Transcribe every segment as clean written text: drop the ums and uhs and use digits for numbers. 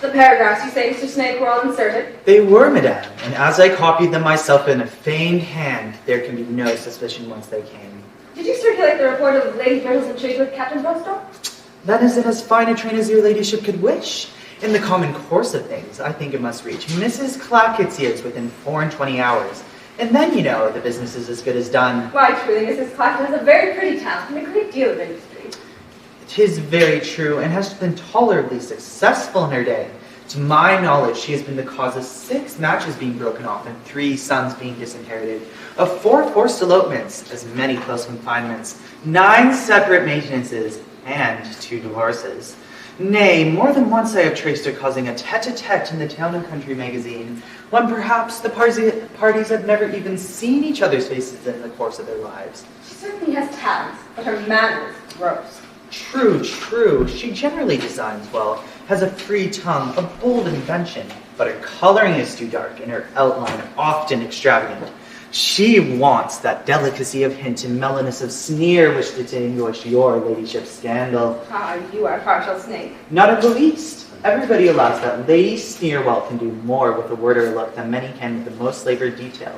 The paragraphs, you say, Mr. Snake, were all inserted? They were, madame, and as I copied them myself in a feigned hand, there can be no suspicion whence they came. Did you circulate the report of Lady Brittle's intrigue with Captain Bosco? That is in as fine a train as your ladyship could wish. In the common course of things, I think it must reach Mrs. Clackett's ears within 24 hours. And then, you know, the business is as good as done. Why, truly, Mrs. Clackett has a very pretty talent and a great deal of industry. It is very true, and has been tolerably successful in her day. To my knowledge, she has been the cause of 6 matches being broken off and 3 sons being disinherited, of 4 forced elopements, as many close confinements, 9 separate maintenances, and 2 divorces. Nay, more than once I have traced her causing a tete-a-tete in the Town and Country magazine, when perhaps the parties have never even seen each other's faces in the course of their lives. She certainly has talent, but her manners gross. True, true. She generally designs well, has a free tongue, a bold invention, but her coloring is too dark and her outline often extravagant. She wants that delicacy of hint and mellowness of sneer which distinguish your ladyship's scandal. Ah, you are a partial Snake. Not in the least. Everybody allows that Lady Sneerwell can do more with a word or a look than many can with the most laboured detail,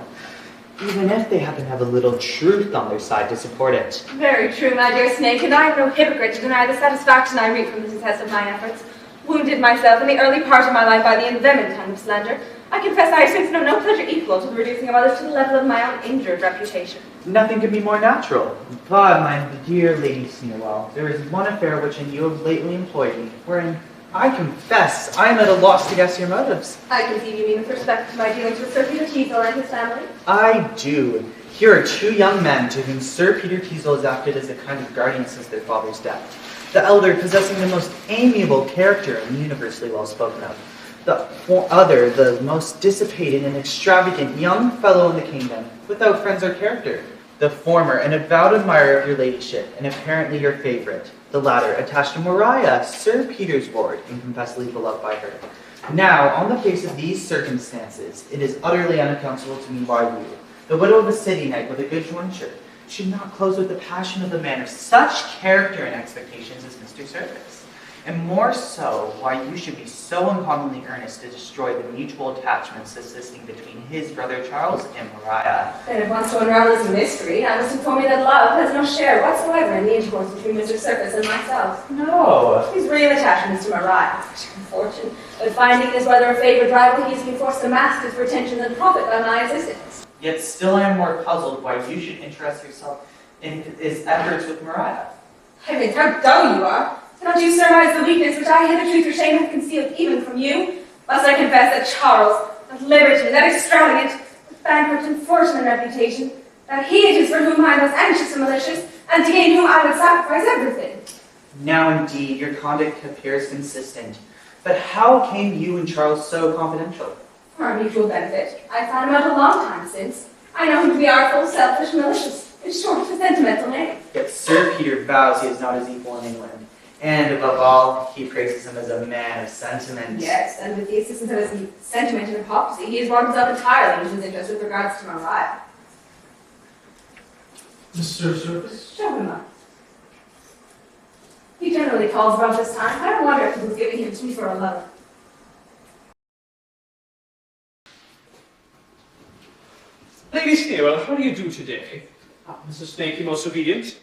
even if they happen to have a little truth on their side to support it. Very true, my dear Snake, and I am no hypocrite to deny the satisfaction I reap from the success of my efforts. Wounded myself in the early part of my life by the envenomed tongue of slander, I confess I have since known no pleasure equal to the reducing of others to the level of my own injured reputation. Nothing could be more natural. But, my dear Lady Sneerwell, there is one affair which in you have lately employed me, wherein I confess I am at a loss to guess your motives. I conceive you mean with respect to my dealings with Sir Peter Teazle and his family? I do. Here are 2 young men to whom Sir Peter Teazle has acted as a kind of guardian since their father's death. The elder possessing the most amiable character and universally well spoken of. The other, the most dissipated and extravagant young fellow in the kingdom, without friends or character. The former, an avowed admirer of your ladyship, and apparently your favourite. The latter, attached to Maria, Sir Peter's ward, and confessedly beloved by her. Now, on the face of these circumstances, it is utterly unaccountable to me why you, the widow of a city knight with a good jointure, should not close with the passion of a man of such character and expectations as Mr. Service. And more so, why you should be so uncommonly earnest to destroy the mutual attachment subsisting between his brother Charles and Maria. Then if wants to unravel this mystery, I must inform you that love has no share whatsoever in the intercourse between Mr. Service and myself. No. His real attachment is to Maria, unfortunate, but finding this rather a favoured rival, he has been forced to mask his pretensions and profit by my assistance. Yet still I am more puzzled why you should interest yourself in his efforts with Maria. Heavens, how dull you are! Cannot you surmise the weakness which I hitherto through shame have concealed even from you? Must I confess that Charles, that libertine, that extravagant, that bankrupt and fortunate reputation, that he it is for whom I am most anxious and malicious, and to gain whom I would sacrifice everything? Now indeed your conduct appears consistent, but how came you and Charles so confidential? For our mutual benefit. I found him out a long time since. I know him to be artful, selfish, malicious, in short, a sentimental knave. Yet Sir Peter vows he is not his equal in England. And above all, he praises him as a man of sentiment. Yes, and with the assistance of his sentiment and hypocrisy, he has brought himself entirely into his interest with regards to Maria. Mr. Service? Show him up. He generally calls about this time. I don't wonder if he was giving him to me for a lover. Lady Sneerwell, how do you do today? Mrs. Snakey, most obedient.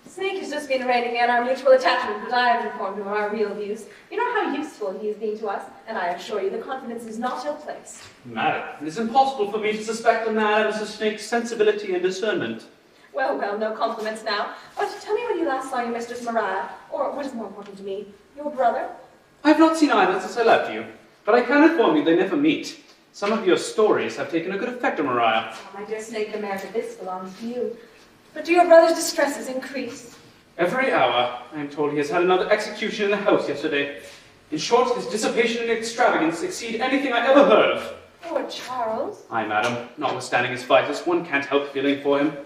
Snake has just been arraigning me on our mutual attachment, but I have informed him of our real views. You know how useful he has been to us, and I assure you the confidence is not ill-placed. Madam, it is impossible for me to suspect a man of Mrs. Snake's sensibility and discernment. Well, no compliments now. But tell me when you last saw your Mistress Maria, or what is more important to me, your brother? I have not seen either since I left you, but I can inform you they never meet. Some of your stories have taken a good effect on Maria. Oh, my dear Snake, the merit of this belongs to you. But do your brother's distresses increase? Every hour, I am told he has had another execution in the house yesterday. In short, his dissipation and extravagance exceed anything I ever heard of. Poor Charles. Aye, madam, notwithstanding his vices, one can't help feeling for him.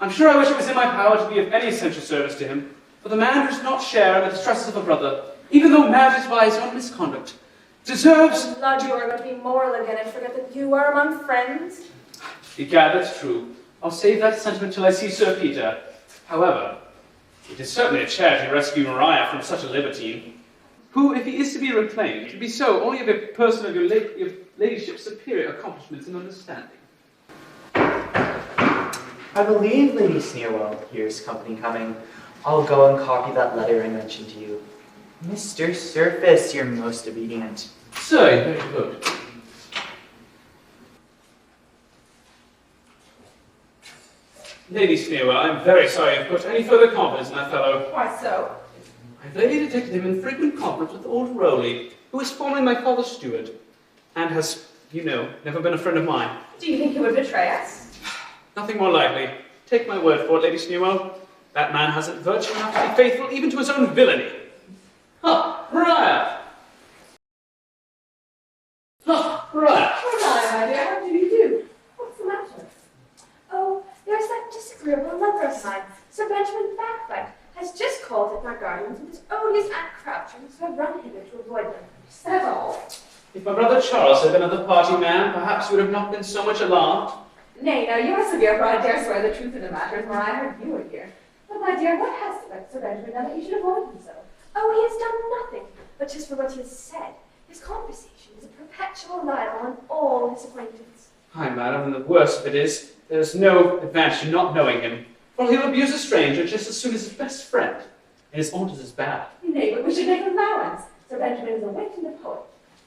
I'm sure I wish it was in my power to be of any essential service to him, for the man who does not share in the distresses of a brother, even though mad is by his own misconduct, deserves... Oh, Lord, you are going to be moral again and forget that you are among friends. Egad, that's true. I'll save that sentiment till I see Sir Peter. However, it is certainly a charity to rescue Maria from such a libertine. who, if he is to be reclaimed, can be so only of a person of your ladyship's superior accomplishments and understanding. I believe Lady Sneerwell hears company coming. I'll go and copy that letter I mentioned to you. Mr. Surface, you're most obedient. Sir, very good. Lady Sneerwell, I'm very sorry you've put any further confidence in that fellow. Why so? I've lately detected him in frequent conflict with old Rowley, who was formerly my father's steward, and has, you know, never been a friend of mine. Do you think he would betray us? Nothing more likely. Take my word for it, Lady Sneerwell. That man hasn't virtue enough to be faithful even to his own villainy. Ha! Maria! Ha! Maria! Oh, my dear, how do you do? What's the matter? Oh, there's that disagreeable lover of mine, Sir Benjamin Backbite, has just called at my guardians with his odious Aunt Crouching, so I've run hither to avoid them. Is that all? If my brother Charles had been of the party man, perhaps you would have not been so much alarmed. Nay, now you are severe, for I dare swear the truth of the matter is where I heard you were here. But my dear, what has Sir Benjamin done that you should avoid him so? Oh, he has done nothing, but just for what he has said. His conversation is a perpetual libel on all his acquaintance. Aye, madam, and the worst of it is, there's no advantage in not knowing him, for he'll abuse a stranger just as soon as his best friend, and his aunt is as bad. Nay, but we should make allowance. Sir Benjamin is a wit and a poet.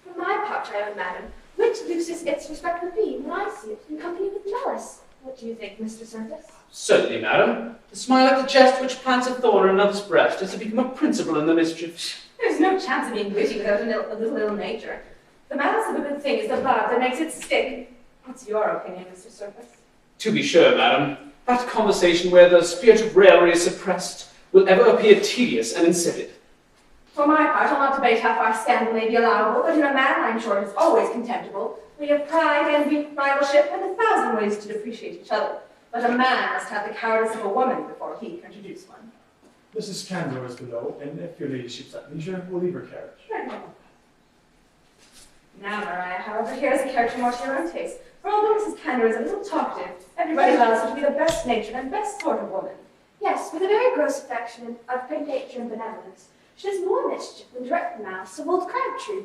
For my part, I own, madam, wit loses its respect with me when I see it in company with malice. What do you think, Mr. Service? Certainly, madam. To smile at the jest which plants a thorn in another's breast is to become a principal in the mischief. There's no chance of being witty without a little ill nature. The malice of a good thing is the barb that makes it stick. What's your opinion, Mr. Service? To be sure, madam, that conversation where the spirit of raillery is suppressed will ever appear tedious and insipid. For my part, I'll not debate how far scandal may be allowable, but in a man, I'm sure, it's always contemptible. We have pride, envy, rivalship, and 1,000 ways to depreciate each other. But a man must have the cowardice of a woman before he can introduce one. Mrs. Candler is below, and if your ladyship's at leisure, we'll leave her carriage. Right now. Now, Maria, however, here's a character more to your own taste. For although Mrs. Candler is a little talkative, everybody allows her to be the best natured and best sort of woman. Yes, with a very gross affection of good nature and benevolence. She does more mischief than direct malice of old Crabtree.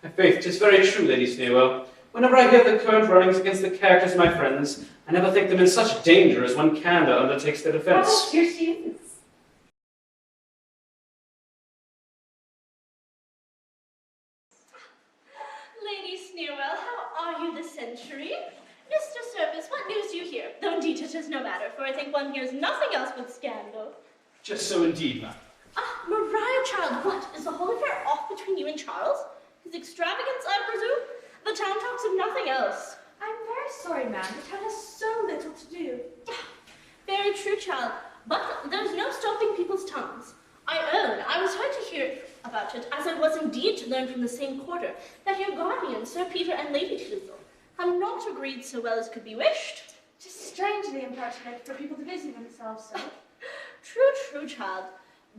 My faith, 'tis very true, Lady Sneerwell. Whenever I hear the current runnings against the characters of my friends, I never think them in such danger as when candour undertakes their defence. Oh, here she is. Lady Sneerwell, how are you this century? Mr. Service, what news do you hear? Though indeed it is no matter, for I think one hears nothing else but scandal. Just so indeed, madam. Ah, Maria, child, what? Is the whole affair off between you and Charles? His extravagance, I presume? The town talks of nothing else. I'm very sorry, ma'am. The town has so little to do. Very true, child, but there's no stopping people's tongues. I own, I was heard to hear about it, as I was indeed to learn from the same quarter, that your guardians, Sir Peter and Lady Teazle, have not agreed so well as could be wished. 'Tis strangely impertinent for people to busy themselves so. True, child.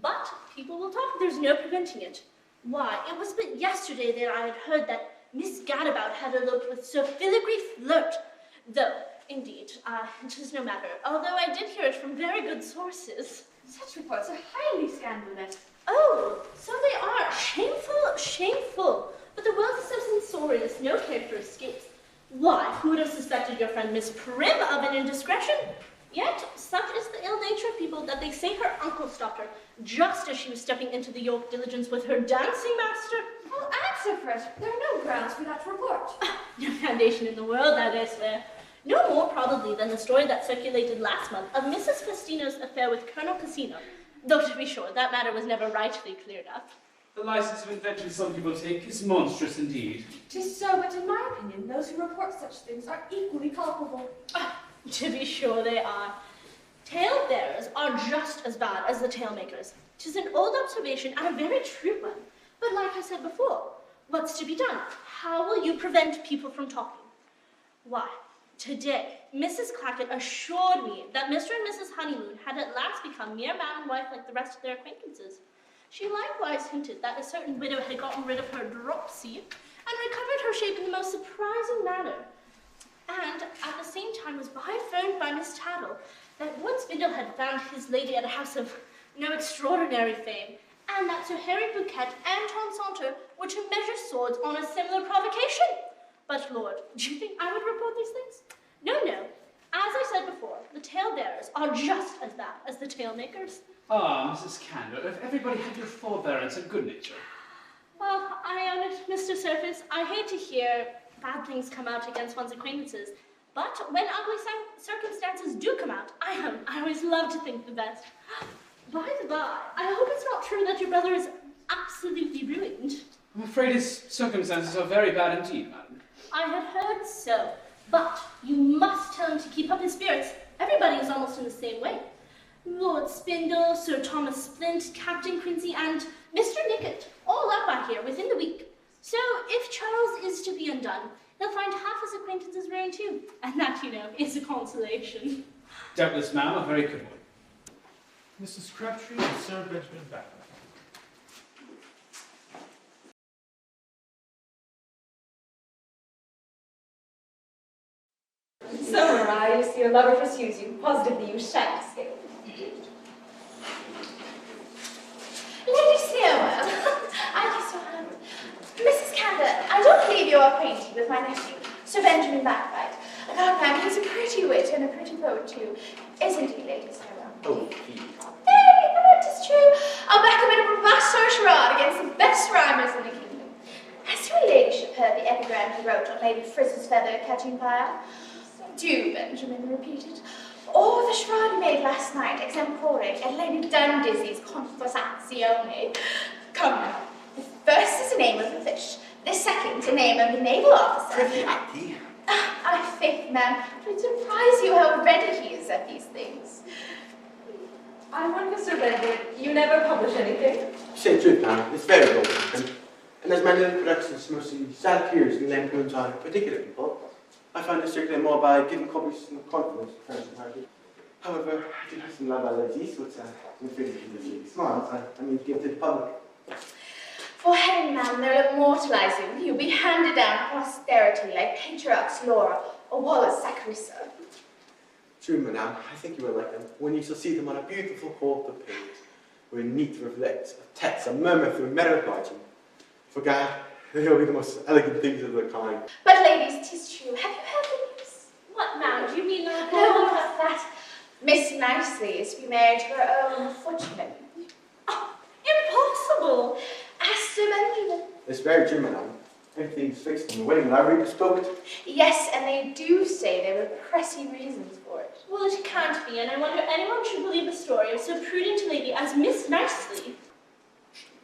But people will talk, there's no preventing it. Why, it was but yesterday that I had heard that Miss Gadabout had eloped with Sir Filigree Flirt. Though, indeed, it is no matter, although I did hear it from very good sources. Such reports are highly scandalous. Oh, so they are. Shameful. But the world is so censorious, no character escapes. Why, who would have suspected your friend Miss Prim of an indiscretion? Yet, such is the ill nature of people that they say her uncle stopped her, just as she was stepping into the York diligence with her dancing master. I'll answer for it. There are no grounds for that report. No foundation in the world, I swear. No more probably than the story that circulated last month of Mrs. Festino's affair with Colonel Casino, though to be sure, that matter was never rightly cleared up. The license of invention some people take is monstrous indeed. 'Tis so, but in my opinion, those who report such things are equally culpable. To be sure they are. Tale-bearers are just as bad as the tale-makers. 'Tis an old observation and a very true one. But like I said before, what's to be done? How will you prevent people from talking? Why, today, Mrs. Clackett assured me that Mr. and Mrs. Honeymoon had at last become mere man and wife like the rest of their acquaintances. She likewise hinted that a certain widow had gotten rid of her dropsy and recovered her shape in the most surprising manner. And at the same time was affirmed by Miss Tattle that Woods Bindle had found his lady at a house of no extraordinary fame, and that Sir Harry Duquette and Tom Saunter were to measure swords on a similar provocation. But, Lord, do you think I would report these things? No, no. As I said before, the tale-bearers are just as bad as the tale-makers. Ah, Mrs. Candour, if everybody had your forbearance and good nature. Well, I own it, Mr. Surface. I hate to hear bad things come out against one's acquaintances, but when ugly circumstances do come out, I always love to think the best. By the by, I hope it's not true that your brother is absolutely ruined. I'm afraid his circumstances are very bad indeed, madam. I had heard so, but you must tell him to keep up his spirits. Everybody is almost in the same way. Lord Spindle, Sir Thomas Splint, Captain Quincy, and Mr. Nickett, all up, I hear, within the week. So, if Charles is to be undone, he'll find half his acquaintances ruined too. And that, you know, is a consolation. Doubtless, ma'am, a very good one. Mrs. Crabtree and Sir Benjamin back. So, Maria, you see your lover pursues you. Positively, you shan't escape. Lady Sneerwell, I kiss your hand. Mrs. Candour, I don't believe you're acquainted with my nephew, Sir Benjamin Backbite. God, ma'am, he's a pretty wit and a pretty poet too. Isn't he, Lady Sneerwell? Oh, he. Hey, but it's true. I'll back him in a robust charade against the best rhymers in the kingdom. Has your ladyship heard the epigram he wrote on Lady Frizz's feather catching fire? Do, Benjamin repeated. Or the charade he made last night, exemplare, at Lady Dundizzie's conversazione. Come now. The first is the name of the fish. The second, the name of the naval officer. Pretty happy. I think, ma'am, it would surprise you how ready he is at these things. I wonder, Sir Benjamin, you never publish anything? To say the truth, ma'am, it's very old, and as my little productions mostly sad peers and lampoons on particular people, I find it circulate more by giving copies some confidence to friends and parties. However, I do have some liabilities, which I'm afraid of the smart, I mean to give to the public. For heaven, ma'am, they'll immortalize you. You'll be handed down to posterity like Patriarch's Laura or Wallace Saccharissa. True, madame, I think you will like them when you shall see them on a beautiful quarto page, where neat rivulets of text and murmur through meadow margin. For God, they'll be the most elegant things of their kind. But ladies, 'tis true. Have you heard the news? What, ma'am? Do you mean like No, not that. Miss Nicely is to be married to her own footman. Oh, impossible! Ask Sir Benjamin. It's very true, madame. Everything's fixed and the wedding library bespoke. Yes, and they do say there were pressing reasons for it. Well, it can't be, and I wonder anyone should believe the story of so prudent a lady as Miss Nicely.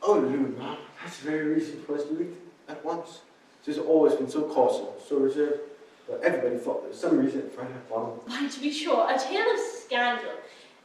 Oh, Lou, ma'am, that's the very reason for us to leave at once. She's always been so cautious, so reserved, that everybody thought there was some reason for her bottom. Why, to be sure, a tale of scandal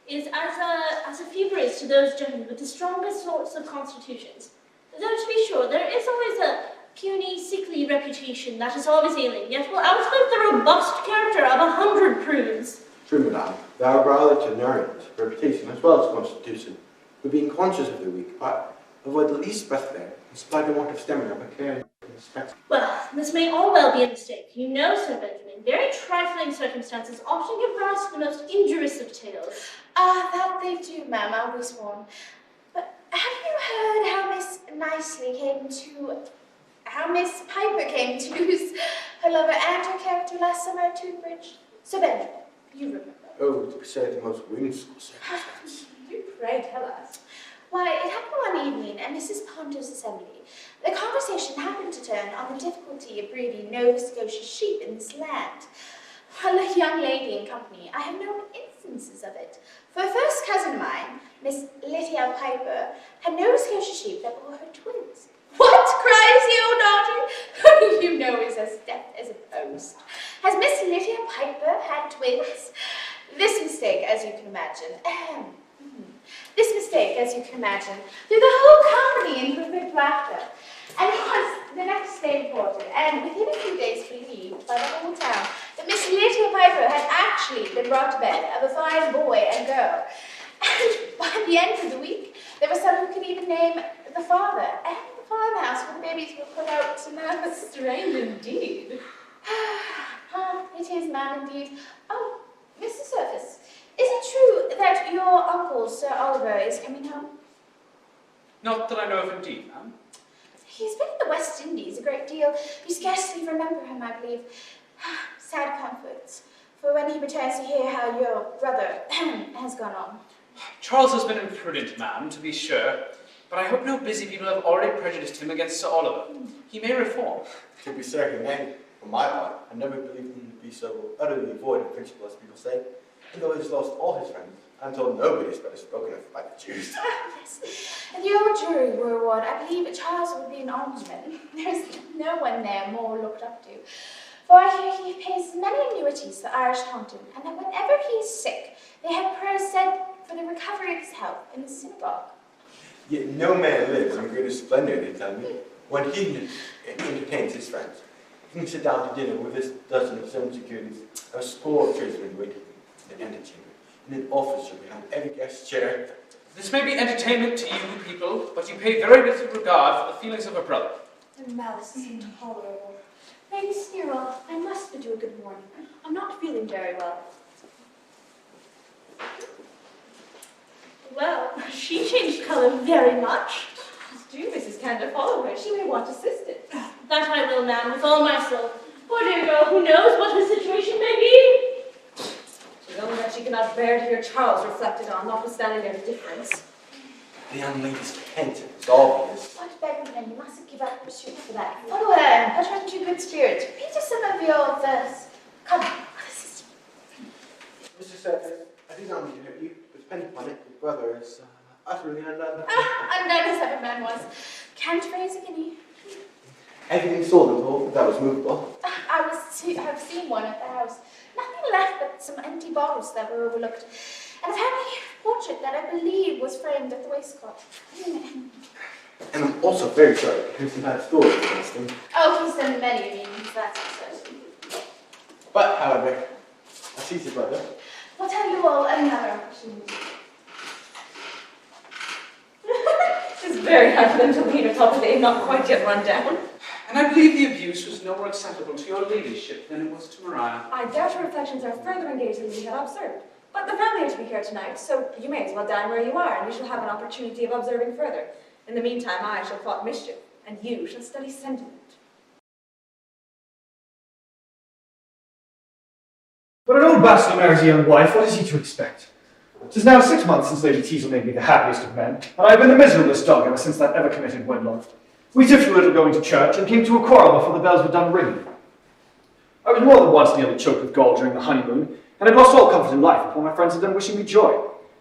is as a fever is to those gentlemen with the strongest sorts of constitutions. Though, to be sure, there is always a puny, sickly reputation that is always ailing, yet will outlive the robust character of 100 prunes. True, madame, they are rather tenured reputation as well as constitution, but being conscious of their weak part, avoid the least breath there, and supply the want of stamina by caring and respect. Well, this may all well be a mistake. You know, Sir Benjamin, very trifling circumstances often give rise to the most injurious of tales. Ah, that they do, ma'am, I'll be sworn. But have you heard how Miss Piper came to lose her lover and her character last summer at Tunbridge? Sir Benjamin, you remember. Oh, to say the most whimsical circumstance. Do pray tell us. Why, it happened one evening at Mrs. Ponder's assembly. The conversation happened to turn on the difficulty of breeding Nova Scotia sheep in this land. Well, a young lady in company, I have known instances of it. For a first cousin of mine, Miss Lydia Piper, had Nova Scotia sheep that bore her twins. What, cries the old daughter? You know he's as deaf as a post. Has Miss Lydia Piper had twins? This mistake, as you can imagine, threw the whole company into a big laughter. And it was the next day reported, and within a few days believed by the whole town, that Miss Lydia Piper had actually been brought to bed of a fine boy and girl. And by the end of the week, there was some who could even name the father, and the farmhouse where the babies were put out to nurse. Strange indeed. It is, ma'am, indeed. Oh, Mr. Surface, is it true that your uncle, Sir Oliver, is coming home? Not that I know of indeed, ma'am. He's been in the West Indies a great deal. You scarcely remember him, I believe. Sad comforts, for when he returns to hear how your brother has gone on. Charles has been imprudent, ma'am, to be sure, but I hope no busy people have already prejudiced him against Sir Oliver. He may reform. To be certain, and for my part, I never believed him to be so utterly void of principle as people say. And though he's lost all his friends, I'm told nobody's better spoken of by the Jews. Yes. If the old jury were one, I believe Charles would be an almsman. There's no one there more looked up to. For I hear he pays many annuities to the Irish Taunton, and that whenever he is sick, they have prayers said for the recovery of his health in the synagogue. Yet no man lives in greater splendor, they tell me, when he entertains his friends. He can sit down to dinner with his dozen of his own securities, a score of tradesmen waiting in the antechamber, and an officer behind every guest's chair. This may be entertainment to you people, but you pay very little regard for the feelings of a brother. The malice is intolerable. Lady Sneerwell, I must bid you a good morning. I'm not feeling very well. Well, she changed colour very much. Do Mrs. Cantor follow her? She may want assistance. That I will, ma'am, with all my soul. Poor dear girl, who knows what her situation may be? She's only that she cannot bear to hear Charles reflected on, notwithstanding their difference. The young lady's penitent is obvious. But Bedman, you mustn't give up pursuit for that. Follow her and put her into good spirits. Repeat us some of your verse. Come, assist me. Mr. Surface, I did not mean to hurt you, but depend upon it, your brother is utterly unknown. Unknown as ever man was. Can't raise a guinea. Everything sold and told, that was movable. I've seen one at the house. Nothing left but some empty bottles that were overlooked. And a family portrait that I believe was framed at the waistcoat. And I'm also very sorry to hear some bad stories against him. Oh, he's done many means, that's certain. But, however, I see your brother. We'll tell you all another opportunity. It's very hard for them to lean atop a they've not quite yet run down. And I believe the abuse was no more acceptable to your ladyship than it was to Maria. I doubt her reflections are further engaged than we had observed. But the family are to be here tonight, so you may as well dine where you are, and you shall have an opportunity of observing further. In the meantime, I shall plot mischief, and you shall study sentiment. When an old bachelor marries a young wife, what is he to expect? 'Tis now 6 months since Lady Teazle made me the happiest of men, and I have been the miserablest dog ever since that ever-committed wedlock. We differed a little going to church, and came to a quarrel before the bells were done ringing. I was more than once nearly choked with gall during the honeymoon, and had lost all comfort in life before my friends had done wishing me joy.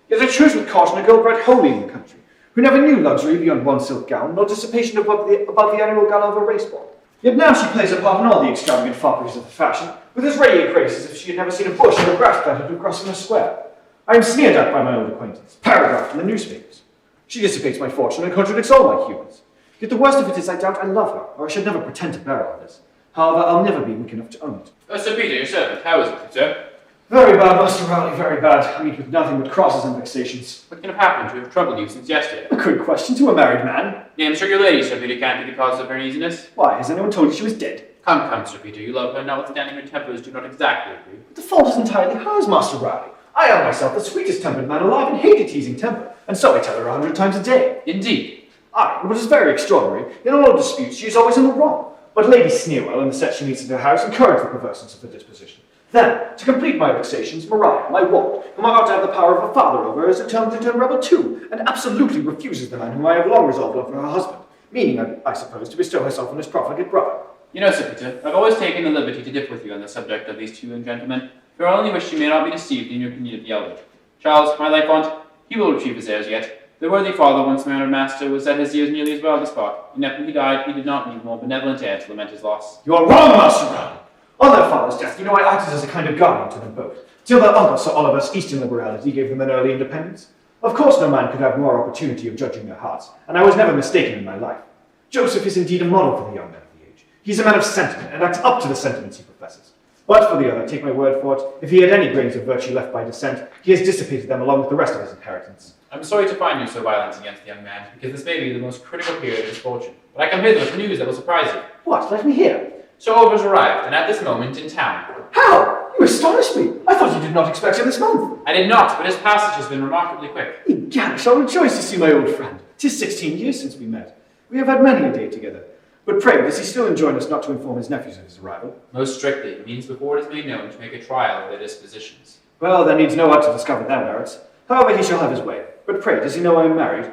Yet I chose with caution a girl bred wholly in the country, who never knew luxury beyond one silk gown, nor dissipation above the annual gala of a race ball. Yet now she plays a part in all the extravagant fopperies of the fashion, with as ready a grace as if she had never seen a bush or a grass planted across in a square. I am sneered at by my old acquaintance, paragraphed in the newspapers. She dissipates my fortune and contradicts all my humours. Yet the worst of it is I doubt I love her, or I should never pretend to bear all this. However, I'll never be weak enough to own it. Sir Peter, your servant, how is it, sir? Very bad, Master Rowley, very bad. I meet with nothing but crosses and vexations. What can have happened to have troubled you since yesterday? A good question to a married man. I am sure your lady, Sir Peter, can't be the cause of her uneasiness. Why, has anyone told you she was dead? Come, Sir Peter, you love her, notwithstanding her tempers do not exactly agree. The fault is entirely hers, Master Rowley. I am myself the sweetest tempered man alive and hate a teasing temper, and so I tell her 100 times a day. Indeed. Aye, but what is very extraordinary, in all our disputes she is always in the wrong. But Lady Sneerwell and the set she meets in her house encourage the perverseness of her disposition. Then, to complete my vexations, Maria, my ward, whom I ought to have the power of a father over, is determined to turn rebel too, and absolutely refuses the man whom I have long resolved on for her husband, meaning, I suppose, to bestow herself on his profligate brother. You know, Sir Peter, I've always taken the liberty to differ with you on the subject of these two young gentlemen, for I only wish you may not be deceived in your opinion of the elder. Charles, my life aunt, he will retrieve his heirs yet. The worthy father, once my honoured master, was at his years nearly as well as Spock, and yet when he died, he did not leave a more benevolent heir to lament his loss. You are wrong, Master Rowley. On their father's death, you know I acted as a kind of guardian to them both, till their uncle Sir Oliver's Eastern liberality gave them an early independence. Of course no man could have more opportunity of judging their hearts, and I was never mistaken in my life. Joseph is indeed a model for the young men of the age. He's a man of sentiment, and acts up to the sentiments he professes. But for the other, take my word for it, if he had any grains of virtue left by descent, he has dissipated them along with the rest of his inheritance. I'm sorry to find you so violent against the young man, because this may be the most critical period of his fortune. But I come hither with news that will surprise you. What? Let me hear. Sir Oliver's arrived, and at this moment in town. How? You astonish me. I thought you did not expect him this month. I did not, but his passage has been remarkably quick. Egad, I shall rejoice to see my old friend. 'Tis 16 years since we met. We have had many a day together. But pray, does he still enjoin us not to inform his nephews of his arrival? Most strictly. It means before it is made known to make a trial of their dispositions. Well, there needs no one to discover their merits. However, he shall have his way. But pray, does he know I am married?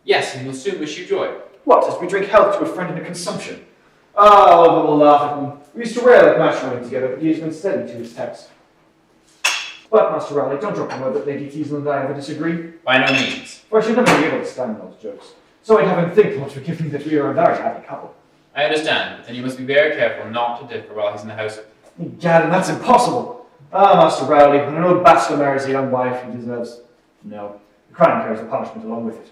Yes, and will soon wish you joy. What, as we drink health to a friend in a consumption? Ah, Oliver will laugh at me. We used to rail at matrimony together, but he has been steady to his text. But, Master Raleigh, don't drop the word that Lady Teazle and I ever disagree. By no means. For I should never be able to stand those jokes. So I'd have him think not to forgive me that we are a very happy couple. I understand, but then you must be very careful not to differ while he's in the house. Gad, and that's impossible. Ah, Master Rowley, when an old bachelor marries a young wife, he deserves... No, the crime carries the punishment along with it.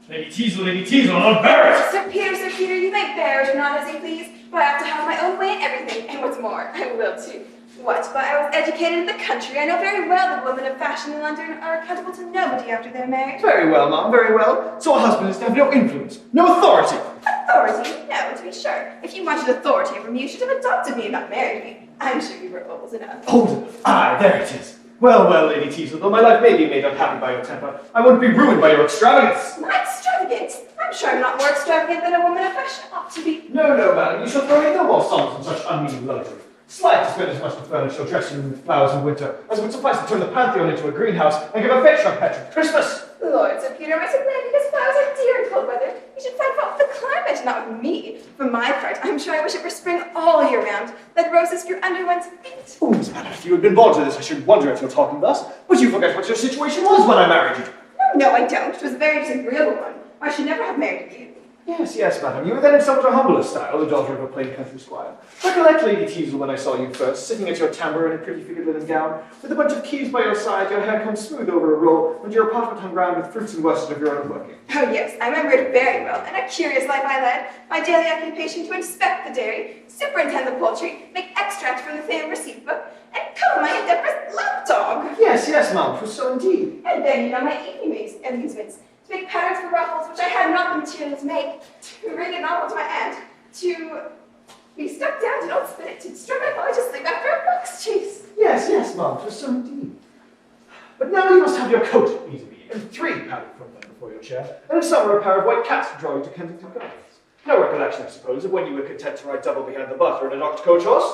Lady Teazle, I'll bear it! Sir Peter, you may bear it or not as you please, but I have to have my own way in everything, and what's more, I will too. What, but I was educated in the country. I know very well that women of fashion in London are accountable to nobody after they're married. Very well, Mum, very well. So a husband is to have no influence, no authority. Authority? No, to be sure. If you wanted authority over me, you should have adopted me and not married me. I'm sure you were old enough. Old enough? Ah, there it is. Well, Lady Teazle, though my life may be made unhappy by your temper, I won't be ruined by your extravagance. My extravagance? I'm sure I'm not more extravagant than a woman of fashion ought to be. No, madam, you shall throw in no more songs and such unmeaning luxury. Slight to spend as much to furnish your dressing room with flowers in winter as would suffice to turn the Pantheon into a greenhouse and give a fete trumpet at Christmas. Lord, Sir Peter, my supplant because flowers are dear in cold weather. You should find fault with the climate, not with me. For my part, I'm sure I wish it were spring all year round, that roses grew under one's feet. Oh, Miss Madam, if you had been born to this, I shouldn't wonder at your talking thus. But you forget what your situation was when I married you. No, I don't. It was a very disagreeable one. I should never have married you. Yes, madam. You were then in somewhat a humbler style, the daughter of a plain country squire. Recollect, Lady Teazle, when I saw you first, sitting at your tambour in a pretty figured linen gown, with a bunch of keys by your side, your hair combed smooth over a roll, and your apartment hung round with fruits and worsted of your own working. Oh yes, I remember it very well, and a curious life I led. My daily occupation to inspect the dairy, superintend the poultry, make extract from the family receipt book, and comb my endeavourous lapdog. Yes, ma'am, 'twas so indeed. And then, my evening amusements, to make patterns for ruffles, which I had not the material to make, to read a novel to my aunt, to be stuck down to old spinach, to strip my boy to sleep after a fox chase. Yes, ma'am, 'twas so indeed. But now you must have your coat, vis-a-vis, and 3 padded from them before your chair, and in summer a pair of white cats to draw you to Kensington Gardens. No recollection, I suppose, of when you were content to ride double behind the butler in a knocked coach horse?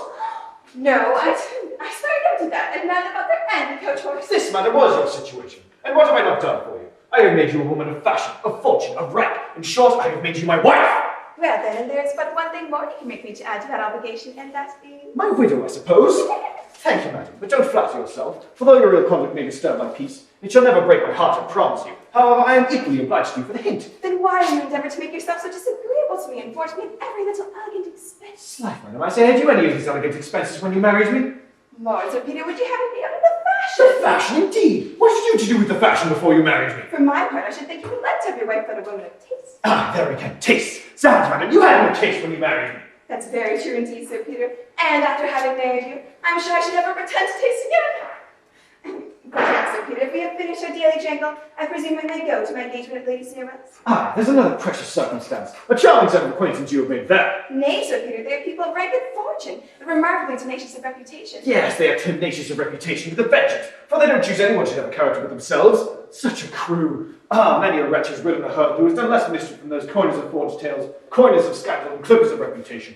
No, I didn't. I swear I never did that, and neither butler and the coach horse. This, madam, was your situation, and what have I not done for you? I have made you a woman of fashion, of fortune, of rank. In short, I have made you my wife! Well then, and there's but one thing more you can make me to add to that obligation, and that is... My widow, I suppose? Thank you, madam, but don't flatter yourself, for though your real conduct may disturb my peace, it shall never break my heart, I promise you. However, I am equally obliged to you for the hint. Then why do you endeavour to make yourself so disagreeable to me and force me in every little elegant expense? Slight, madam, I say, had you any of these elegant expenses when you married me? Lord, Sir Peter, would you have me under the fashion? The fashion, indeed! What had you to do with the fashion before you married me? For my part, I should think you would like to have your wife but a woman of taste. Ah, there again, taste! Zounds, madam, you had no taste when you married me. That's very true indeed, Sir Peter. And after having married you, I'm sure I should never pretend to taste again. But now, Sir Peter, if we have finished our daily jangle, I presume we may go to my engagement at Lady Sneerwell's. Ah, there's another precious circumstance. A charming set of acquaintances you have made there. Nay, Sir Peter, they are people of rank and fortune, but remarkably tenacious of reputation. Yes, they are tenacious of reputation with a vengeance, for they don't choose anyone should have a character with themselves. Such a crew. Ah, many a wretch has ridden a hurdle who has done less mischief than those coiners of forged tales, coiners of scandal, and clippers of reputation.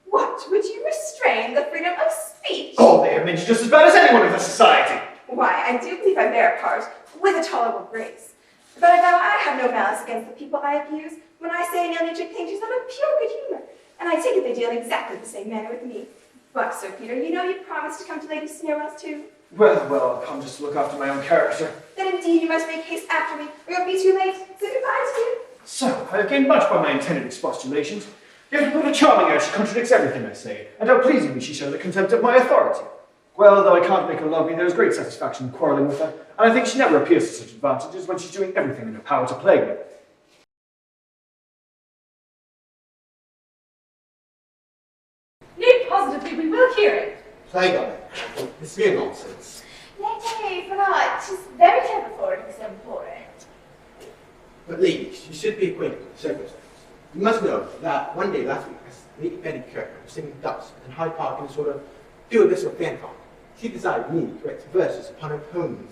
What, would you restrain the freedom of speech? Oh, they have made you just as bad as anyone in the society. Why, I do believe I bear a part, with a tolerable grace. But I vow I have no malice against the people I accuse when I say ill-natured things out of pure good humour, and I take it they deal in exactly the same manner with me. But, Sir Peter, you know you promised to come to Lady Sneerwell's too. Well, I'll come just to look after my own character. Then indeed you must make haste after me, or you'll be too late. Say goodbye to you. So, I have gained much by my intended expostulations, yet what a charming air she contradicts everything I say, and how pleasingly she shows a contempt of my authority. Well, though I can't make her love me, there is great satisfaction in quarrelling with her, and I think she never appears to such advantages when she's doing everything in her power to plague me. Nay, positively, we will hear it. Plague on it. It's mere nonsense. Nay, for not. 'Tis very clever for it, so important. But ladies, you should be acquainted with the circumstances. You must know that one day last week, Lady Hedwig Church was singing ducks in Hyde Park in a sort of do-this or fan farm. she desired me to correct verses upon her poems.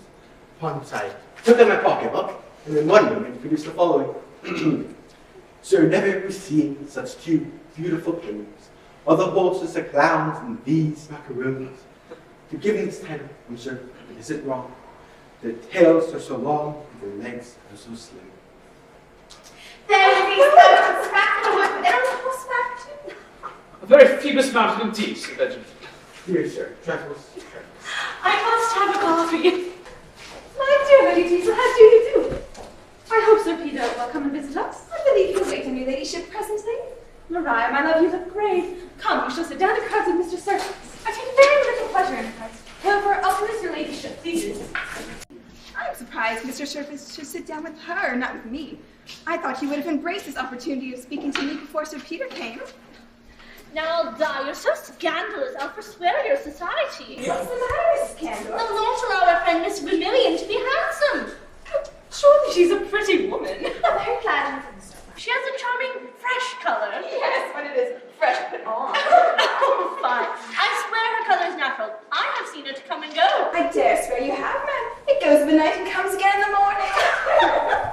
Upon which I took out my pocketbook, and in one moment produced the following. Sir, never was seen such two beautiful plumes, or the horses are clowns and these macaroons. To give them this title, I'm sure it isn't wrong. Their tails are so long, and their legs are so slim. There these thugs back to work, but they're on horseback too. A very phoebus mountain indeed, Sir Benjamin. Dear sir, trifles. I must have a coffee. My dear Lady Teasel, how do you do? I hope Sir Peter will come and visit us. I believe he'll wait on your ladyship presently. Maria, my love, you look grave. Come, we shall sit down to cards with Mr. Surface. I take very little pleasure in cards. However, I'll promise your ladyship, please. I'm surprised Mr. Surface should sit down with her, not with me. I thought he would have embraced this opportunity of speaking to me before Sir Peter came. Now, Di, you're so scandalous. I'll forswear your society. What's the matter with Scandal? The law to allow our friend Miss Vermilion to be handsome. Surely she's a pretty woman. I'm very glad you think so. She has a charming, fresh color. Yes, when it is fresh put on. Oh, fine. I swear her color is natural. I have seen it come and go. I dare swear you have, ma'am. It goes of a night and comes again in the morning.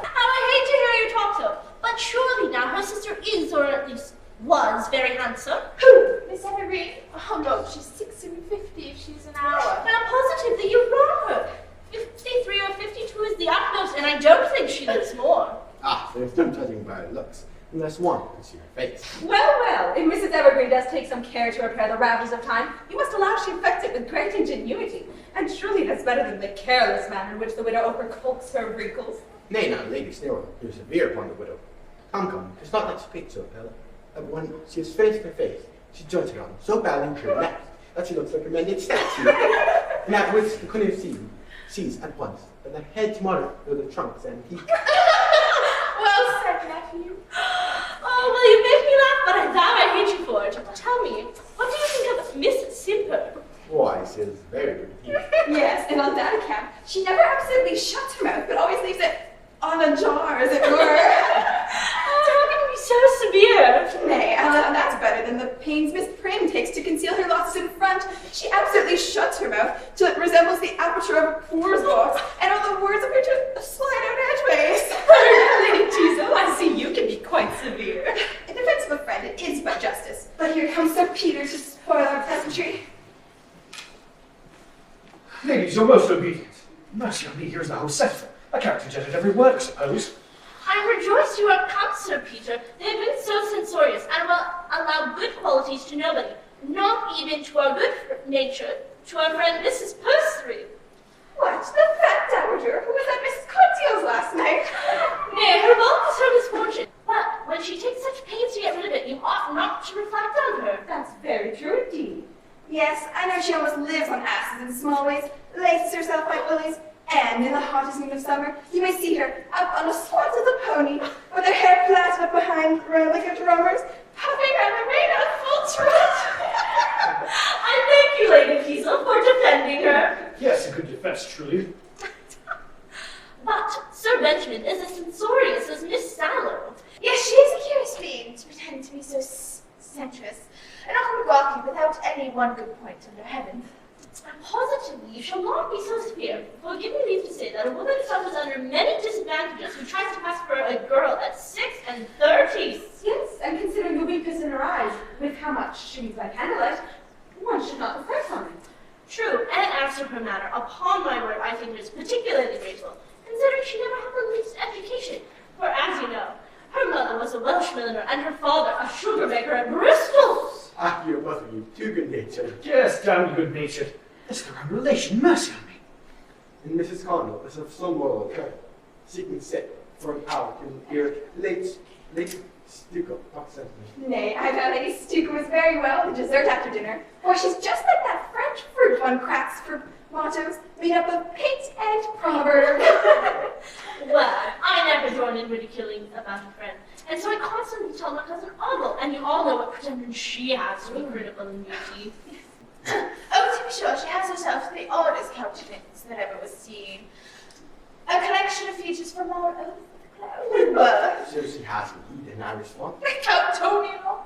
How I hate to hear you talk so. But surely now her sister is, or at least was, very handsome. Who? Miss Evergreen? Oh no, she's 6 and 50 if she's an hour. But I'm positive that you're wrong her. 53 or 52 is the utmost, and I don't think she lives more. Ah, there's no judging by her looks, unless one can see her face. Well, if Mrs. Evergreen does take some care to repair the ravages of time, you must allow she affects it with great ingenuity. And surely that's better than the careless manner in which the widow overcloaks her wrinkles. Nay, now, Lady Sneerwell, you're severe upon the widow. Come, it's not like to speak so, Ella. But when she is face to face, she joins her on so badly her neck that she looks like a mended statue. And afterwards, the Queen sees at once that the head tomorrow are the trunks and teeth. Well said, nephew. Oh, well, you make me laugh, but I vow I hate you for it. Tell me, what do you think of Miss Simper? Why, she is very good teeth. Yes, and on that account, she never absolutely shuts her mouth, but always leaves it on a jar, as it were. How can you be so severe? Nay, Ella, that's better than the pains Miss Prim takes to conceal her losses in front. She absolutely shuts her mouth till it resembles the aperture of a poor's box, and all the words appear to slide out edgeways. Lady Teasel, I see you can be quite severe. In defense of a friend, it is but justice. But here comes Sir Peter to spoil our pleasantry. Ladies, you're most obedient. Mercy on me, here's the whole set of them. I can't reject every word, I suppose. I'm rejoiced you are come, Sir Peter. They have been so censorious, and will allow good qualities to nobody, not even to our good nature, to our friend Mrs. Pursery. What, the fat dowager who was at Mrs. Cotil's last night? Nay, her bulk is her misfortune, but when she takes such pains to get rid of it, you ought not to reflect on her. That's very true indeed. Yes, I know she almost lives on asses in small ways, laces herself by pulleys, and in the hottest moon of summer, you may see her up on a squat of the pony, with her hair plaited up behind round like a drummer's, puffing around the rain at full trot. I thank you, Lady Teasel, for defending her. Yes, a good defense, truly. But Sir Benjamin is as censorious as Miss Sallow. Yes, she is a curious being to pretend to be so sensuous, and often gawky without any one good point under heaven. Positively, you shall not be so severe, for give me leave to say that a woman suffers under many disadvantages who tries to pass for a girl at 6 and 30. Yes, and considering the weakness in her eyes, with how much she reads by candlelight, one should not reflect on it. True, and as to her manner, upon my word, I think it is particularly graceful, considering she never had the least education. For as you know, her mother was a Welsh milliner, and her father a sugar maker at Bristol. Ah, you're both of you too good-natured. Yes, damn good-natured. This is the wrong relation, mercy on me. And Mrs. Condell is of so moral occurrence. She can sit for an hour to hear late Stucco talk sentiment. Nay, I thought Lady Stucco was very well the dessert after dinner, for she's just like that French fruit one cracks for mottos made up of paint and proverb. Well, I never join in ridiculing about a friend, and so I constantly tell my cousin Ogle, and you all know what pretending she has to be critical and beauty. Oh, to be sure, she has herself the oddest countenance that ever was seen. A collection of features from all over the globe. So she has indeed an Irish one. Coutonial,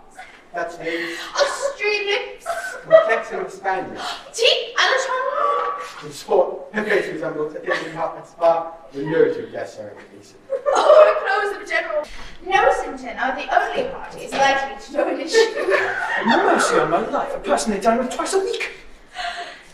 That's names. Australian, Complexion of Spaniard. teeth, and a tongue. The sport appears to resemble the Indian apartment spa. The nurture guests are increasing. Oh, a close of General Nosington are the only parties likely to know an issue. Mercy on my life, a person they dine with twice a week.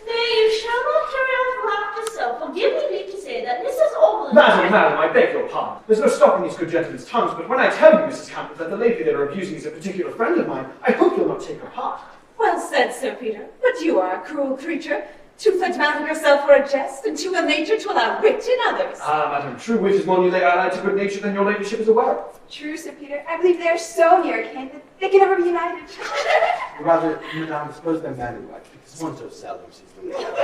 Nay, you shall not carry on for laughter so. Forgive me leave to say that Mrs. Ogle... Madam, I beg your pardon. There's no stopping these good gentlemen's tongues, but when I tell you, Mrs. Campbell, that the lady they are abusing is a particular friend of mine, I hope you'll not take her part. Well said, Sir Peter, but you are a cruel creature, too phlegmatic yourself for a jest, and too ill-natured to allow wit in others. Ah, madam, true wit is more nearly allied to good nature than your ladyship is aware of. True, Sir Peter. I believe they are so near kin that they can never be united. Or rather, madame, suppose they're married wives, because one so seldom sees them together.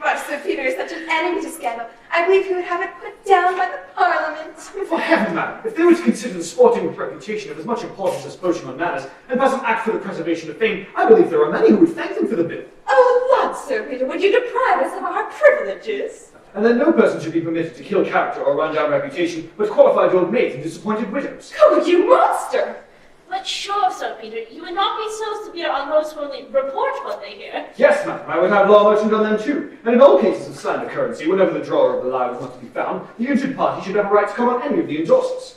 But Sir Peter is such an enemy to scandal. I believe he would have it put down by the Parliament. For heaven, madam, if they were to consider the sporting reputation of as much importance as poaching on manners, and thus act for the preservation of fame, I believe there are many who would thank them for the bill. Oh, Lord, Sir Peter, would you deprive us of our privileges? And then no person should be permitted to kill character or run down reputation, but qualified old maids and disappointed widows. Oh, you monster! But sure, Sir Peter, you would not be so severe on those who only report what they hear. Yes, madam, I would have law motioned on them too. And in all cases of slander currency, whenever the drawer of the lie was not to be found, the injured party should have a right to come on any of the endorsers.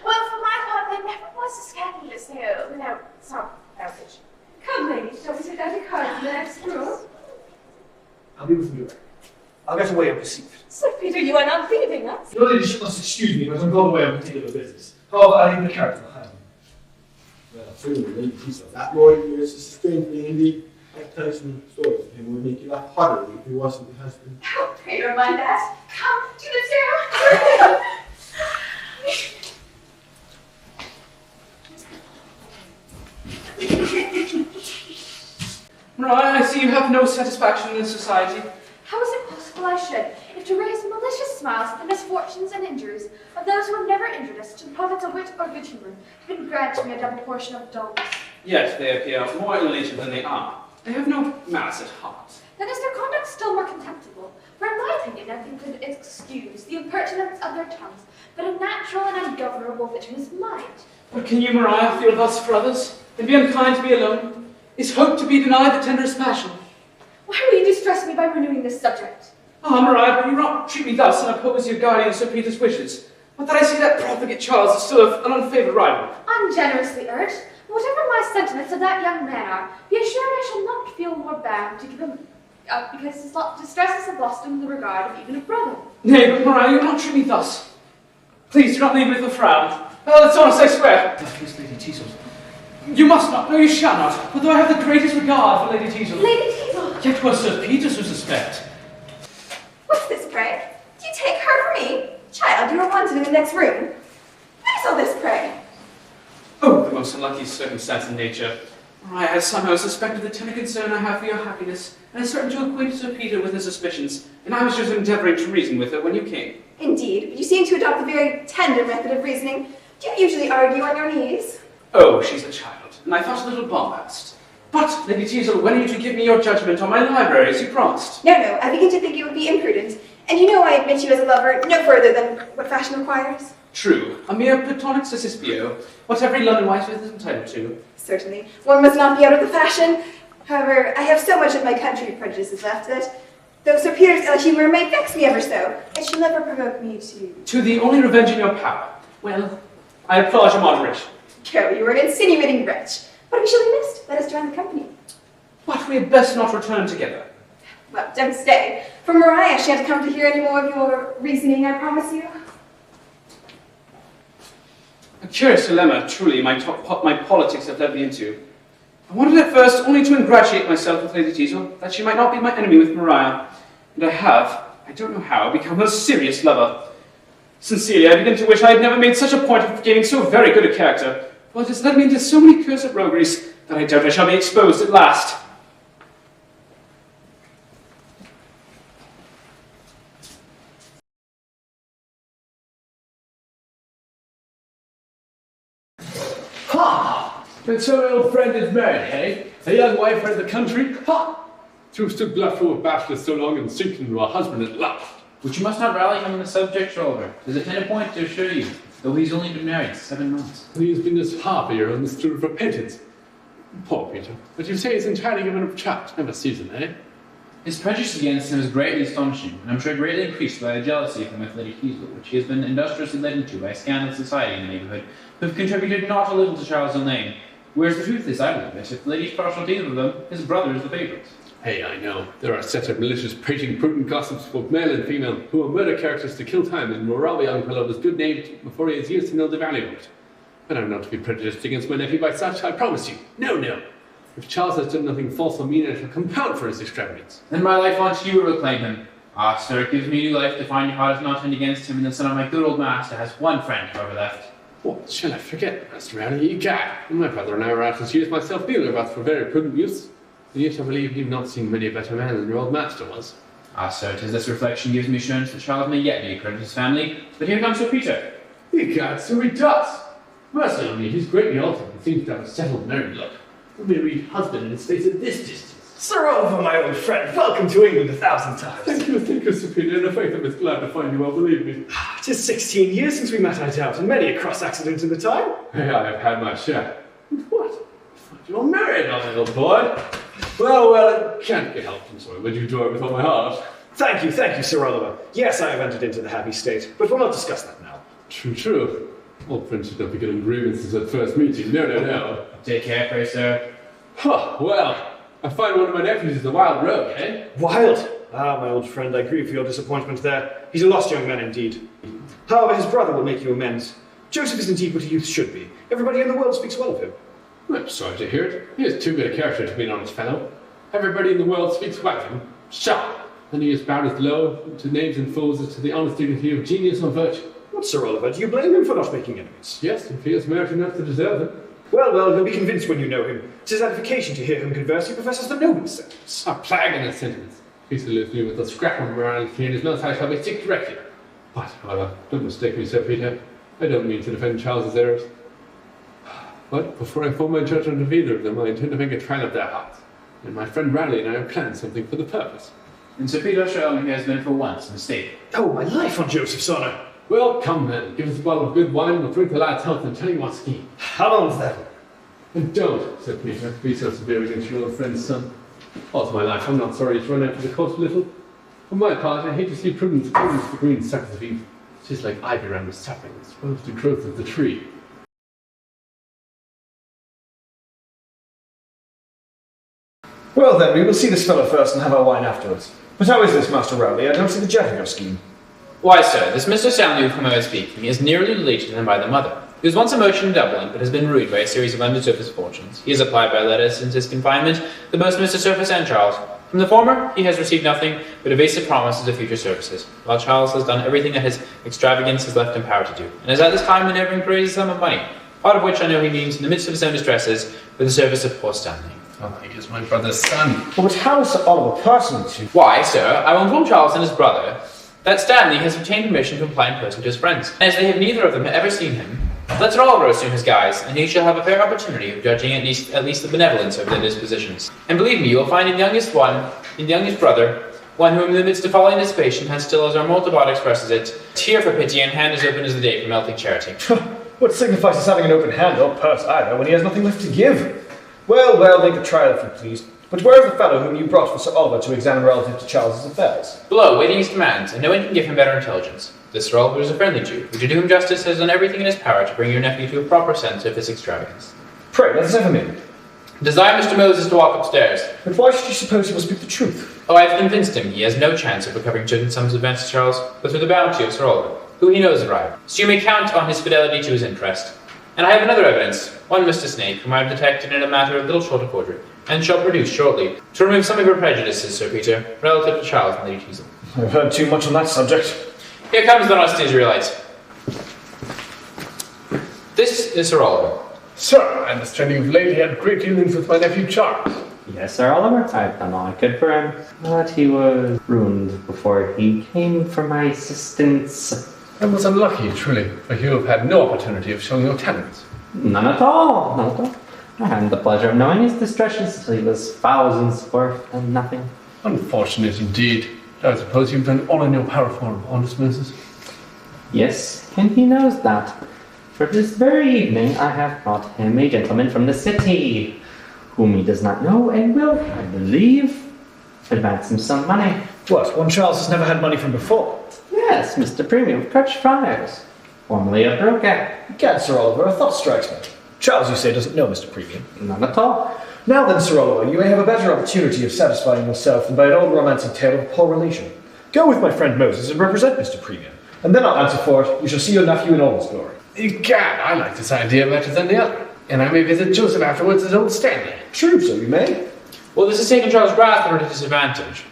Well, for my part, there never was a scandalous tale without some outrage. Come, ladies, shall we sit down to cards in the next room? I'll be with you directly. I'll get away unperceived. Sir Peter, you are not leaving us. Your ladyship must excuse me, but I'm going away on particular business. However, I leave the character behind me. Well, truly, lady Tisa, that boy here is a strange thing indeed. I could tell you some stories of him would make you laugh heartily if he wasn't your husband. Oh, pray don't mind that. Come to the table. Mariah, I see you have no satisfaction in this society. How is it possible I should, if to raise malicious smiles at the misfortunes and injuries of those who have never injured us to the profits of wit or good humour, have been granted me a double portion of dullness? Yet they appear more ill-natured than they are. They have no malice at heart. Then is their conduct still more contemptible? For in my opinion, nothing could excuse the impertinence of their tongues, but a natural and ungovernable bitterness of mind. But can you, Mariah, feel thus for others, and be unkind to be alone? Is hope to be denied the tenderest passion? Why will you distress me by renewing this subject? Ah, Mariah, but you not treat me thus and oppose your guardian Sir Peter's wishes. But that I see that profligate Charles is still an unfavoured rival. Ungenerously urged. Whatever my sentiments of that young man are, be assured I shall not feel more bound to give him up because his distresses have lost him the regard of even a brother. Nay, but Mariah, you will not treat me thus. Please do not leave me with a frown. Oh, it's honest, I swear. Miss Lady Teazle. You must not, no, you shall not, although I have the greatest regard for Lady Teazle. Lady Teazle, Yet 'twas Sir Peter's who suspect. what's this, pray? Do you take her for me? Child, you are wanted in the next room. What is all this, pray? Oh, the most unlucky circumstance in nature. I had somehow suspected the tender concern I have for your happiness, and I certain to acquaint Sir Peter with her suspicions, and I was just endeavouring to reason with her when you came. Indeed, but you seem to adopt a very tender method of reasoning. Do you usually argue on your knees? Oh, she's a child, and I thought a little bombast. But, Lady Teazle, when are you to give me your judgment on my library, as you promised? No, I begin to think it would be imprudent. And you know I admit you as a lover no further than what fashion requires. True, a mere platonic cispio, what every London wife is entitled to. Certainly, one must not be out of the fashion. However, I have so much of my country prejudices left that, though Sir Peter's ill humour may vex me ever so, it shall never provoke me to... To the only revenge in your power. Well, I applaud your moderation. Go, you are an insinuating wretch. But we shall be missed. Let us join the company. But we had best not return together. Well, don't stay. For Mariah shan't come to hear any more of your reasoning, I promise you. A curious dilemma, truly, my politics have led me into. I wanted at first only to ingratiate myself with Lady Teazle, that she might not be my enemy with Mariah. And I have, I don't know how, become her serious lover. Sincerely, I begin to wish I had never made such a point of gaining so very good a character, for it has led me into so many cursed rogueries that I doubt I shall be exposed at last. Ha! And so my old friend is married, hey? A young wife from the country? Ha! Through stood left for a bachelor so long and sinking to a husband at last. But you must not rally him on the subject, Oliver. There's a tender point to assure you, though he's only been married 7 months. He has been this half a year on the stool of repentance. Poor Peter. But you say he's entirely given up chat, never season, eh? His prejudice against him is greatly astonishing, and I'm sure greatly increased by the jealousy of him with Lady Teazle, which he has been industriously led into by a scandalous society in the neighbourhood, who have contributed not a little to Charles' own name. Whereas the truth is, I believe it, if the lady's partial to either of them, his brother is the favourite. Hey, I know. There are a set of malicious, prating, prudent gossips, both male and female, who are murder characters to kill time and rob a young fellow of his good name before he has years to know the value of it. But I'm not to be prejudiced against my nephew by such, I promise you. No, no. If Charles has done nothing false or mean, I shall compound for his extravagance. Then my life once you will reclaim him. Ah, sir, it gives me new life to find your heart is not turned against him, and the son of my good old master has one friend, however, left. What shall I forget, Master Rowley? Egad, my brother and I were out as years myself dealer about for very prudent use, and yet I believe you've not seen many a better man than your old master was. Ah, sir, 'tis this reflection gives me assurance that Charles may yet be a credit to his family. But here comes Sir Peter. Egad, so he does. Mercy on me, he's greatly altered and seems to have a settled married look. A married husband in his face at this distance. Sir Oliver, my old friend, welcome to England 1,000 times. Thank you, Sir Peter, and a faith I'm as glad to find you well, believe me. 'Tis 16 years since we met, I doubt, and many a cross accident in the time. Hey, I have had my share. But what? I find you're married, my little boy. Well, it can't be helped, I'm sorry, but you do it with all my heart. Thank you, Sir Oliver. Yes, I have entered into the happy state, but we'll not discuss that now. True. Old friends should not be getting grievances at first meeting. No. Take care, pray, sir. Huh, well, I find one of my nephews is a wild rogue, eh? Wild? Ah, my old friend, I grieve for your disappointment there. He's a lost young man indeed. However, his brother will make you amends. Joseph is indeed what a youth should be. Everybody in the world speaks well of him. I'm sorry to hear it. He is too good a character to be an honest fellow. Everybody in the world speaks well of him. Pshaw! And he is bowed as low to knaves and fools as to the honest dignity of genius or virtue. What, Sir Oliver, do you blame him for not making enemies? Yes, if he has merit enough to deserve them. Well, you'll be convinced when you know him. 'Tis edification to hear him converse. He professes the noblest sentiments. A plague in his sentiments. He salutes me with a scrap of morality in his mouth, I shall be sick directly. But, however, don't mistake me, Sir Peter. I don't mean to defend Charles's errors. But before I form my judgment of either of them, I intend to make a trial of their hearts. And my friend Raleigh and I have planned something for the purpose. And Sir Peter shall he has been for once mistaken. Oh, my life on Joseph's honour. Well, come then, give us a bottle of good wine, we'll drink the lad's health and tell you what scheme. How long's that? And don't, said Peter, be so severe against your old friend's son. All's my life, I'm not sorry to run out to the coast a little. For my part, I hate to see prudence the green suckers of evil. 'Tis like ivy round the sapling, spoils the growth of the tree. Well then, we will see this fellow first and have our wine afterwards. But how is this, Master Rowley? I don't see the jet of your scheme. Why, sir, this Mr. Stanley of whom I was speaking is nearly related to him by the mother. He was once a merchant in Dublin, but has been ruined by a series of undeserved misfortunes. He has applied by letter since his confinement to both Mr. Surface and Charles. From the former, he has received nothing but evasive promises of future services, while Charles has done everything that his extravagance has left him power to do, and is at this time endeavouring to raise a sum of money, part of which I know he means in the midst of his own distresses for the service of poor Stanley. Oh, he is my brother's son. But how is Sir Oliver personal to you? Why, sir, I will inform Charles and his brother that Stanley has obtained permission to apply in person to his friends, and as they have neither of them ever seen him, let Sir Oliver assume his guise, and he shall have a fair opportunity of judging at least the benevolence of their dispositions. And believe me, you will find in the youngest brother, one who in the midst of folly and dissipation has still, as our Multibot expresses it, tear for pity and hand as open as the day for melting charity. What signifies his having an open hand or purse either when he has nothing left to give? Well, make a trial if you please. But where is the fellow whom you brought for Sir Oliver to examine relative to Charles's affairs? Below, waiting his commands, and no one can give him better intelligence. This Sir Oliver is a friendly Jew, who to do him justice has done everything in his power to bring your nephew to a proper sense of his extravagance. Pray, let us have him in. Desire Mr. Moses to walk upstairs. But why should you suppose he will speak the truth? Oh, I have convinced him he has no chance of recovering certain sums advanced to Charles, but through the bounty of Sir Oliver, who he knows arrived. So you may count on his fidelity to his interest. And I have another evidence, one Mr. Snake, whom I have detected in a matter of little short of forgery, and shall produce shortly, to remove some of your prejudices, Sir Peter, relative to Charles and Lady Teazle. I've heard too much on that subject. Here comes the honest Israelite. This is Sir Oliver. Sir, I understand you've lately had great dealings with my nephew Charles. Yes, Sir Oliver, I've done all I could for him, but he was ruined before he came for my assistance. I was unlucky, truly, for you have had no opportunity of showing your talents. None at all, none at all. I hadn't the pleasure of knowing his distresses till he was thousands worth and nothing. Unfortunate indeed. I suppose you've done all in your power for him, honest Moses. Yes, and he knows that. For this very evening I have brought him a gentleman from the city, whom he does not know and will, I believe, advance him some money. What, one Charles has never had money from before? Yes, Mr. Premium of Crutch Friars, formerly a broker. Gad, Sir Oliver, a thought strikes me. Charles, you say, doesn't know Mr. Premium. None at all. Now then, Sir Oliver, you may have a better opportunity of satisfying yourself than by an old romancing tale of a poor relation. Go with my friend Moses and represent Mr. Premium, and then I'll answer for it, you shall see your nephew in all his glory. Egad, I like this idea better than the other. And I may visit Joseph afterwards as old Stanley. True, so you may. Well, this has taken Charles Bradford at a disadvantage.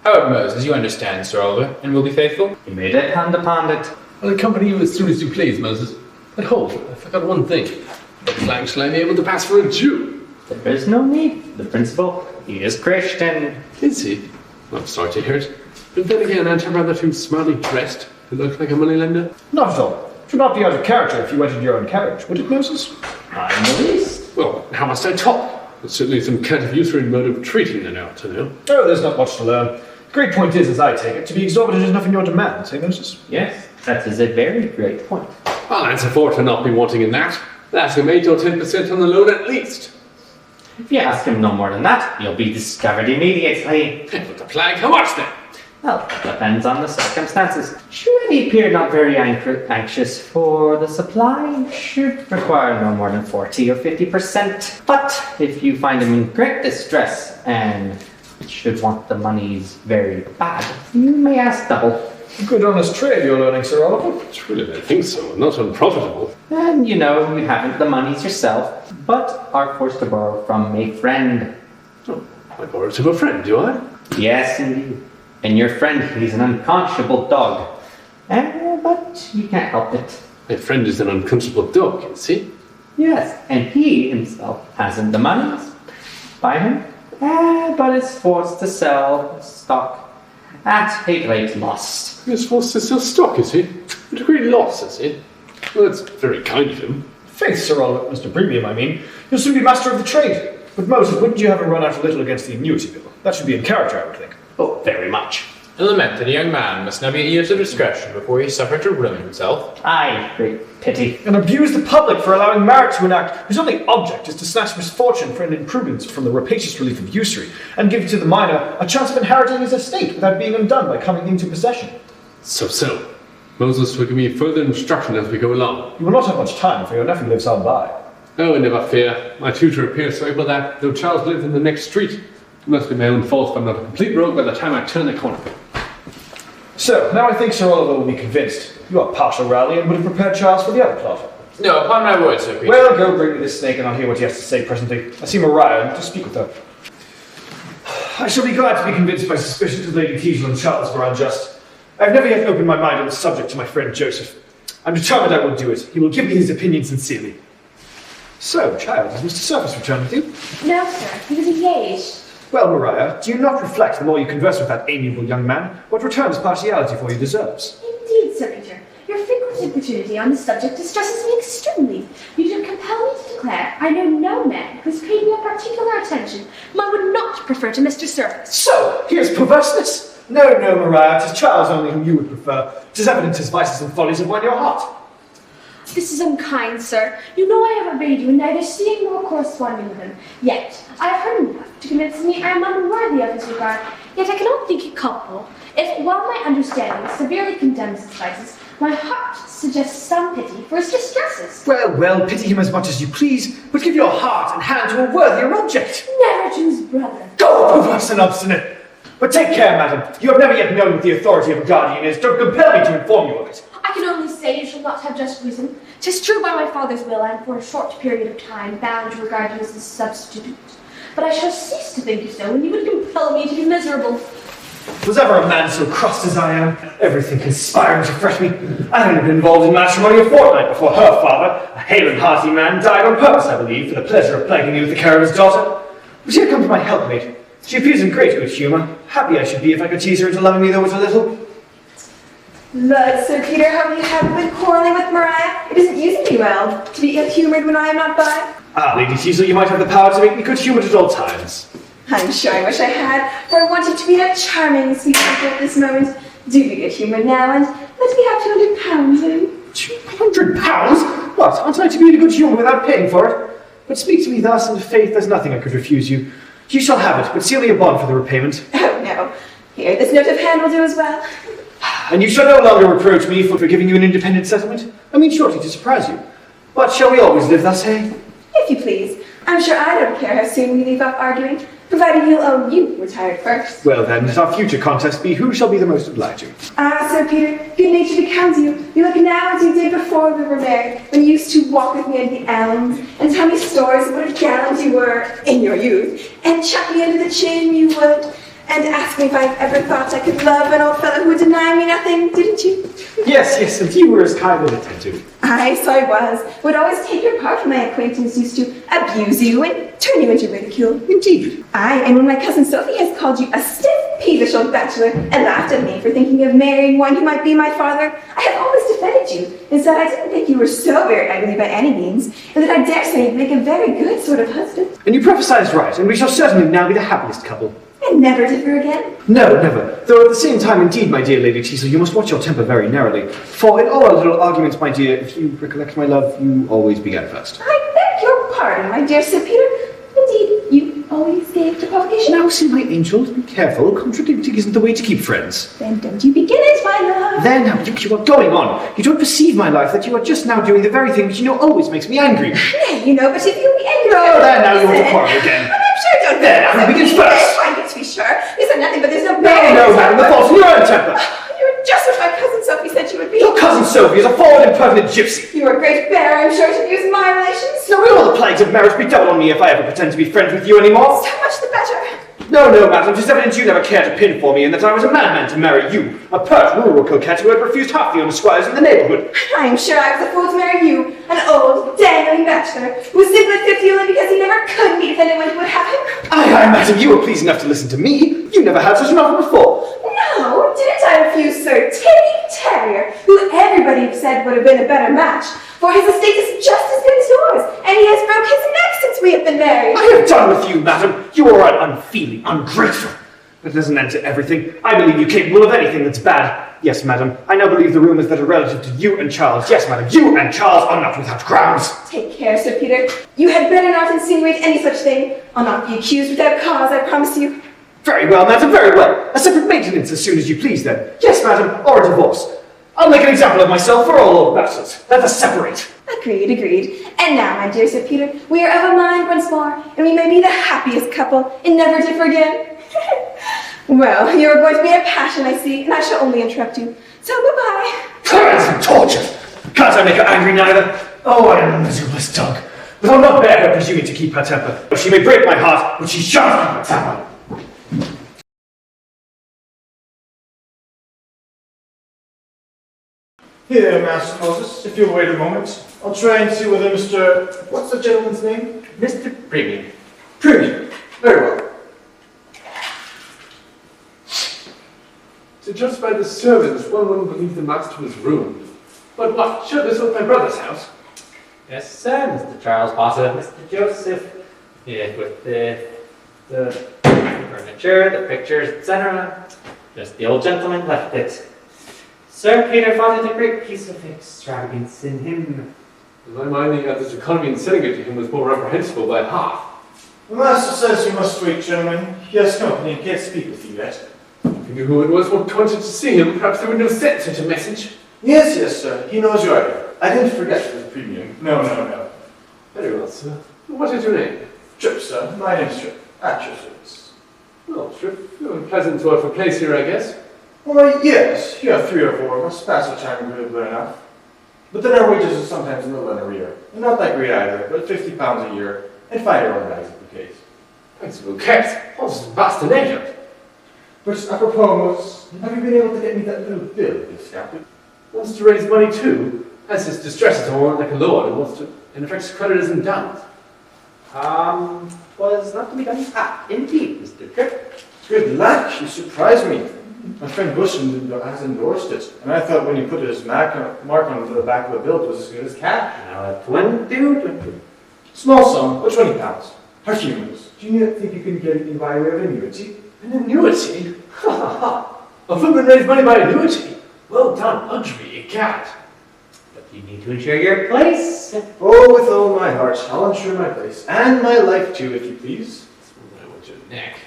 However, Moses, you understand, Sir Oliver, and will be faithful? You may depend upon it. I'll accompany you as soon as you please, Moses. But hold, I forgot one thing. What flag shall I be able to pass for a Jew? There is no need. The principal, he is Christian. Is he? I'm sorry to hear it. But then again, aren't I rather too smartly dressed to look like a moneylender? Not at all. It would not be out of character if you went in your own carriage, would it, Moses? I'm the least. Well, how must I talk? There's certainly some kind of usury mode of treating them out to know. Oh, there's not much to learn. The great point is, as I take it, to be exorbitant enough in your demands, eh, Moses? Yes, that is a very great point. I'll answer for it to not be wanting in that. Ask him 8 or 10% on the loan at least. If you ask him no more than that, you'll be discovered immediately. But the plague, how much then? Well, it depends on the circumstances. Should he appear not very anxious for the supply, should require no more than 40 or 50%. But if you find him in great distress and should want the monies very bad, you may ask double. Good honest trade you're learning, Sir Oliver. Truly, I think so. Not unprofitable. And you know, you haven't the monies yourself, but are forced to borrow from a friend. Oh, I borrowed from a friend, do I? Yes, indeed. And your friend, he's an unconscionable dog. But you can't help it. My friend is an unconscionable dog, is he? Yes, and he himself hasn't the monies. Buy him, but is forced to sell stock at a great loss. He's forced to sell stock, is he? At a great loss, is he? Well, that's very kind of him. Faith, Sir Oliver, Mr. Premium, I mean. You'll soon be master of the trade. But Moses, wouldn't you have a run out a little against the annuity bill? That should be in character, I would think. Oh, very much. I lament that a young man must now be at years of discretion before he suffer to ruin himself. Aye, great pity. And abuse the public for allowing merit to enact whose only object is to snatch misfortune for an imprudence from the rapacious relief of usury, and give to the minor a chance of inheriting his estate without being undone by coming into possession. So. Moses will give me further instruction as we go along. You will not have much time, for your nephew lives hard by. Oh, never fear. My tutor appears so able that, though Charles lives in the next street, it must be my own fault if I'm not a complete rogue by the time I turn the corner. So, now I think Sir Oliver will be convinced. You are partial, Raleigh, and would have prepared Charles for the other plot. No, upon my word, Sir Peter. Well, go bring me this snake and I'll hear what he has to say presently. I see Maria, and to speak with her. I shall be glad to be convinced by suspicions of Lady Teazle and Charles were unjust. I have never yet opened my mind on the subject to my friend Joseph. I'm determined I will do it. He will give me his opinion sincerely. So, child, has Mr. Surface returned with you? No, sir. He was engaged. Well, Maria, do you not reflect the more you converse with that amiable young man, what return his partiality for you deserves? Indeed, Sir Peter. Your frequent importunity on the subject distresses me extremely. You should compel me to declare I know no man who has paid me a particular attention whom I would not prefer to Mr. Surface. So, here's perverseness. No, Maria, 'tis Charles only whom you would prefer. 'Tis evident his vices and follies have won your heart. This is unkind, sir. You know I have obeyed you in neither seeing nor corresponding with him. Yet, I have heard enough to convince me I am unworthy of his regard. Yet I cannot think it culpable if, while my understanding severely condemns his vices, my heart suggests some pity for his distresses. Well, pity him as much as you please, but give your heart and hand to a worthier object. Never to his brother. Go, perverse and obstinate! But take care, madam. You have never yet known what the authority of a guardian is. Don't compel me to inform you of it. I can only say you shall not have just reason. 'Tis true by my father's will I am for a short period of time bound to regard you as his substitute. But I shall cease to think you so when you would compel me to be miserable. Was ever a man so crossed as I am? Everything conspiring to fret me. I had only been involved in matrimony a fortnight before her father, a hale and hearty man, died on purpose, I believe, for the pleasure of plaguing me with the care of his daughter. But here comes my helpmate. She appears in great good humour. Happy I should be if I could tease her into loving me though but a little. But, Sir Peter, have you been quarrelling with Maria? It isn't using me well to be ill-humoured when I am not by. Ah, Lady Teazle, you might have the power to make me good-humoured at all times. I'm sure I wish I had, for I wanted to be a charming sweet uncle at this moment. Do be good-humoured now, and let me have £200 in. £200? What, aren't I to be in a good humour without paying for it? But speak to me thus, and faith, there's nothing I could refuse you. You shall have it, but seal me a bond for the repayment. Oh, no, dear, this note of hand will do as well. And you shall no longer reproach me for giving you an independent settlement. I mean, shortly to surprise you. But shall we always live thus, hey? If you please. I'm sure I don't care how soon we leave off arguing, provided you retired first. Well then, let our future contest be who shall be the most obliging. Ah, Sir Peter, good nature becomes you. You look now as you did before we were married, when you used to walk with me into the elms, and tell me stories of what a gallant you were in your youth, and chuck me under the chin you would, and ask me if I ever thought I could love an old fellow who would deny me nothing, didn't you? Yes, and you were as kind and attentive. Aye, so I was. Would always take your part when my acquaintance used to abuse you and turn you into ridicule. Indeed. Aye, and when my cousin Sophie has called you a stiff, peevish old bachelor and laughed at me for thinking of marrying one who might be my father, I have always defended you and said I didn't think you were so very ugly by any means, and that I dare say you'd make a very good sort of husband. And you prophesied right, and we shall certainly now be the happiest couple. And never differ again? No, never. Though at the same time, indeed, my dear Lady Teasel, you must watch your temper very narrowly. For in all our little arguments, my dear, if you recollect my love, you always began first. I beg your pardon, my dear Sir Peter. Indeed, you always gave to provocation. Now, see, my angel, be careful. Contradicting isn't the way to keep friends. Then don't you begin it, my love. There now, you are going on. You don't perceive, my life, that you are just now doing the very thing which you know always makes me angry. Nay, you know, but if you'll be angry... No, there now, you want to quarrel again. But I'm sure don't There, who begins first? I get to be sure. This is nothing, but there's no... No, madam, the fault's in your own temper. You're just what my cousin Sophie said she would be. Your cousin Sophie is a forward, impertinent gypsy. You are a great bear, I'm sure, to abuse my relations. No, will all the plagues of marriage be doubled on me if I ever pretend to be friends with you anymore? So much the better. No, madam, 'tis evident you never cared to pin for me, and that I was a madman to marry you, a pert rural coquette who had refused half the honest squires in the neighbourhood. I am sure I was a fool to marry you, an old, dangling bachelor, who was simply 50 only because he never could meet with anyone who would have him. Aye, madam, you were pleased enough to listen to me. You never had such an offer before. No, didn't I refuse Sir Teddy Terrier, who everybody said would have been a better match, for his estate is just as good as yours, and he has broke his neck since we have been married. I have done with you, madam. You are unfeeling, ungrateful. But there's an end to everything. I believe you capable of anything that's bad. Yes, madam, I now believe the rumours that are relative to you and Charles. Yes, madam, you and Charles are not without grounds. Take care, Sir Peter. You had better not insinuate any such thing. I'll not be accused without cause, I promise you. Very well, madam, very well. A separate maintenance as soon as you please, then. Yes, madam, or a divorce. I'll make an example of myself for all old bastards. Let us separate. Agreed. And now, my dear Sir Peter, we are of a mind once more, and we may be the happiest couple and never differ again. Well, you are going to be in a passion, I see, and I shall only interrupt you. So goodbye. Torments and torture! Can't I make her angry neither? Oh, I am a miserablest dog. But I'll not bear her presuming to keep her temper. She may break my heart, but she shall keep her temper. Here, Master Moses, if you'll wait a moment. I'll try and see whether Mr... What's the gentleman's name? Mr. Premium. Premium. Very well. To judge by the servants, one wouldn't believe the master was ruined. But what? Sure, this was my brother's house. Yes, sir, Mr. Charles Potter, Mr. Joseph. Yeah, with the furniture, the pictures, etc. Just the old gentleman left it. Sir Peter thought it a great piece of extravagance in him. In my mind, the other's economy in selling it to him was more reprehensible by half. The master says you must wait, gentlemen. He has company and can't speak with you yet. If you knew who it was, what wanted to see him, perhaps there would no sense such a message. Yes, sir. He knows you are here. I didn't forget the premium. No. Very well, sir. What is your name? Trip, sir. My name's Trip. At your service. Well, Trip, you're a pleasant sort of place here, I guess. Well, yes. Here are 3 or 4 of us. Pass the time agreeably enough. But then our wages are sometimes a little in arrear. Not that great either, but £50 a year, and 5 your own bags of bouquets. Thanks, Duquette. What's bastination? But apropos, have you been able to get me that little bill discounted? Wants to raise money too, as his distresses are more like a lord and wants to, in effect, creditors and downs. Was not to be done. Indeed, Mr. Tripp. Good luck, you surprised me. My friend Bush has endorsed it, and I thought when you put his mark on the back of the bill, it was as good as cash. Now, 22. Small sum, but £20. How humorous. Do you think you can get it by way of annuity? An annuity? Ha ha ha! A footman raised money by annuity? Well done, luxury, egad. But you need to insure your place. Oh, with all my heart, I'll insure my place. And my life too, if you please. I want your neck.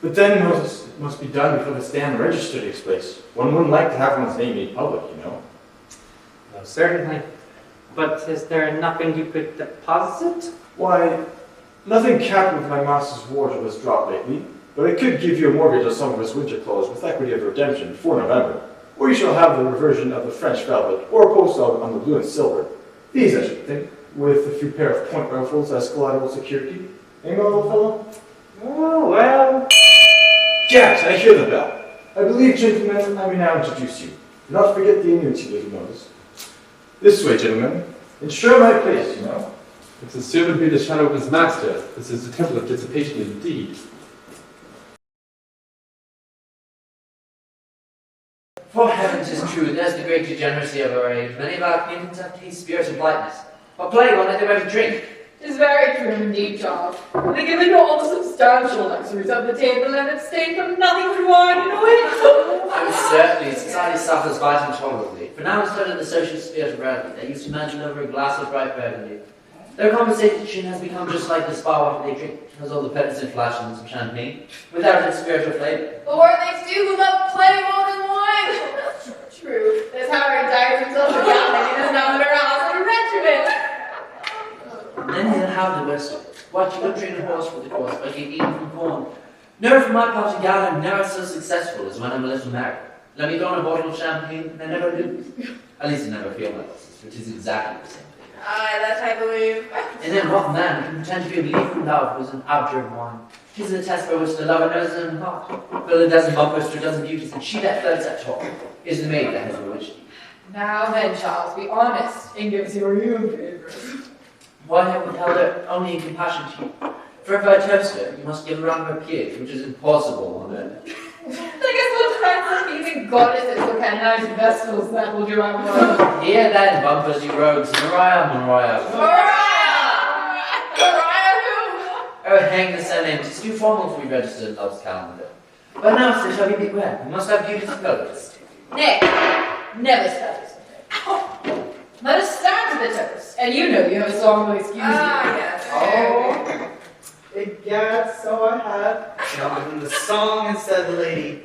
But then Moses, it must be done before the stand register takes place. One wouldn't like to have one's name made public, you know. No, certainly. But is there nothing you could deposit? Why, nothing capped with my master's wardrobe has dropped lately, but I could give you a mortgage on some of his winter clothes with equity of redemption before November. Or you shall have the reversion of the French velvet, or a postal on the blue and silver. These, I should think, with a few pair of point ruffles as collateral security. Ain't no little fellow? Oh, well... Jack, I hear the bell. I believe, gentlemen, I may now introduce you. Do not forget the annuity, little Moses. This way, gentlemen. Ensure my place, you know. If the servant be the shadow of his master, this is the temple of dissipation indeed. For heaven, 'tis true, there's the great degeneracy of our age. Many of our acquaintance have tasted spirit of lightness. What plague on it they better drink? 'Tis very true indeed, Charles. They give into all the substantial luxuries of the table and abstain from nothing but wine and oil. Oh, certainly, society suffers quite intolerably. For now instead of the social spirit of rarity, they used to mansion over a glass of bright burgundy. Their conversation has become just like the spa water they drink. It has all the petits and flashes of champagne, without its spiritual flavour. But were they two who love plenty more than wine? True, there's Harry dies himself a gallon and is now in her house and regiment. Then he'll have the worst of it. What, you don't train a horse for the course, but you eat from corn. No, for my part, in Ghana, I'm never so successful as when I'm a little married. Let me go on a bottle of champagne, and I never lose. At least I never feel like this, which is exactly the same thing. Aye, that I believe. And then what man can pretend to be a believer in love who's an object of wine? Tis a test by which the lover knows his own heart. Fill a dozen bumpers to a dozen beauties, and she that flirts at top is the maid that has bewitched you. Now then, Charles, be honest and give us your real favour. Why have we held her only in compassion to you? For if I toast her, you must give her round her peers, which is impossible on earth. I guess we'll try some even goddesses who can nice vessels that will do our work. Here then, bumpers, you rogues, Mariah. Mariah who? Oh, hang the surname, 'tis too formal to be registered in love's calendar. But now, sir, shall we beware? We must have beauty's colors. Nay, never stutters. Let us start to the toast, and you know you have a song to excuse me. Yes. Oh, egad, so I have. Now the song and said the lady.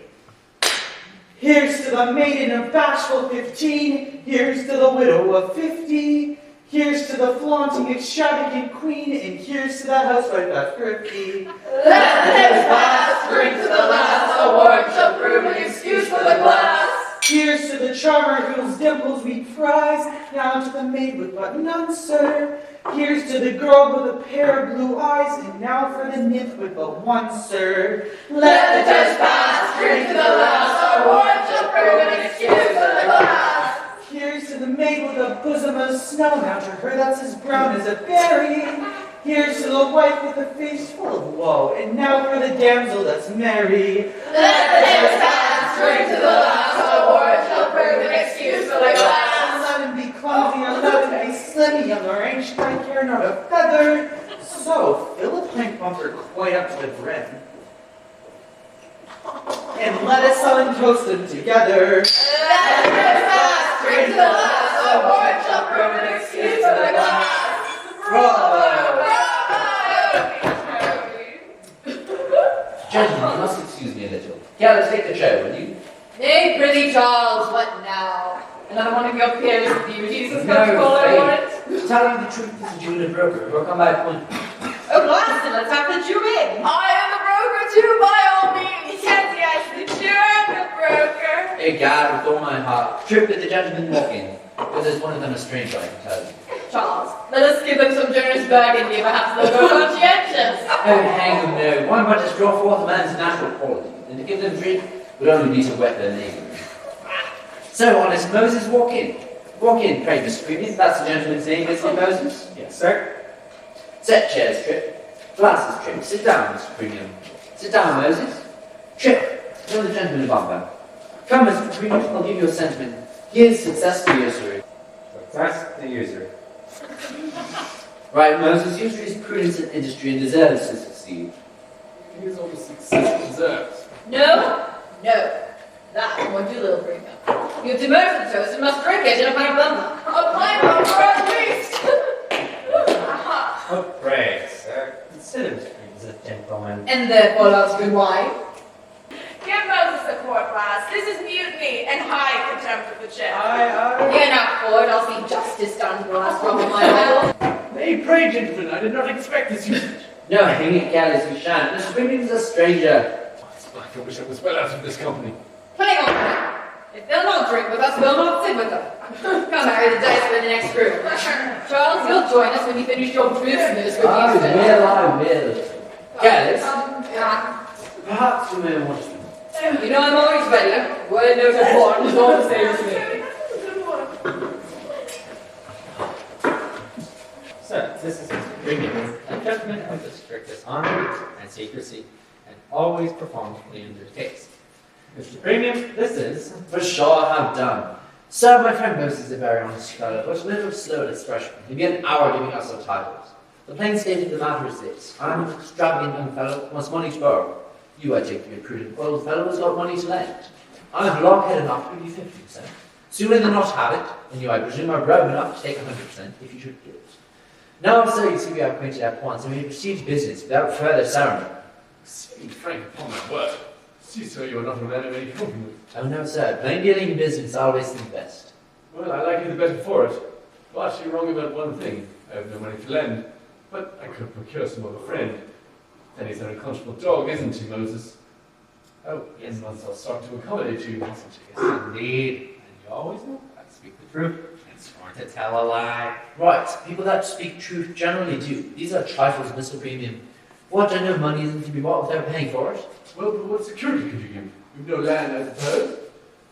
Here's to the maiden of bashful 15. Here's to the widow of 50. Here's to the flaunting, extravagant queen. And here's to the housewife at 50. Let the days pass, drink to the last, a word shall prove an excuse for the glass. Here's to the charmer whose dimples we prize. Now to the maid with but none, sir. Here's to the girl with a pair of blue eyes. And now for the nymph with but one, sir. Let the days pass, drink to the last, a word shall prove an excuse for the glass. Here's to the maid with a bosom of snow. Now to her that's as brown as a berry. Here's to the wife with a face full of woe. And now for the damsel that's merry. Let the days pass, drink to the last, a word shall prove an excuse for the glass. Let him be clumsy, or let him be slim, young or ancient, I care not a feather. So, fill a pint bumper quite up to the brim. And let us untoast them together. Let the days pass, drink to the last, a word shall prove an excuse for the glass. Bravo! Gentlemen, you must excuse me a little. Here, let's take the chair, will you? Nay, pretty Charles, what now? Another one of your peerless beauties has got to No, call Faith. over it? Tell you the truth, this is Julian Broker, who will come by appointment. Oh, blast it, let's have the Jew in. I am the broker too, by all means. Yes, the Jew and the broker. Egad, with all my heart. Trip that the gentlemen walk in, because there's one of them a stranger, I can tell you. Charles, let us give them some generous burgundy, perhaps they'll go conscientious. Oh, hang them, no. One might just draw forth a man's natural quality, and to give them drink would only be to wet their neighbours. So, honest Moses, walk in. Walk in, pray, Mr. Premium. That's the gentleman's name, isn't it, Moses? Yes, sir. Set chairs, Trip. Glasses, Trip. Sit down, Mr. Premium. Sit down, Moses. Trip, tell the gentleman a bumper. Come, Mr. Premium, I'll give you a sentiment. Here's success to usury. Success to usury. Right, Moses, usury is prudence and industry and deserves to succeed. Here's all the success it deserves. No, that won't do, little premium. You have demerged the toast and must drink it in a pint bumper. A pint bumper at least. Oh, pray, sir. Consider Mr. Premium as a gentleman. And therefore loves good wine. me in high contempt of the chair. Aye. Enough for it, I'll see justice done for last from my will. Nay, pray, gentlemen, I did not expect this usage. No, hang it, careless you shan't. Mr. Primion's a stranger. I wish I was well out of this company. Hang on now. If they'll not drink with us, we'll not sit with them. Come, Harry, the dice for the next group. Charles, you'll join us when you finish your business with I you. will. Careless? Yeah. Perhaps you may want to. You know I'm always ready. Word note of one is all the same as me. So, this is Mr. Premium, a gentleman of the strictest honor and secrecy, and always performs fully under taste. Mr. Premium, this is... For sure I have done. Sir, my friend Moses is a very honest fellow, but a little slow at expression. He'll be an hour giving us our titles. The plain state of the matter is this. I'm an extravagant young fellow who wants money to borrow. You, I take to be a prudent old fellow who's got money to lend. I'm blockhead enough to give you 50%. Sooner than not have it, and you, I presume, are brave enough to take 100% if you should give it. Now, sir, you see we are acquainted at once, and we proceed to business without further ceremony. Speak frank upon my word. See, sir, you are not a man of any compliment. Oh, no, sir. Plain dealing in business always the best. Well, I like you the better for it. But you're wrong about one thing. I have no money to lend. But I could procure some of a friend. Then he's an unconscionable dog, isn't he, Moses? Oh, yes, once I'll start to accommodate you. Yes, indeed. And you always know I speak the truth and sworn to tell a lie. Right, people that speak truth generally do. These are trifles, Mr. Premium. What, I know money isn't to be bought without paying for it? Well, but what security could you give? You've no land, I suppose?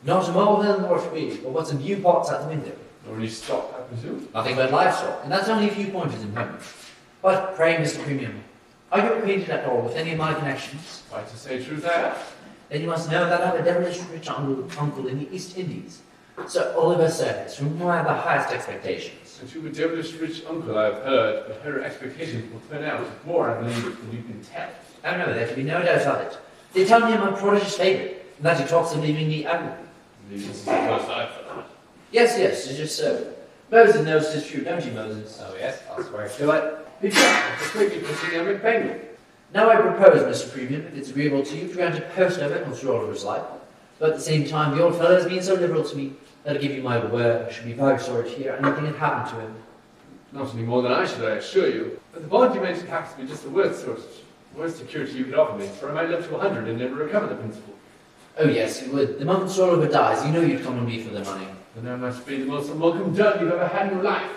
Not a molehill nor a tree, but what's in view pots at the window. Nor any stock, I presume? Nothing but livestock, and that's only a few pointers in memory. But pray, Mr. Premium, are you acquainted at all with any of my connections? Why, to say truth, I have. Then you must know that I have a devilish rich uncle in the East Indies, Sir Oliver Surface, from whom I have the highest expectations. That you a devilish rich uncle, I have heard, but her expectations will turn out more, I believe, than you can tell. Oh no, there can be no doubt of it. They tell me I'm a prodigious favourite, and that he talks of leaving me angry. This is the first I've heard. Yes, it's just so. Moses knows it's true, don't you, Moses? Oh yes, I'll swear to it. Just quickly putting him in payment. Now I propose, Mr. Premium, if it's agreeable to you, to grant a post over Mr. Oliver's life. But at the same time, the old fellow has been so liberal to me that I give you my word I should be very sorry to hear anything had happened to him. Not any more than I should, I assure you. But the bond you mentioned happens to be just the worst security you could offer me, for I might live to 100 and never recover the principal. Oh yes, you would. The moment Sir Oliver dies, you know you'd come to me for the money. And that must be the most unwelcome dirt you've ever had in your life.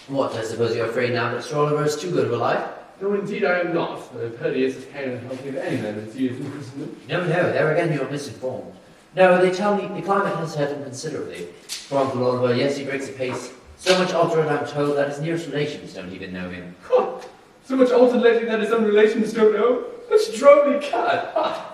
What, I suppose you're afraid now that Sir Oliver is too good of a life? No, indeed I am not. I've heard he is as kind and healthy as any man with years in imprisonment. No, there again you're misinformed. No, they tell me the climate has hurt him considerably. For Uncle Oliver, yes, he breaks the pace. So much altered, I'm told, that his nearest relations don't even know him. So much altered lately that his own relations don't know? That's drolly cad.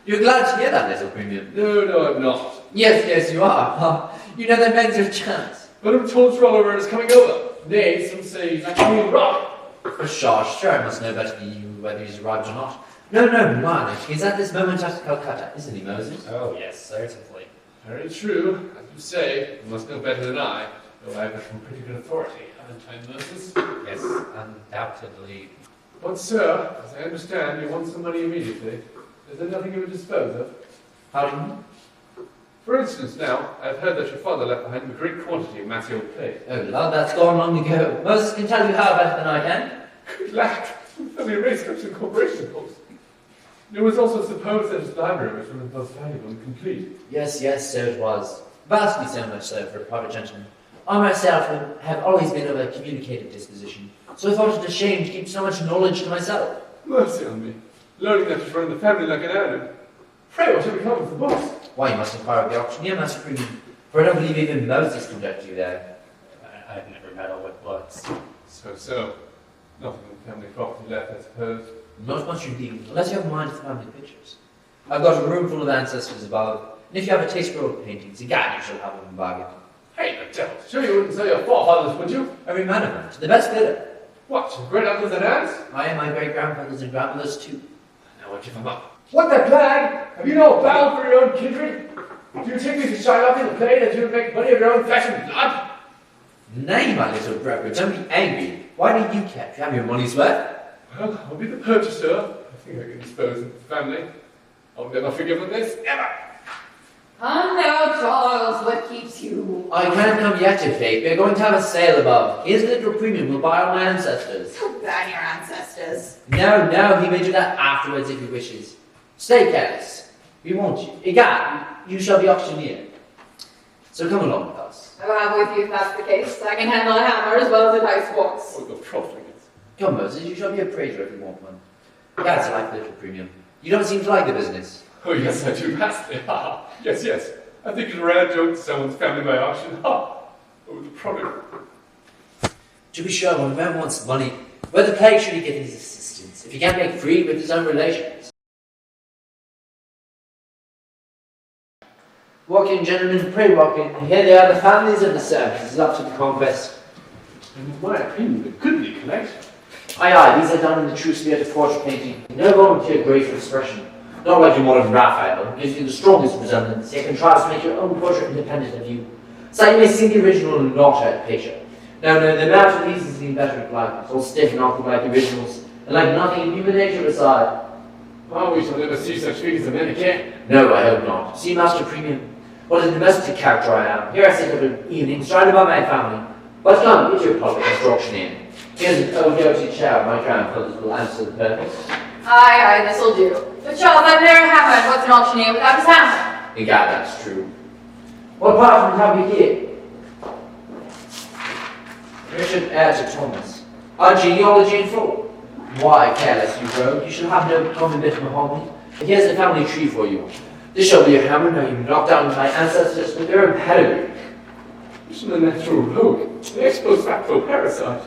You're glad to hear that, little Premium? No, I'm not. Yes, you are. You know that men's your chance. But I'm told Sir Oliver is coming over. Nay, some say he's actually rock. For sure, I must know better than you whether he's arrived or not. No, man, he's at this moment at Calcutta, isn't he, Moses? Oh yes, certainly. Very true. As you say, you must know better than I, though I have it from pretty good authority, haven't I, Moses? Yes, undoubtedly. But, sir, as I understand, you want some money immediately. Is there nothing you would dispose of? How do you mean? For instance, now, I've heard that your father left behind a great quantity of massy old plate. Oh, love, that's gone long ago. Moses can tell you how better than I can. Good lack! And the arrangements and corporation, of course. It was also supposed that his library was one of the most valuable and complete. Yes, so it was. Vastly so much so for a private gentleman. I myself have always been of a communicative disposition, so I thought it a shame to keep so much knowledge to myself. Mercy on me. Learning that to run the family like an animal. Pray, what shall we come with the books? Why, you must inquire of the auctioneer, Master Premium, for I don't believe even Moses can direct you there. I've never meddled with books. So. Nothing of family property left, I suppose. Not much indeed, unless you have a mind for family pictures. I've got a room full of ancestors above, and if you have a taste for old paintings, egad, you shall have them in bargain. Hey, the devil! Sure you wouldn't sell your forefathers, would you? Every man of them, to the best bidder. What, your great uncles and aunts? I and my great-grandfathers and grandmothers too. Now what give them up? What the plague? Have you no bound for your own kindred? Do you take me to Shylock in the play that you would make money of your own flesh and blood? Nay, my little brother, don't be angry. Why don't you have your money's worth? Well, I'll be the purchaser. I think I can dispose of the family. I'll never forgive them this, never! Come now, Charles, what keeps you? I can't come yet to fate. We're going to have a sale above. His little premium will buy all my ancestors. Don't ban your ancestors. No, no, he may do that afterwards if he wishes. Stay careless. We want you. Egad, you shall be auctioneer. So come along with us. I'll have with you if that's the case. I can handle a hammer as well as a dice box. Oh, the profligates. Come, Moses, you shall be a praetor if you want one. Egad's like the little premium. You don't seem to like the business. Oh, yes, I do, vastly. Ha! Yes, yes. I think it's a rare joke to someone's family by auction. Ha! Oh, the prodigal. To be sure, when a man wants money, where the plague should he get his assistance, if he can't make free with his own relations? Walk in, gentlemen, pray walk in. Here they are, the families of the services up to the conquest. In my opinion, a goodly collection. Aye, aye, these are done in the true spirit of portrait painting. No volunteer grace of expression. Not like your modern Raphael, gives you the strongest resemblance, yet contrives to make your own portrait independent of you. So you may see the original and not at picture. No, the amount of these is the inveterate likeness, all stiff and awkward like originals, and like nothing in human nature beside. Oh, we shall never see such figures of men again. No, I hope not. See, Master Premium, what a domestic character I am. Here I sit of an evening, surrounded by my family. But come, get your public, Mr. Auctioneer. Here's an old dirty chair, my grandfather's will answer the purpose. Aye, this'll do. But Charles, I've never hammered what's an auctioneer without his hammer. Egad, that's true. What parchment have we here? Richard heir to Thomas. Our genealogy in full. Why, careless you rogue, you shall have no common bit of mahogany. And here's the family tree for you. This shall be your hammer, now you knock down my ancestors with their own pedigree. You shall a natural rogue, an ex post facto parasite.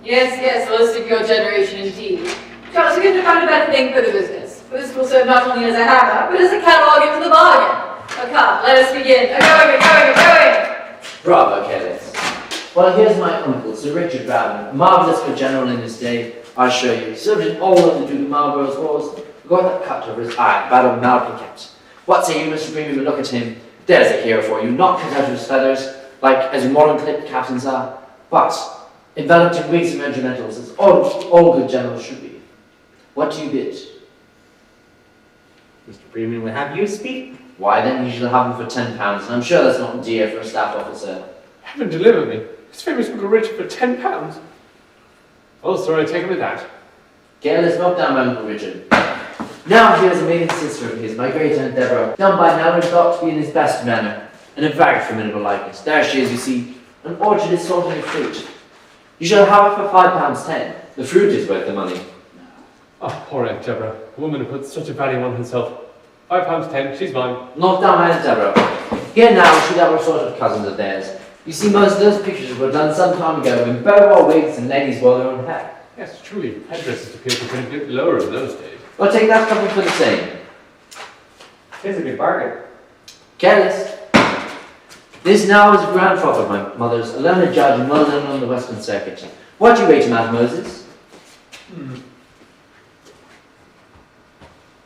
Yes, the list of your generation indeed. Charles, you couldn't have found a better thing for the business. For this will serve not only as a hammer, but as a catalogue into the bargain. Oh, come, let us begin. Going. Bravo, careless. Well, here's my uncle, Sir Richard Sheridan, a marvellous good general in his day. I'll show you. Served in all of the Duke of Marlborough's wars. Got that cut over his eye, battle malcontent. What say you, Mr. Premium, look at him? There's a hero for you, not cut out of his feathers, like as your modern clipped captains are, but enveloped in wigs and regimentals, as all good generals should be. What do you bid? Mr. Premium will have you speak. Why, then you shall have him for £10, and I'm sure that's not dear for a staff officer. Heaven deliver me. His famous Uncle Richard for £10. Oh, sir, I take him at that. Careless, knock down my Uncle Richard. Now here's a maiden sister of his, my great Aunt Deborah, done by now and thought to be in his best manner, and a very formidable likeness. There she is, you see, an orchard is sorting of fruit. You shall have her for £5.10. The fruit is worth the money. Oh, poor Aunt Deborah. A woman who puts such a value on herself. £5.10, she's mine. Knock down my Aunt Deborah. Here now, she that were sort of cousins of theirs. You see, most of those pictures were done some time ago when bow wore wigs and ladies wore their own hair. Yes, truly, headdresses appear to have been a bit lower in those days. Well, take that couple for the same. It's a good bargain. Careless. This now is a grandfather of my mother's, a learned judge and well known on the Western Circuit. What do you rate him at, Moses?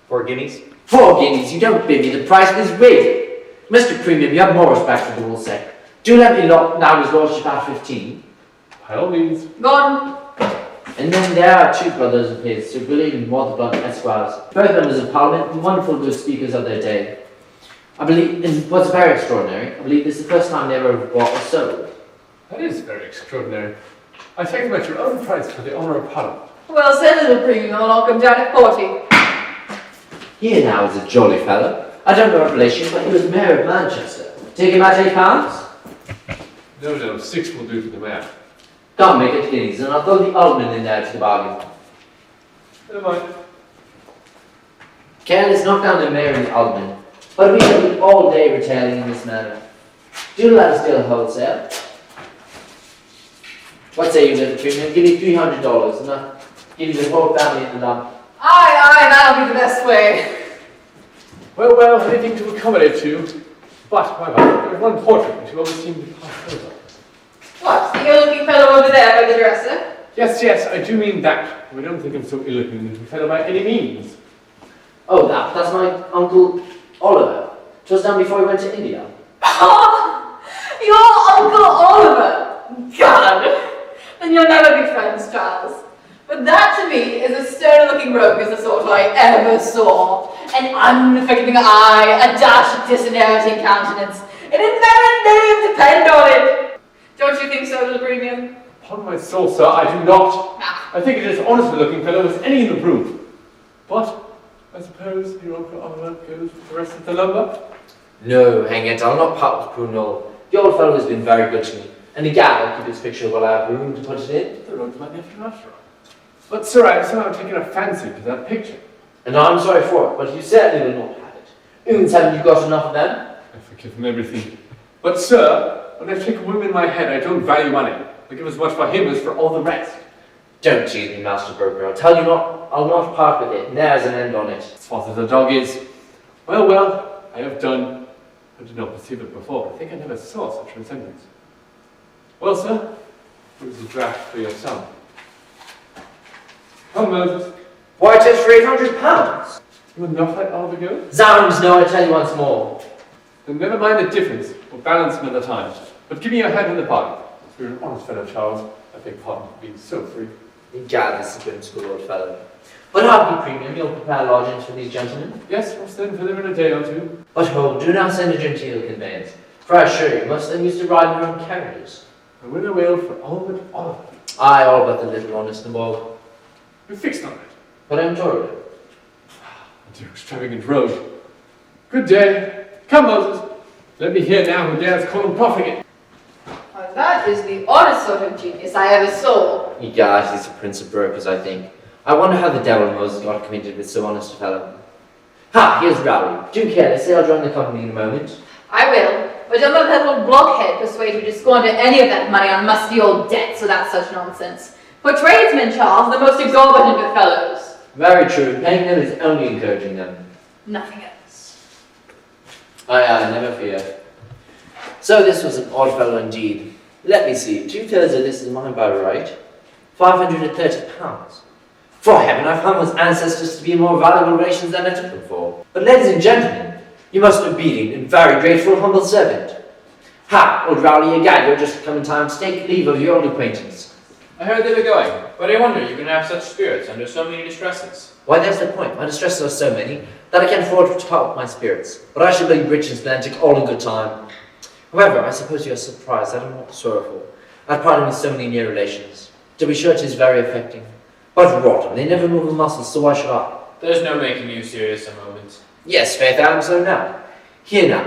4 guineas. 4 guineas, you don't bid me the price of this wig. Mr. Premium, you have more respect for the wool set. Do let me lock down his lordship at 15. By all means. Gone. And then there are 2 brothers of his, Sir William and Walter Blunt, Esquires, both members of Parliament and wonderful good speakers of their day. I believe, and what's very extraordinary, I believe this is the first time they ever bought or sold. That is very extraordinary. I take them at your own price for the honour of Parliament. Well said, little premium, and I'll come down at 40. Here now is a jolly fellow. I don't know of relation, but he was mayor of Manchester. Take him at £8? No, 6 will do for the man. Come, make it guineas, and I'll throw the alderman in there to the bargain. Never mind. Careless, knock down the mayor and the alderman, but we shall be all day retailing in this manner. Do let us deal wholesale. What say you, little premium? Give you $300, and I'll give you the whole family in the lump. Aye, that'll be the best way. Well, anything to accommodate you. But, however, there's one portrait which you always seem to pass over. What, the ill-looking fellow over there by the dresser? Yes, I do mean that. We don't think him so ill-looking little fellow by any means. Oh, that's my Uncle Oliver. Just done before he went to India. Oh, your Uncle Oliver! God! Then you'll never be friends, Charles. But that to me is as stern-looking rogue as the sort I ever saw. An unforgiving eye, a dash of disinheriting countenance, an inherent name depend on it. Don't you think so, little premium? Upon my soul, sir, I do not. I think it is honest looking fellow as any in the room. But I suppose your offer goes with the rest of the lumber? No, hang it, I'll not part with Prunol. The old fellow has been very good to me, and again I'll keep his picture while I have room to put it in. The road might be after all. But sir, I have somehow taken a fancy to that picture. And I'm sorry for it, but you certainly will not have it. Oons, haven't you got enough of them? I forgive him everything. But sir, when I've taken whim in my head, I don't value money. I give as much for him as for all the rest. Don't tease me, Master Broker. I'll tell you not, I'll not part with it, and there's an end on it. As far as the dog is. Well, I have done. I did not perceive it before, but I think I never saw such resemblance. Well, sir, here's a draft for your son. Come, Moses. Why, it is for £800. You will not let Oliver go? Zounds, no, I tell you once more. Then never mind the difference. We'll balance another time. But give me your hand in the bargain. If you're an honest fellow, Charles, I beg pardon for being so free. Egad, this is a good school, old fellow. But Harpy Premium, you'll prepare lodgings for these gentlemen? Yes, we'll send for them in a day or two. But hold, do not send a genteel conveyance, for I assure you, most of them used to ride in their own carriages. I will wail for all but Oliver. Aye, all but the little honest nabog. You're fixed on it. But I'm told it. A dear extravagant rogue. Good day. Come, Moses. Let me hear now who dares call him profligate. Well, that is the oddest sort of genius I ever saw. Egad, he's a prince of brokers, I think. I wonder how the devil Moses got acquainted with so honest a fellow. Ha, here's Rowley. Do care, let's say I'll join the company in a moment. I will, but don't let that little blockhead persuade you to squander any of that money on musty old debts or that such nonsense. For tradesmen, Charles, the most exorbitant of fellows. Very true, paying them is only encouraging them. Nothing else. Aye, never fear. So this was an odd fellow indeed. Let me see, 2/3 of this is mine by right. £530. For heaven, I found one's ancestors to be more valuable relations than I took them for. But ladies and gentlemen, you must be obedient and very grateful humble servant. Ha, old Rowley, again, you're just come in time to take leave of your old acquaintance. I heard they were going, but I wonder you can have such spirits under so many distresses. Why, there's the point. My distresses are so many that I can't afford to part with my spirits. But I shall be rich and splendid, all in good time. However, I suppose you are surprised that I'm not sorrowful at parting with so many near relations. To be sure, it is very affecting. But rot 'em, they never move a muscle, so why should I? There's no making you serious a moment. Yes, faith, I am so now. Here now,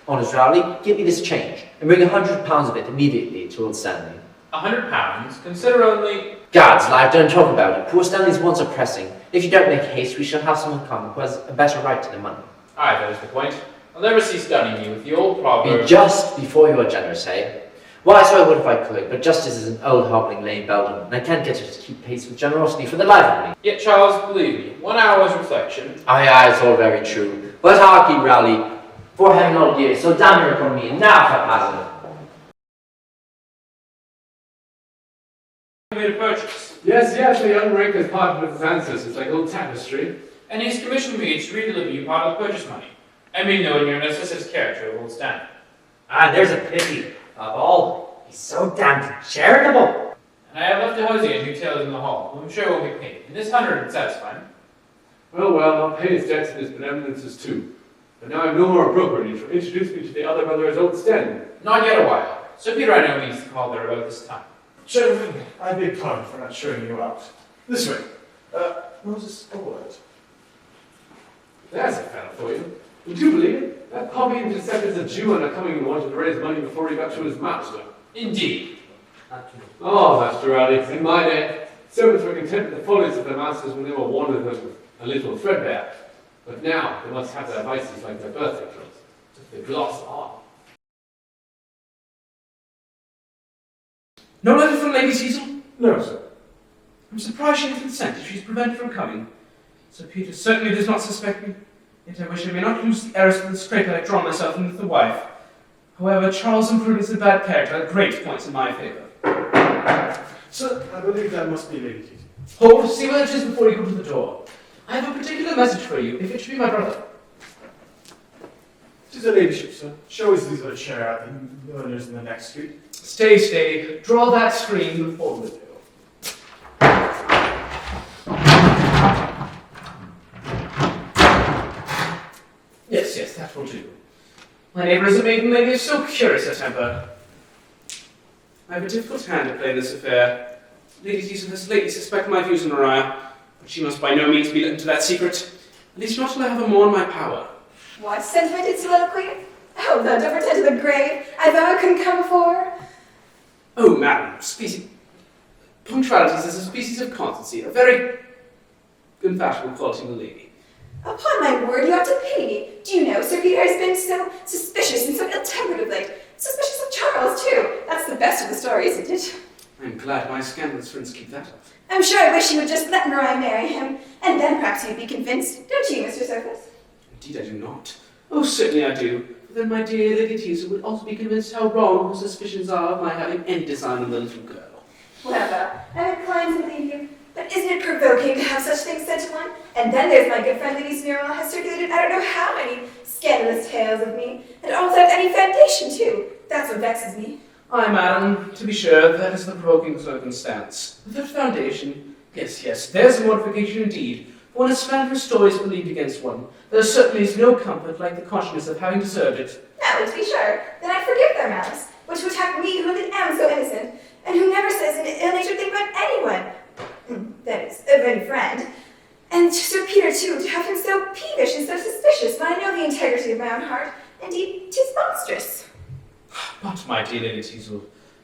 honest Rowley, give me this change, and bring £100 of it immediately to old Stanley. £100? Consider only... God's life, don't talk about it. Poor Stanley's wants are pressing. If you don't make haste, we shall have someone come who has a better right to the money. Aye, that is the point. I'll never cease dunning you with the old proverb... Be just before you are generous, eh? Why, so I would if I could, but justice is an old hobbling lame beldam, and I can't get her to keep pace with generosity for the life of me. Yet, Charles, believe me, 1 hour's reflection... Aye, it's all very true. But hark ye, Rowley, for heaven all years, so damn your economy, and now for passing. made a purchase. Yes, the young rake has parted with his ancestors like old tapestry. And he's commissioned me to redeliver you part of the purchase money. I mean, knowing your necessary character of old Stanley. Ah, there's a pity of all. He's so damned charitable. And I have left a hosey and details in the hall, who I'm sure will be paid. And this 100 would satisfy him. Well, I'll pay his debts and his benevolences too. But now I'm no more a broker, and you shall introduce me to the other brother as old Stanley. Not yet a while. Sir Peter I know means to call there about this time. Gentlemen, I beg pardon for not showing you out. This way. Moses, a word. There's a fellow for you. Would you believe it? That poppy intercepted a Jew on a coming and wanted to raise money before he got to his master. Indeed. Oh, Master Rowley, in my day, servants were content with the follies of their masters when they were worn with them a little threadbare. But now they must have their vices like their birthday clothes, to the gloss on. No letter from Lady Cecil? No, sir. I'm surprised she didn't consent if she's prevented from coming. Sir Peter certainly does not suspect me, yet I wish I may not lose the heiress for the scrape I have drawn myself in with the wife. However, Charles and Prudence and bad character are great points in my favour. Sir, I believe that must be Lady Cecil. Hold, see whether it is before you go to the door. I have a particular message for you, if it should be my brother. 'Tis a ladyship, sir. Show us these other chair out the owners in the next street. Stay. Draw that screen before the door. will do. My neighbour is a maiden lady of so curious a temper. I have a difficult hand to play in this affair. Lady Teasel has lately suspected my views on Maria, but she must by no means be let into that secret, at least not till I have her more in my power. What sentimented soliloquy? Oh, Lord, don't pretend to the grave. I vow I couldn't come before. Oh, madam, punctuality is a species of constancy, a very unfashionable quality in a lady. Upon my word, you have to pity me. Do you know, Sir Peter has been so suspicious and so ill-tempered of late. Suspicious of Charles, too. That's the best of the story, isn't it? I'm glad my scandalous friends keep that up. I'm sure I wish you would just let Maria marry him, and then perhaps you'd be convinced. Don't you, Mr. Surface? Indeed I do not. Oh, certainly I do. But then my dear Lady Teasel would also be convinced how wrong her suspicions are of my having any design on the little girl. Well, I'm inclined to believe you. But isn't it provoking to have such things said to one? And then there's my good friend Lady Sneerwell has circulated I don't know how many scandalous tales of me, and all without any foundation, too. That's what vexes me. Aye, madam, to be sure, that is the provoking circumstance. Without foundation, yes, there's a mortification indeed. For when a slanderous story is believed against one, there certainly is no comfort like the consciousness of having deserved it. No, to be sure, then I forgive their malice, which to attack me who am so innocent, and who never says an ill-natured thing about anyone. That is, of any friend. And Sir Peter, too, to have him so peevish and so suspicious when I know the integrity of my own heart. Indeed, 'tis monstrous. But, my dear Lady Teasel,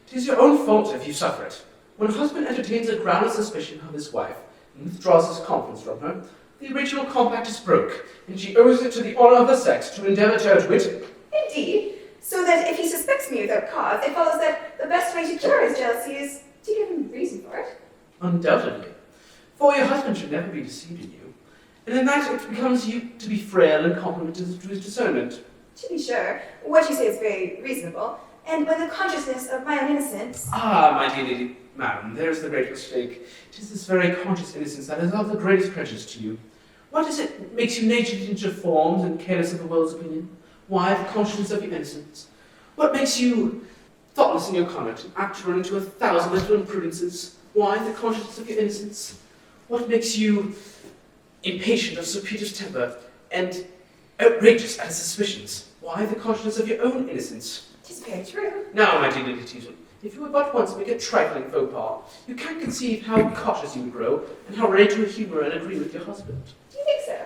'tis your own fault if you suffer it. When a husband entertains a groundless suspicion of his wife and withdraws his confidence from her, the original compact is broke, and she owes it to the honour of the sex to endeavour to outwit it. Indeed, so that if he suspects me without cause, it follows that the best way to cure his jealousy is to give him reason for it. Undoubtedly. For your husband should never be deceived in you, and in that it becomes you to be frail and compromised to his discernment. To be sure, what you say is very reasonable, and when the consciousness of my own innocence... Ah, my dear lady, madam, there's the great mistake. 'Tis this very conscious innocence that is of the greatest prejudice to you. What is it that makes you natured into forms and careless of the world's opinion? Why the consciousness of your innocence? What makes you thoughtless in your conduct and apt to run into 1,000 little imprudences? Why the consciousness of your innocence? What makes you impatient of Sir Peter's temper and outrageous at his suspicions? Why the consciousness of your own innocence? 'Tis very true. Now, my dear Lady Teasel, if you would but once make a trifling faux pas, you can't conceive how cautious you would grow and how ready to humour and agree with your husband. Do you think so?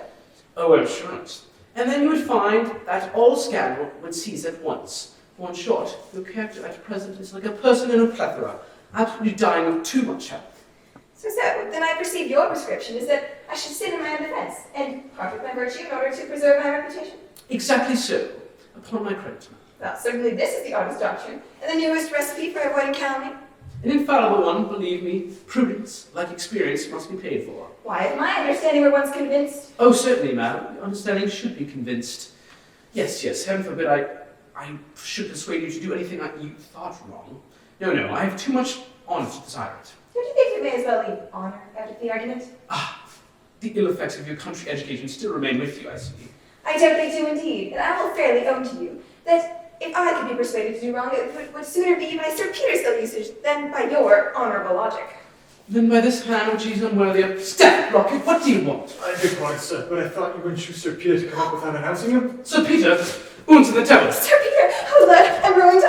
Oh, I'm sure not. And then you would find that all scandal would cease at once. For in short, your character at present is like a person in a plethora, absolutely dying of too much health. So, then I perceive your prescription is that I should sit in my own defence, and part with my virtue in order to preserve my reputation? Exactly so, upon my credit. Well, certainly this is the oldest doctrine, and the newest recipe for avoiding calumny. An infallible one, believe me. Prudence, like experience, must be paid for. Why, if my understanding were once convinced... Oh, certainly, madam. Your understanding should be convinced. Yes, heaven forbid I should persuade you to do anything you thought wrong. No, I have too much honour to desire it. Don't you think you may as well leave honour out of the argument? The ill effects of your country education still remain with you, I see. I doubt they do indeed, and I will fairly own to you that if I could be persuaded to do wrong, it would sooner be by Sir Peter's ill usage than by your honourable logic. Then by this hand which is unworthy of... Step, Rocket, what do you want? I beg pardon, sir, but I thought you wouldn't choose Sir Peter to come up without announcing him. Sir Peter? Unto the devil! Sir Peter! Oh, Lord, I'm ruined!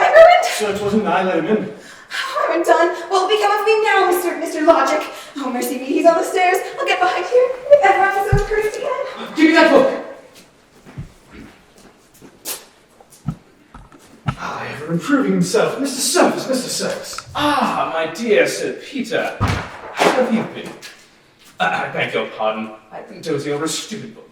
Sir, it wasn't I let him in. Oh, I'm undone. What will become of me now, Mr. Logic? Oh, mercy me, he's on the stairs. I'll get behind here. If ever I'm his own courtesy again. Give me that book! Ever improving himself. Mr. Surface, Mr. Surface. Ah, my dear Sir Peter. How have you been? I beg your pardon. I've been dozing over a stupid book.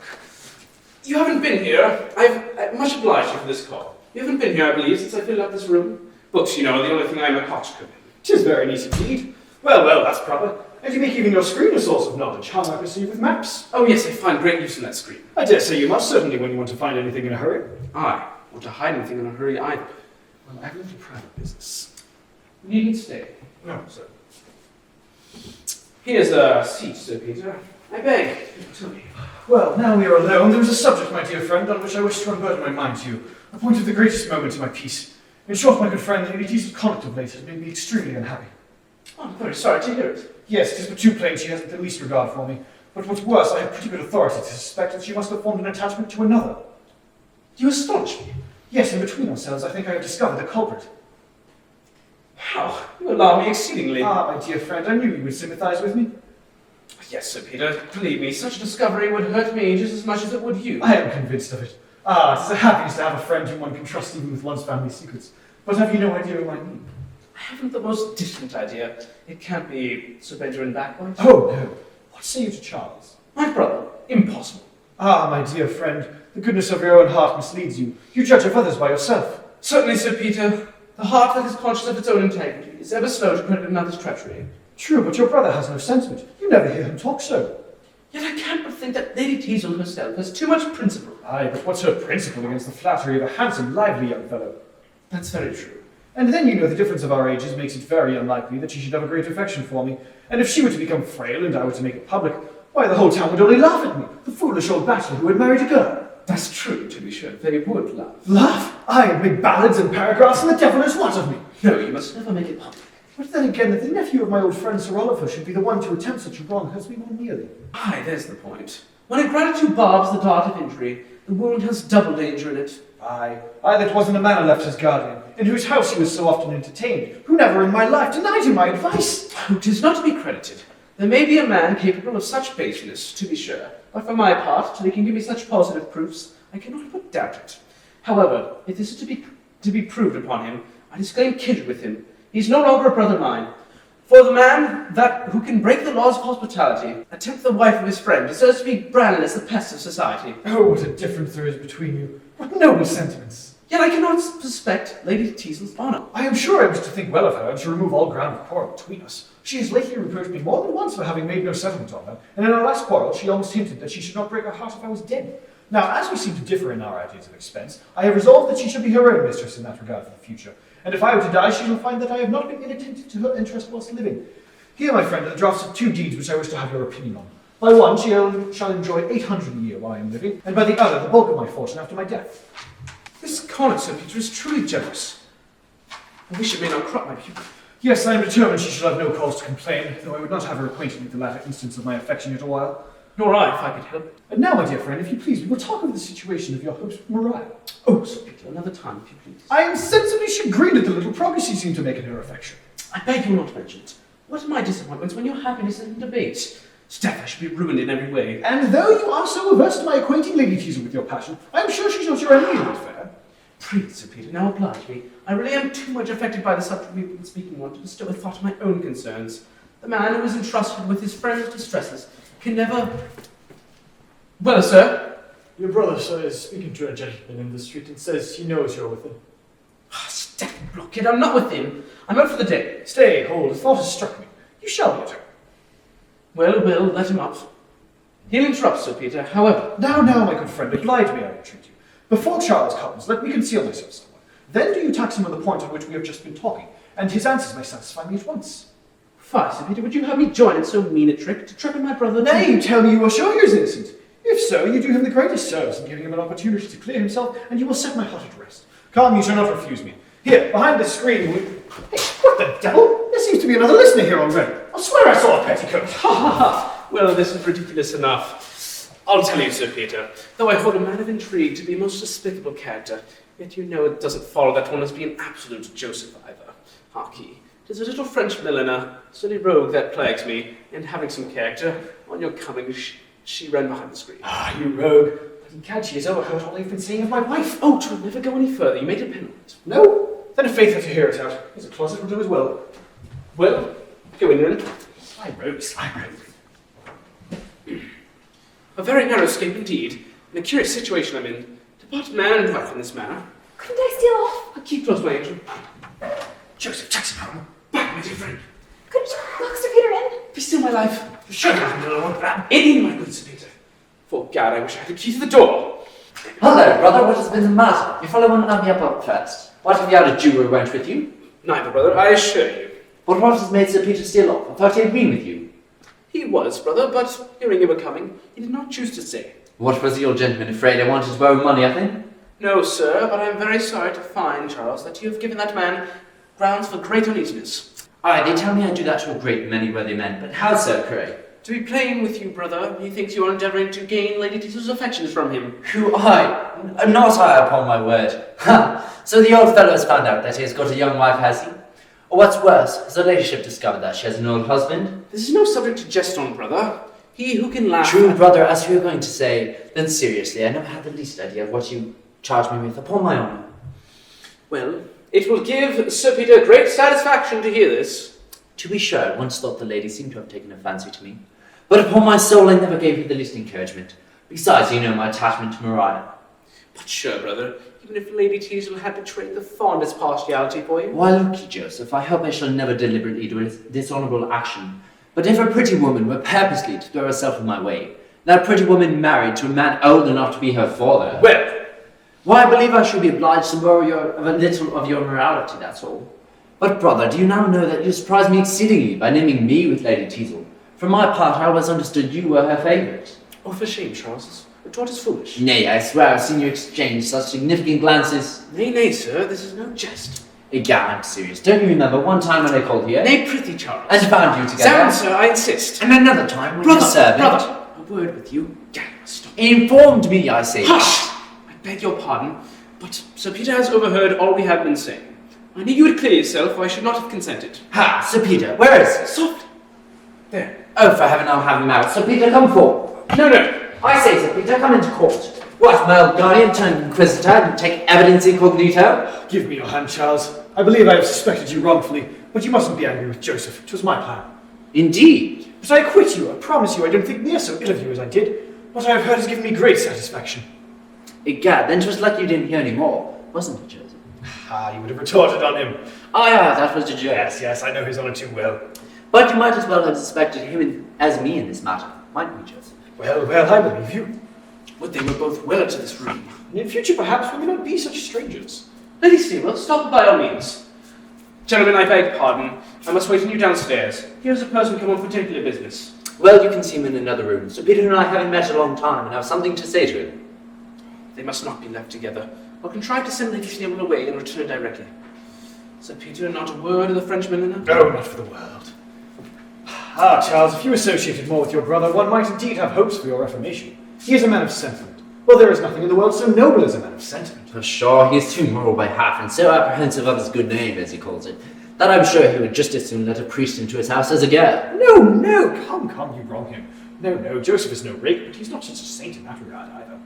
You haven't been here. I'm much obliged you for this call. You haven't been here, I believe, since I filled up this room. Books, you know, are the only thing I'm accustomed to. 'Tis very neat indeed. Well, that's proper. And you make even your screen a source of knowledge, hung I perceive with maps. Oh yes, I find great use in that screen. I dare say you must, certainly, when you want to find anything in a hurry. I want to hide anything in a hurry either. Well, I have a little private business. You needn't stay. No, sir. Here's a seat, Sir Peter. I beg, tell me. Well, now we are alone, there is a subject, my dear friend, on which I wish to unburden my mind to you. A point of the greatest moment to my peace. In short, my good friend, Lady Teasel's conduct of late has made me extremely unhappy. Oh, I'm very sorry to hear it. Yes, it is but too plain she hasn't the least regard for me. But what's worse, I have pretty good authority to suspect that she must have formed an attachment to another. You astonish me. Yes, and between ourselves, I think I have discovered the culprit. How? You alarm me exceedingly. Ah, my dear friend, I knew you would sympathize with me. Yes, Sir Peter, believe me, such a discovery would hurt me just as much as it would you. I am convinced of it. Ah, it is a happiness to have a friend whom one can trust even with one's family secrets. But have you no idea who I mean? I haven't the most distant idea. It can't be Sir Benjamin Backward. Oh, no. What say you to Charles? My brother. Impossible. Ah, my dear friend, the goodness of your own heart misleads you. You judge of others by yourself. Certainly, Sir Peter. The heart that is conscious of its own integrity is ever slow to credit another's treachery. True, but your brother has no sentiment. You never hear him talk so. Yet I can't but think that Lady Teazle herself has too much principle. Aye, but what's her principle against the flattery of a handsome, lively young fellow? That's very true. And then you know the difference of our ages makes it very unlikely that she should have a great affection for me. And if she were to become frail and I were to make it public, why, the whole town would only laugh at me, the foolish old bachelor who had married a girl. That's true, to be sure. They would laugh. Laugh? Aye, and make ballads and paragraphs, and the devil knows what of me. No, you must never make it public. But then again, that the nephew of my old friend Sir Oliver should be the one to attempt such a wrong hurts me more nearly. Aye, there's the point. When ingratitude barbs the dart of injury, the wound has double danger in it. Aye, that wasn't a man I left his guardian, in whose house he was so often entertained, who never in my life denied him my advice. Oh, 'tis not to be credited. There may be a man capable of such baseness, to be sure, but for my part, till he can give me such positive proofs, I cannot but doubt it. However, if this is to be proved upon him, I disclaim kindred with him. He is no longer a brother mine. For the man that who can break the laws of hospitality, attempt the wife of his friend, deserves to be branded as the pest of society. Oh, what a difference there is between you. What noble sentiments. Yet I cannot suspect Lady Teazle's honour. I am sure I was to think well of her and to remove all ground of quarrel between us. She has lately reproached me more than once for having made no settlement on her, and in our last quarrel she almost hinted that she should not break her heart if I was dead. Now, as we seem to differ in our ideas of expense, I have resolved that she shall be her own mistress in that regard for the future, and if I were to die, she shall find that I have not been inattentive to her interest whilst living. Here, my friend, are the drafts of 2 deeds which I wish to have your opinion on. By one, she shall enjoy 800 a year while I am living, and by the other, the bulk of my fortune after my death. This Connaught, Sir Peter, is truly generous. I wish it may not crop my pupil. Yes, I am determined she shall have no cause to complain, though I would not have her acquainted with the latter instance of my affection yet a while. Nor I, if I could help it. And now, my dear friend, if you please, we will talk of the situation of your host's Maria. Oh, Sir Peter, another time, if you please. I am sensibly chagrined at the little progress you seem to make in her affection. I beg you will not mention it. What are my disappointments when your happiness is in debate? Steph, I should be ruined in every way. And though you are so averse to my acquainting Lady Teazle with your passion, I am sure she's not your enemy in that affair. Please, Sir Peter, now oblige me. I really am too much affected by the subject we've been speaking on to bestow a thought on my own concerns. The man who is entrusted with his friend's distresses can never... Well, sir? Your brother, sir, is speaking to a gentleman in the street and says he knows you're with him. Step blockhead, I'm not with him. I'm out for the day. Stay, hold, a thought has struck me. You shall be at home. Well, let him out. He'll interrupt, Sir Peter, however. Now, my good friend, oblige me, I entreat you. Before Charles comes, let me conceal myself somewhere. Then do you tax him on the point on which we have just been talking, and his answers may satisfy me at once. Fie, Sir Peter, would you have me join in so mean a trick, to trap in my brother? Nay, you tell me you are sure he is innocent. If so, you do him the greatest service in giving him an opportunity to clear himself, and you will set my heart at rest. Come, you shall not refuse me. Here, behind this screen, Hey, what the devil? There seems to be another listener here already. I swear I saw a petticoat. Ha ha ha! Well, this is ridiculous enough. I'll tell you, Sir Peter, though I hold a man of intrigue to be a most despicable character, yet you know it doesn't follow that one must be an absolute Joseph either. Hark ye, 'tis a little French milliner, silly rogue that plagues me, and having some character, on your coming, she ran behind the screen. Ah, you rogue. But egad, she has overheard all you've been saying of my wife. Oh, 'twill never go any further, you may depend on it. No? Then if Faith had to hear it out, his closet will do as well. Well, go in then. Sly rogue. A very narrow escape indeed, and a curious situation I'm in. To part man and wife in this manner. Couldn't I steal off? I'll keep close, my angel. Joseph Jackson, home. Back, my dear friend. Couldn't you lock Sir Peter in? Be still, my life. Shut up, little one. In, my good Sir Peter. For God, I wish I had the key to the door. Hello, brother, what has been the matter? You follow one me up first. What have you had a Jew who went with you? Neither, brother, I assure you. But what has made Sir Peter steal off? I thought he had been with you. He was, brother, but hearing you were coming, he did not choose to stay. What was the old gentleman afraid I wanted to borrow money of him? No, sir, but I am very sorry to find, Charles, that you have given that man grounds for great uneasiness. Aye, they tell me I do that to a great many worthy men, but how so, pray? To be plain with you, brother, he thinks you are endeavouring to gain Lady Teazle's affections from him. Who, I? Not I, upon my word. Ha! So the old fellow has found out that he has got a young wife, has he? Or what's worse, has her ladyship discovered that she has an old husband? This is no subject to jest on, brother. He who can laugh... True, brother, as you were going to say, then seriously, I never had the least idea of what you charge me with, upon my honour. Well, it will give Sir Peter great satisfaction to hear this. To be sure, I once thought the lady seemed to have taken a fancy to me. But upon my soul, I never gave her the least encouragement. Besides, you know my attachment to Maria. But sure, brother, even if Lady Teazle had betrayed the fondest partiality for you... Why, look you, Joseph, I hope I shall never deliberately do a dishonourable action. But if a pretty woman were purposely to throw herself in my way, that pretty woman married to a man old enough to be her father... Well, why, I believe I should be obliged to borrow a little of your morality, that's all. But, brother, do you now know that you surprised me exceedingly by naming me with Lady Teazle? For my part, I always understood you were her favourite. Oh, for shame, Charles. The taunt is foolish. Nay, I swear I've seen you exchange such significant glances. Nay, nay, sir, this is no jest. Egad, I'm serious. Don't you remember one time when I called here? Nay, prithee, Charles. And found you together? Sound, sir, I insist. And another time when brother, your servant... Brother, a word with you. Gad, stop. Informed me, I say. Hush! I beg your pardon, but Sir Peter has overheard all we have been saying. I knew you would clear yourself, or I should not have consented. Ha! Sir Peter, where is he? Soft! There. Oh, for heaven, I'll have him out. Sir Peter, come forward. No, no. I say, Sir Peter, come into court. What, my old guardian turned inquisitor and take evidence incognito? Give me your hand, Charles. I believe I have suspected you wrongfully, but you mustn't be angry with Joseph. 'Twas my plan. Indeed. But I acquit you. I promise you I don't think near so ill of you as I did. What I have heard has given me great satisfaction. Egad, then 'twas lucky you didn't hear any more, wasn't it, Joseph? Ah, you would have retorted on him. Ah, yeah, that was the joke. Yes, I know his honour too well. But you might as well have suspected him as me in this matter, mightn't we, Joseph? Well, I believe you. Would they were both well into this room. In future, perhaps, we may not be such strangers. Lady Sneerwell, stop by all means. Gentlemen, I beg pardon. I must wait on you downstairs. Here's a person come on for particular business. Well, you can see him in another room. Sir Peter and I haven't met a long time and have something to say to him. They must not be left together. I'll contrive to send Lady Sneerwell away and return directly. Sir Peter, not a word of the Frenchman in her? No, not for the world. Ah, Charles, if you associated more with your brother, one might indeed have hopes for your reformation. He is a man of sentiment. Well, there is nothing in the world so noble as a man of sentiment. For sure, he is too moral by half, and so apprehensive of his good name, as he calls it, that I'm sure he would just as soon let a priest into his house as a girl. No, come, you wrong him. No, Joseph is no rake, but he's not such a saint in that regard either.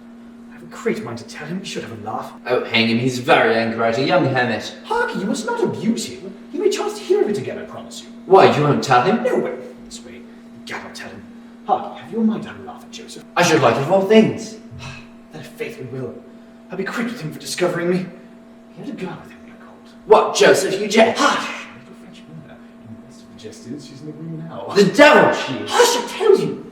I have a great mind to tell him we should have a laugh. Oh, hang him, he's very anchorite, a young hermit. Hark, you must not abuse him. He may chance to hear of it again, I promise you. Why, you won't tell him? No, but this way, Gad, I'll tell him. Hark, have your mind to have a laugh at Joseph? I should like it of all things. Then faith we will. I'll be quit with him for discovering me. He had a girl with him when I called. What, Joseph, you jest? Hush! Little French woman. The rest of the jest is, she's in the room now. The devil she is! Hush, I tell you!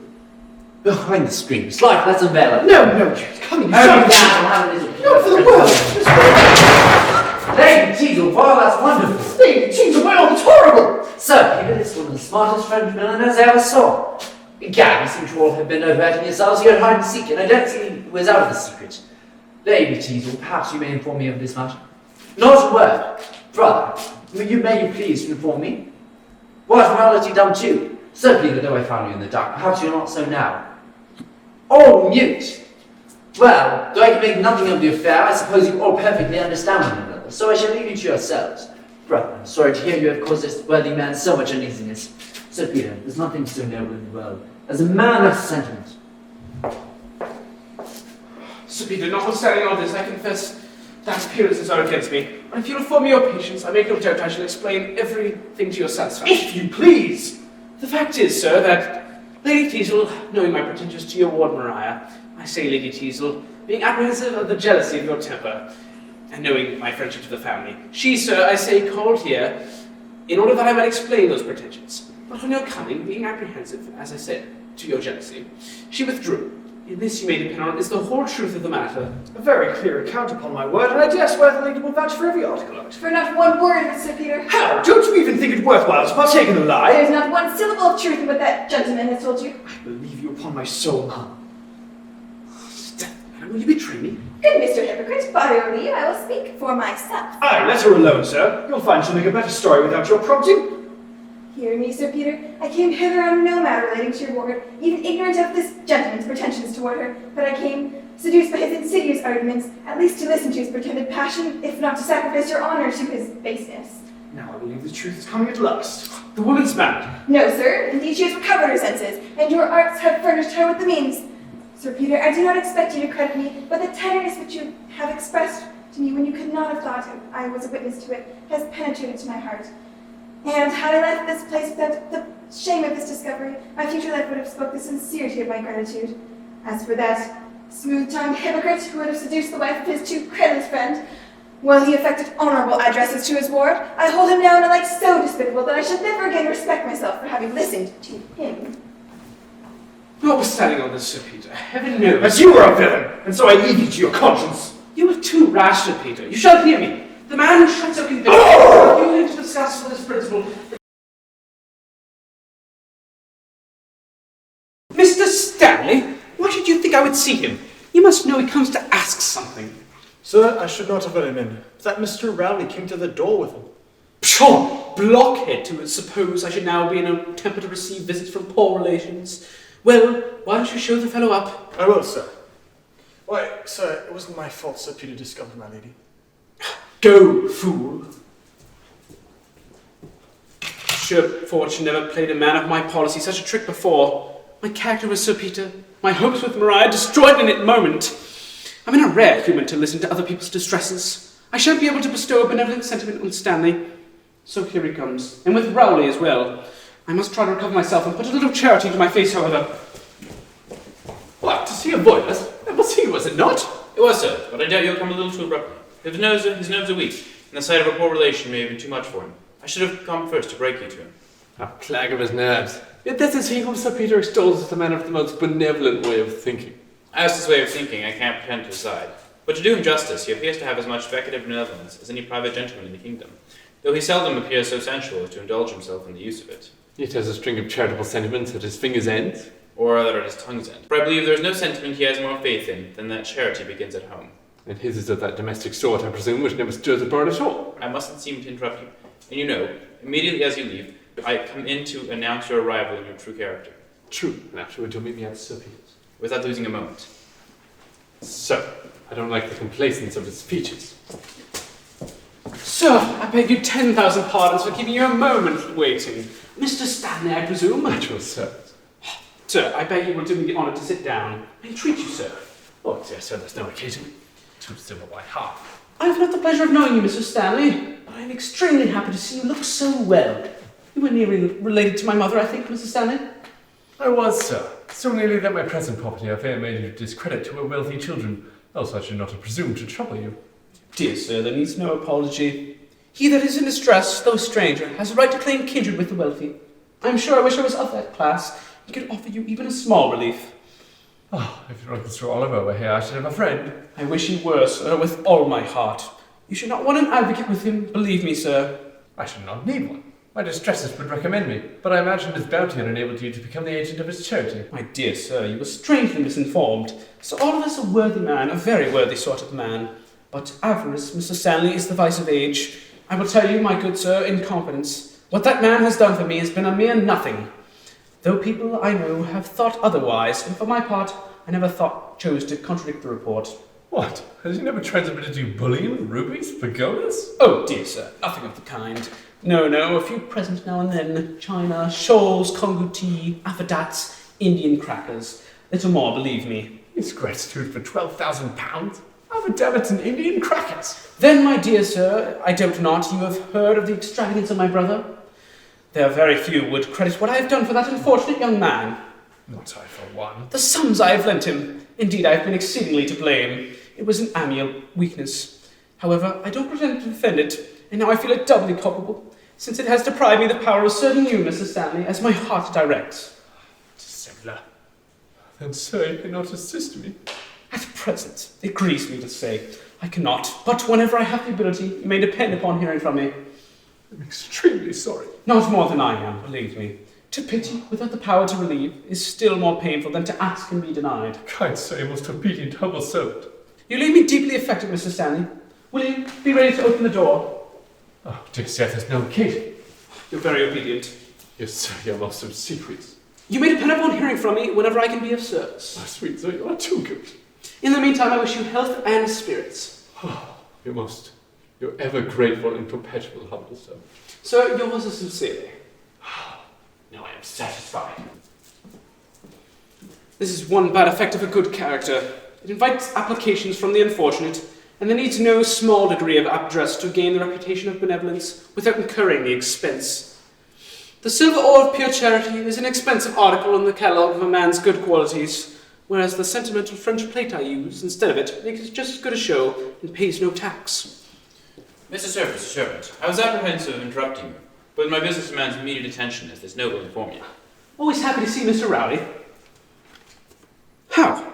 Behind the screen, Slife, let's unveil it. No, James, come in. Hurry down, I'll have a little... No, for the world! Lady Teazle, wow, that's wonderful! Lady Teazle, well, it's horrible! Sir Peter, this one of the smartest French milliners I ever saw. Egad, you seem to all have been overacting yourselves here at hide and seek, and I don't see who is out of the secret. Lady Teazle, perhaps you may inform me of this matter. Not a word. Brother, you may please inform me. What morality done too? Sir Peter, though I found you in the dark, perhaps you're not so now. All mute! Well, though I can make nothing of the affair, I suppose you all perfectly understand one another, so I shall leave you to yourselves. Brother, I'm sorry to hear you have caused this worthy man so much uneasiness. Sir Peter, there's nothing so noble in the world as a man of sentiment. Sir Peter, notwithstanding all this, I confess that appearances are against me. And if you'll afford me your patience, I make no doubt I shall explain everything to your satisfaction. If you please! The fact is, sir, that Lady Teazle, knowing my pretensions to your ward Maria, I say Lady Teazle, being apprehensive of the jealousy of your temper, and knowing my friendship to the family, she, sir, I say, called here, in order that I might explain those pretensions. But on your coming, being apprehensive, as I said, to your jealousy, she withdrew. In this you may depend on is the whole truth of the matter. A very clear account upon my word, and I dare swear the lady will vouch for every article of it. For not one word, Sir Peter. How? Don't you even think it worthwhile to partake in the lie? There's not one syllable of truth in what that gentleman has told you. I believe you upon my soul, ma'am. Will you betray me? Good Mr. Hypocrite, by your leave, I will speak for myself. Aye, let her alone, sir. You'll find she'll make a better story without your prompting. Hear me, Sir Peter. I came hither on no matter relating to your ward, even ignorant of this gentleman's pretensions toward her, but I came, seduced by his insidious arguments, at least to listen to his pretended passion, if not to sacrifice your honor to his baseness. Now I believe the truth is coming at last. The woman's mad. No, sir. Indeed, she has recovered her senses, and your arts have furnished her with the means. Sir Peter, I do not expect you to credit me, but the tenderness which you have expressed to me when you could not have thought I was a witness to it has penetrated to my heart. And had I left this place without the shame of this discovery, my future life would have spoke the sincerity of my gratitude. As for that smooth-tongued hypocrite who would have seduced the wife of his too credulous friend, while he affected honourable addresses to his ward, I hold him now in a light so despicable that I should never again respect myself for having listened to him. Notwithstanding all this, Sir Peter, heaven knows. As you are a villain, and so I leave you to your conscience. You are too rash, Sir Peter. You shall hear me. The man who shuts up conviction is willing to discuss for this principle. Mr. Stanley, why should you think I would see him? You must know he comes to ask something. Sir, I should not have let him in. That Mr. Rowley came to the door with him. Pshaw! Blockhead to suppose I should now be in a temper to receive visits from poor relations. Well, why don't you show the fellow up? I will, sir. Why, sir, it wasn't my fault Sir Peter discovered my lady. Go, fool. Sure, fortune never played a man of my policy such a trick before. My character was Sir Peter, my hopes with Maria destroyed in a moment. I'm in a rare humour to listen to other people's distresses. I shan't be able to bestow a benevolent sentiment on Stanley. So here he comes, and with Rowley as well. I must try to recover myself and put a little charity into my face, however. What, to see a voice? That was he, was it not? It was, sir, but I doubt you'll come a little too abruptly. His nerves are weak, and the sight of a poor relation may have been too much for him. I should have come first to break you to him. A plague of his nerves. Yet this is he whom Sir Peter extols as the man of the most benevolent way of thinking. As to his way of thinking, I can't pretend to decide. But to do him justice, he appears to have as much speculative benevolence as any private gentleman in the kingdom, though he seldom appears so sensual as to indulge himself in the use of it. Yet has a string of charitable sentiments at his fingers' ends. Or rather at his tongue's end. For I believe there is no sentiment he has more faith in than that charity begins at home. And his is of that domestic sort, I presume, which never stirs abroad at all. I mustn't seem to interrupt you. And you know, immediately as you leave, I come in to announce your arrival in your true character. True, and afterward you'll meet me at Sir Peter's. Without losing a moment. Sir, I don't like the complacence of his features. Sir, I beg you 10,000 pardons for keeping you a moment waiting. Mr. Stanley, I presume? At your service. Sir, I beg you will do me the honour to sit down. I entreat you, sir. Oh, dear sir, there's no occasion. Too civil by half. I have not the pleasure of knowing you, Mr. Stanley, but I am extremely happy to see you look so well. You were nearly related to my mother, I think, Mr. Stanley? I was, sir. So nearly that my present property affair made you discredit to her wealthy children, else I should not have presumed to trouble you. Dear sir, there needs no apology. He that is in distress, though a stranger, has a right to claim kindred with the wealthy. I am sure I wish I was of that class. He could offer you even a small relief. Oh, if your Uncle Sir Oliver were here, I should have a friend. I wish he were, sir, with all my heart. You should not want an advocate with him, believe me, sir. I should not need one. My distresses would recommend me, but I imagine his bounty had enabled you to become the agent of his charity. My dear sir, you were strangely misinformed. Sir Oliver's a worthy man, a very worthy sort of man. But avarice, Mr. Stanley, is the vice of age. I will tell you, my good sir, in confidence, what that man has done for me has been a mere nothing. Though people I know have thought otherwise, and for my part, I never chose to contradict the report. What? Has he never transmitted you bullion, rubies, pagodas? Oh dear sir, nothing of the kind. No, a few presents now and then. China, shawls, Congo tea, affidats, Indian crackers. Little more, believe me. His gratitude for £12,000? Affidavits and Indian crackers? Then, my dear sir, I doubt not you have heard of the extravagance of my brother. There are very few would credit what I have done for that unfortunate young man. Not I for one. The sums I have lent him. Indeed, I have been exceedingly to blame. It was an amiable weakness. However, I don't pretend to defend it, and now I feel it doubly culpable, since it has deprived me of the power of serving you, Mr. Stanley, as my heart directs. Dissembler. Then, sir, you cannot assist me. At present, it grieves me to say, I cannot, but whenever I have the ability, you may depend upon hearing from me. I'm extremely sorry. Not more than I am, believe me. To pity without the power to relieve is still more painful than to ask and be denied. Kind sir, most obedient, humble servant. You leave me deeply affected, Mr. Stanley. Will you be ready to open the door? Oh, dear sir, there's no occasion. You're very obedient. Yes, sir, you're most obsequious. You may depend upon hearing from me whenever I can be of service. Oh, sweet sir, you are too good. In the meantime, I wish you health and spirits. You're ever grateful and perpetual humble servant. Sir, yours is sincerely. Now I am satisfied. This is one bad effect of a good character. It invites applications from the unfortunate, and there needs no small degree of address to gain the reputation of benevolence without incurring the expense. The silver ore of pure charity is an expensive article in the catalogue of a man's good qualities, whereas the sentimental French plate I use instead of it makes just as good a show and pays no tax. Mr. Surface, servant, I was apprehensive of interrupting you, but my business demands immediate attention as this noble informed you. Always happy to see Mr. Rowley. How?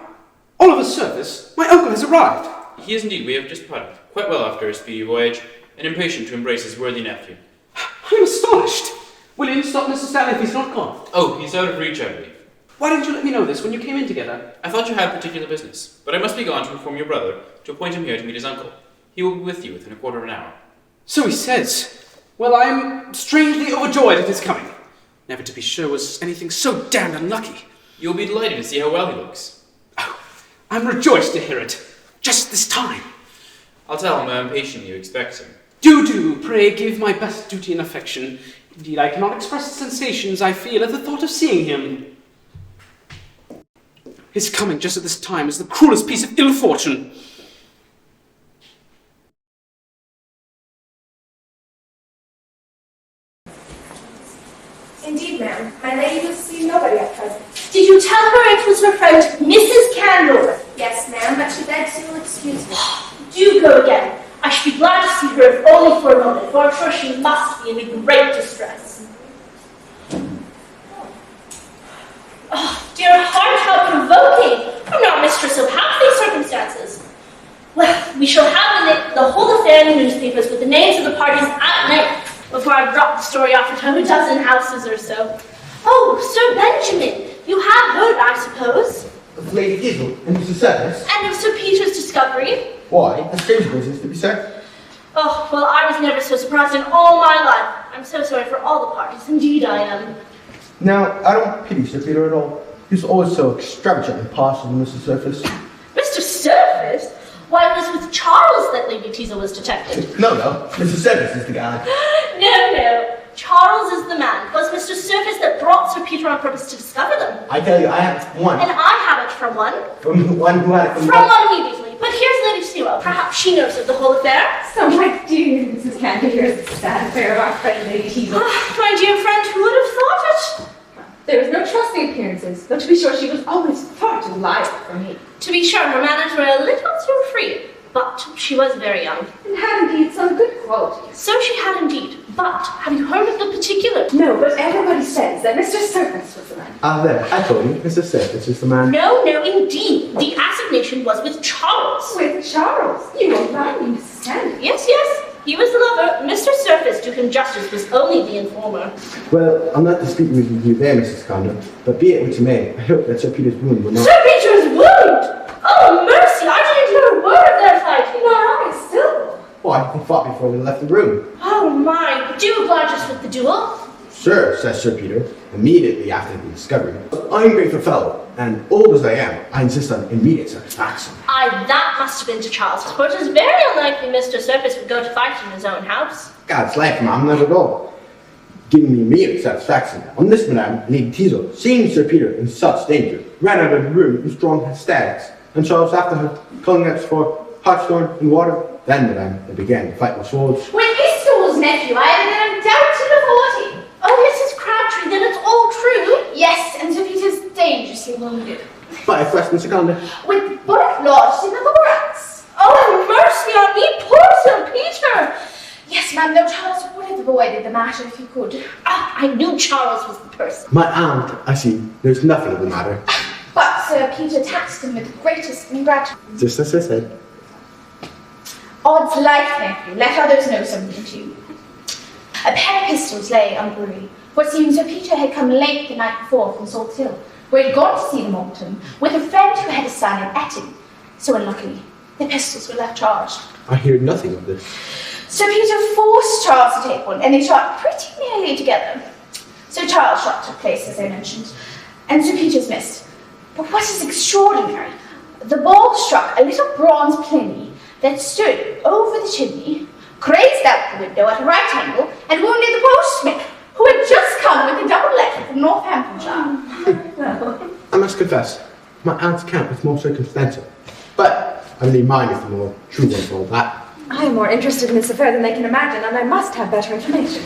All of a service? My uncle has arrived. He is indeed. We have just parted, quite well after his speedy voyage, and impatient to embrace his worthy nephew. I am astonished. William, stop Mr. Stanley if he's not gone. Oh, he's out of reach, I believe. Why didn't you let me know this when you came in together? I thought you had particular business, but I must be gone to inform your brother to appoint him here to meet his uncle. He will be with you within a quarter of an hour. So he says. Well, I am strangely overjoyed at his coming. Never to be sure was anything so damned unlucky. You'll be delighted to see how well he looks. Oh, I'm rejoiced to hear it. Just this time. I'll tell him how impatiently you expect him. Do, pray give my best duty and affection. Indeed, I cannot express the sensations I feel at the thought of seeing him. His coming just at this time is the cruelest piece of ill fortune. Indeed, ma'am. My lady will see nobody at present. Did you tell her it was her friend, Mrs. Candor? Yes, ma'am, but she begs you will excuse me. Do go again. I should be glad to see her if only for a moment, for I'm sure she must be in great distress. Oh, dear heart, how provoking! I'm not mistress of half these circumstances. Well, we shall have the whole affair in the newspapers with the names of the parties at length before I drop the story off at a dozen houses or so. Oh, Sir Benjamin, you have heard, I suppose? Of Lady Gizzle and Mrs. Service? And of Sir Peter's discovery? Why? A strange business to be said. Oh, well, I was never so surprised in all my life. I'm so sorry for all the parties. Indeed, I am. Now, I don't pity Sir Peter at all. He's always so extravagant and partial to Mr. Surface. Mr. Surface? Why, it was with Charles that Lady Teazle was detected. No, Mr. Surface is the guy. No. Charles is the man. It was Mr. Surface that brought Sir Peter on purpose to discover them. I tell you, I have one. And I have it from one. From one who had it from one immediately. But here's Lady Sneerwell. Perhaps she knows of the whole affair. So, my dear Mrs. Cantor, here's the sad affair of our friend Lady Teazle. My dear friend, who would have thought it? There was no trusting appearances, though to be sure she was always far too lively for me. To be sure, her manners were a little too free, but she was very young. And had indeed some good qualities. So she had indeed, but have you heard of the particulars? No, but everybody says that Mr. Surface was the man. There, I told you, Mr. Surface is the man. No, indeed. The assignation was with Charles. With Charles? You won't lie me, Mrs. Candy. Yes. He was the lover. Mr. Surface, to him justice, was only the informer. Well, I'm not disputing with you there, Mrs. Condon, but be it what you may, I hope that Sir Peter's wound will not... Sir Peter's wound? Oh, mercy, I didn't hear a word of their fighting. Nor I, still. Why, they fought before we left the room. Oh, my, do oblige us with the duel. Sure, says Sir Peter, immediately after the discovery. I'm a grateful fellow, and old as I am, I insist on immediate satisfaction. That must have been to Charles, for it is very unlikely Mr. Surface would go to fight in his own house. God's life, ma'am, not at all. Giving me immediate satisfaction. On this, madame, Lady Teazle, seeing Sir Peter in such danger, ran out of the room in strong hysterics, and Charles after her, calling out for hartshorn and water. Then, madame, they began to fight with swords. With Pistol's nephew, I have an undoubted authority. Oh, Mrs. Crabtree, then it's all true? Yes, and Sir Peter's dangerously wounded. By a question, Secunda. With bullet lodged in the thorax. Oh, mercy on me, poor Sir Peter! Yes, ma'am, though Charles would have avoided the matter if he could. I knew Charles was the person. My aunt, I see, there's nothing of the matter. But Sir Peter taxed him with the greatest ingratitude. Just as I said. Odds life, nephew, let others know something too. A pair of pistols lay on the brewery, for it seems Sir Peter had come late the night before from Salt Hill, where he had gone to see the Moulton, with a friend who had a son in Etting. So unluckily, the pistols were left charged. I hear nothing of this. Sir Peter forced Charles to take one, and they shot pretty nearly together. So Charles' shot took place, as I mentioned, and Sir Peter's missed. But what is extraordinary, the ball struck a little bronze pliny that stood over the chimney, grazed out the window at a right angle, and wounded the postman, who had just come with a double letter from Northamptonshire. I must confess, my aunt's account was more circumstantial, but I really mind if the more true one for all that. I am more interested in this affair than they can imagine, and I must have better information.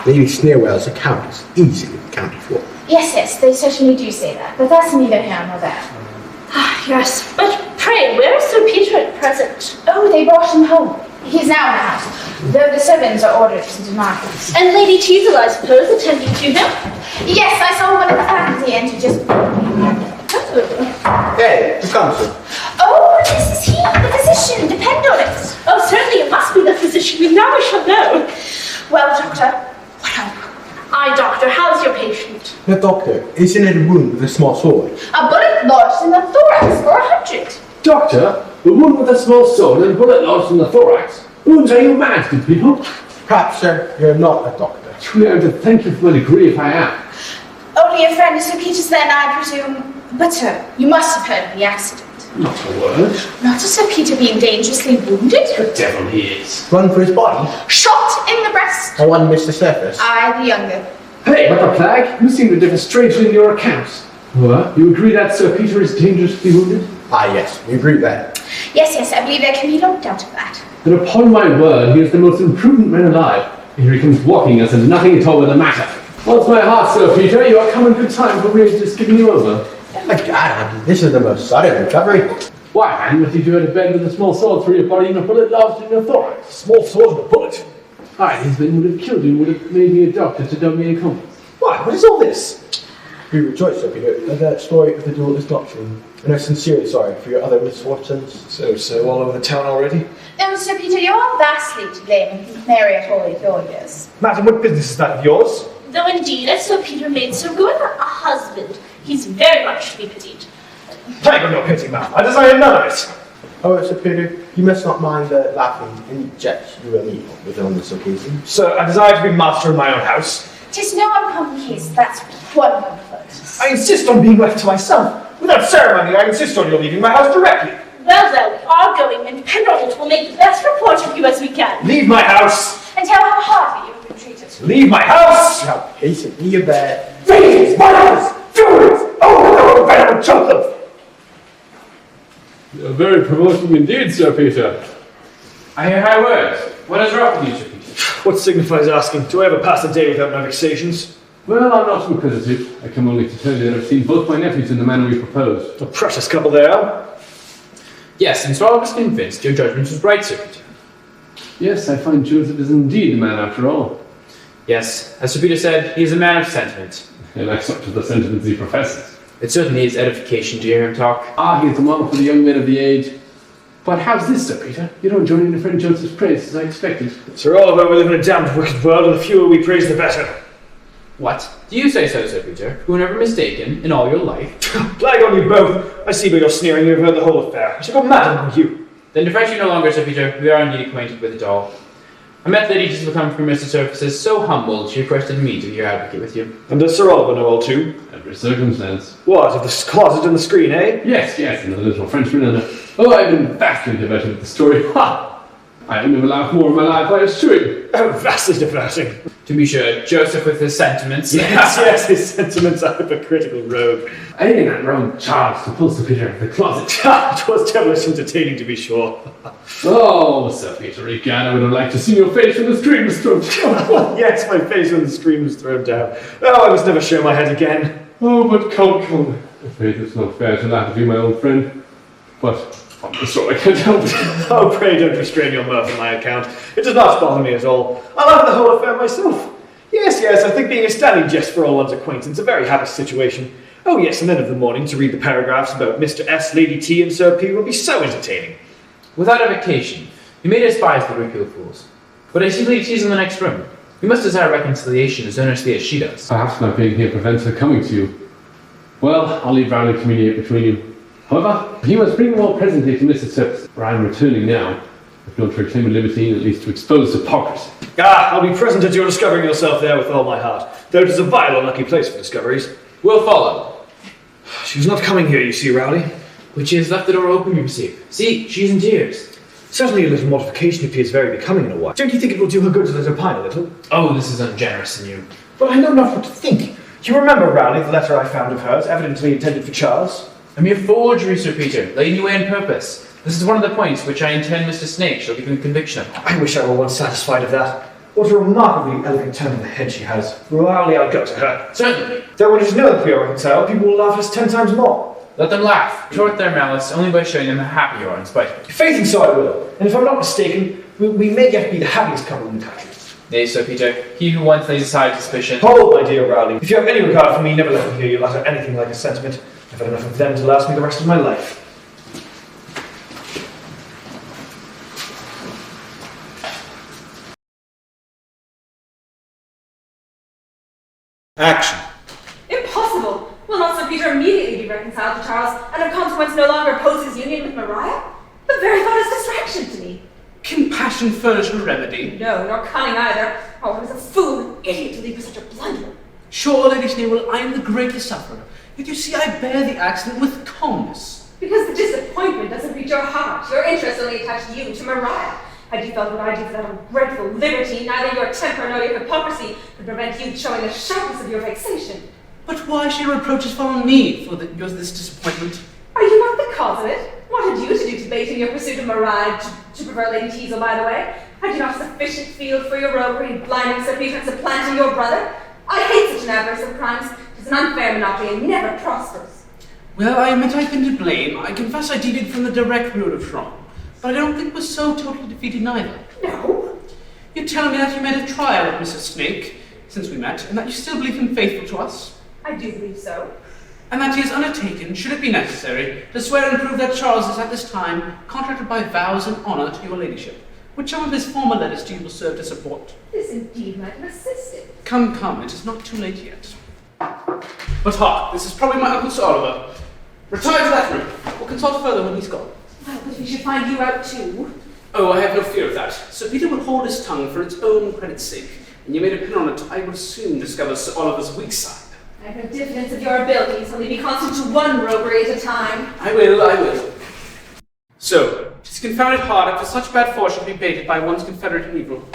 Lady Sneerwell's account is easily accounted for. Yes, they certainly do say that, but that's neither here nor there. Yes, but pray, where is Sir Peter at present? Oh, they brought him home. He's now in the house, though the servants are ordered to deny it. And Lady Teazle, I suppose, attending to him? Yes, I saw one of the faculty enter just before me. Hey, the consul. Oh, this is he, the physician, depend on it. Oh, certainly it must be the physician. Now we shall know. Well, doctor, what help? Aye, doctor, how's your patient? The doctor is in a wound with a small sword. A bullet lodged in the thorax for 100. Doctor, the one with a small sword and bullet lodged in the thorax. Wounds, are you mad, good people? Perhaps, sir, you're not a doctor. Truly, I am to thank you for my degree if I am. Only a friend of Sir Peter's then, I presume. But, sir, you must have heard of the accident. Not a word. Not of Sir Peter being dangerously wounded? The devil he is. Run for his body. Shot in the breast. I one missed the surface. I, the younger. Hey, what the plague? You seem to differ strangely in your accounts. What? You agree that Sir Peter is dangerously wounded? Yes, we agree there. Yes, I believe there can be no doubt of that. Then upon my word, he is the most imprudent man alive. Here he comes walking as if nothing at all were the matter. What's my heart, Sir Peter? You are come in good time, for we are just giving you over. Oh my God, this is the most sudden recovery. Why, man, what did you out of bed with a small sword through your body and a bullet lodged in your thorax? Small sword and a bullet. Aye, his men would have killed you, would have made me a doctor to dub me a compass. Why, what is all this? We rejoice, Sir Peter, that the story of the duel is not true, and are sincerely sorry for your other misfortunes. So, all over the town already? No, Sir Peter, you are vastly to blame and think merry at all your years. Madam, what business is that of yours? Though indeed, as Sir Peter made so good a husband, he's very much to be pitied. I got no pity, ma'am. I desire none of it. Oh, Sir Peter, you must not mind the laughing and jest you will meet with on this occasion. Sir, I desire to be master in my own house. 'Tis no uncommon case, that's one comfort. I insist on being left to myself. Without ceremony, I insist on your leaving my house directly. Well, we are going, and depend on it, we'll make the best report of you as we can. Leave my house! And tell how hardly you have been treated. Leave my house! How patiently you bear. Fiends, violence, furies! Oh, no, venom, choke them! You're very provoking indeed, Sir Peter. I hear high words. What is wrong with you, Sir Peter? What signifies asking? Do I ever pass a day without my vexations? Well, I'm not inquisitive. I come only to tell you that I've seen both my nephews in the manner we proposed. A precious couple they are. Yes, and so I was convinced your judgment was right, Sir Peter. Yes, I find Joseph is indeed a man after all. Yes, as Sir Peter said, he is a man of sentiment. And I accept the sentiments he professes. It certainly is edification to hear him talk. He is the model for the young men of the age. But how's this, Sir Peter? You don't join in the friend Joseph's praise as I expected. Sir Oliver, we live in a damned wicked world, and the fewer we praise, the better. What? Do you say so, Sir Peter, who were never mistaken in all your life? Plague on you both! I see by your sneering you have heard the whole affair. I shall go mad among you. Then to fret you no longer, Sir Peter, we are indeed acquainted with it all. I met Lady Teazle come from Mr. Surface's so humbled she requested me to be your advocate with you. And does Sir Oliver know all too? Every circumstance. What, of the closet and the screen, eh? Yes, and the little Frenchman and I've been vastly diverted with the story. Ha! I have never laughed more in my life, I assure you. Oh, vastly diverting. To be sure, Joseph with his sentiments. Yes, his sentiments are hypocritical rogue. I think that wrong Charles to pull Sir Peter out of the closet. It was devilish entertaining, to be sure. Oh, Sir Peter, egad, I would have liked to see your face when the screen was thrown down. Yes, my face when the screen was thrown down. Oh, I must never show my head again. Oh, but come. I'm afraid it's not fair to laugh at you, my old friend. But I'm sorry, I can't help it. Oh, pray don't restrain your mirth on my account. It does not bother me at all. I love the whole affair myself. Yes, I think being a standing jest for all one's acquaintance a very happy situation. Oh yes, and then of the morning to read the paragraphs about Mr. S, Lady T, and Sir P will be so entertaining. Without affectation, you may despise the ridicule fools. But I see Lady T's in the next room. You must desire reconciliation as earnestly as she does. Perhaps my being here prevents her coming to you. Well, I'll leave Rowley to mediate between you. However, he must bring more presently to Mrs. Surface, for I am returning now. If not to reclaim a libertine, at least to expose hypocrisy. Ah, I'll be present at your discovering yourself there with all my heart, though it is a vile unlucky place for discoveries. We'll follow. She was not coming here, you see, Rowley. Which has left the door open, you perceive. See, she's in tears. Certainly a little mortification appears very becoming in a wife. Don't you think it will do her good to let her pine a little? Oh, this is ungenerous in you. But I know not what to think. You remember, Rowley, the letter I found of hers, evidently intended for Charles? A mere forgery, Sir Peter, laid you away on purpose. This is one of the points which I intend Mr. Snake shall give him conviction upon. I wish I were once satisfied of that. What a remarkably elegant turn of the head she has. Rowley, I'll go to her. Certainly. Though when it is known that we are reconciled, people will laugh us 10 times more. Let them laugh. Retort their malice only by showing them how happy you are in spite of it. Faith and so I will. And if I'm not mistaken, we may yet be the happiest couple in the country. Nay, Sir Peter, he who once lays aside suspicion... Hold, my dear Rowley. If you have any regard for me, never let me hear you utter anything like a sentiment. I've had enough of them to last me the rest of my life. Action. Impossible! Will not Sir Peter immediately be reconciled to Charles, and of consequence no longer oppose his union with Maria? The very thought is distraction to me. Can passion furnish a remedy? No, nor cunning either. Oh, I was a fool, an idiot to leave for such a blunder. Sure, Lady Sneerwell, I am the greatest sufferer. Yet you see, I bear the accident with calmness. Because the disappointment doesn't reach your heart. Your interest only attached you to Maria. Had you felt what I do for that ungrateful liberty, neither your temper nor your hypocrisy could prevent you showing the sharpness of your vexation. But why should your reproaches fall on me for this disappointment? Are you not the cause of it? What had you to do to bait in your pursuit of Maria, to prefer Lady Teazle, by the way? Had you not sufficient field for your roguery in blinding Sir Peter and supplanting your brother? I hate such an avarice of crimes. It is an unfair monopoly and never prospers. Well, I admit I've been to blame. I confess I deviated from the direct route of wrong. But I don't think it was so totally defeated neither. No. You're telling me that you made a trial of Mrs. Snake since we met, and that you still believe him faithful to us? I do believe so. And that he is undertaken, should it be necessary, to swear and prove that Charles is at this time contracted by vows and honour to your ladyship, which some of his former letters to you will serve to support. This indeed might have assisted. Come, come, it is not too late yet. But hark, this is probably my Uncle Sir Oliver. Retire to that room. We'll consult further when he's gone. Well, but we should find you out too. Oh, I have no fear of that. Sir Peter would hold his tongue for its own credit's sake, and you may depend on it, I will soon discover Sir Oliver's weak side. I have no diffidence of your abilities, only be constant to one roguery at a time. I will. So, 'tis confounded hard after such bad fortune to be baited by one's confederate in evil.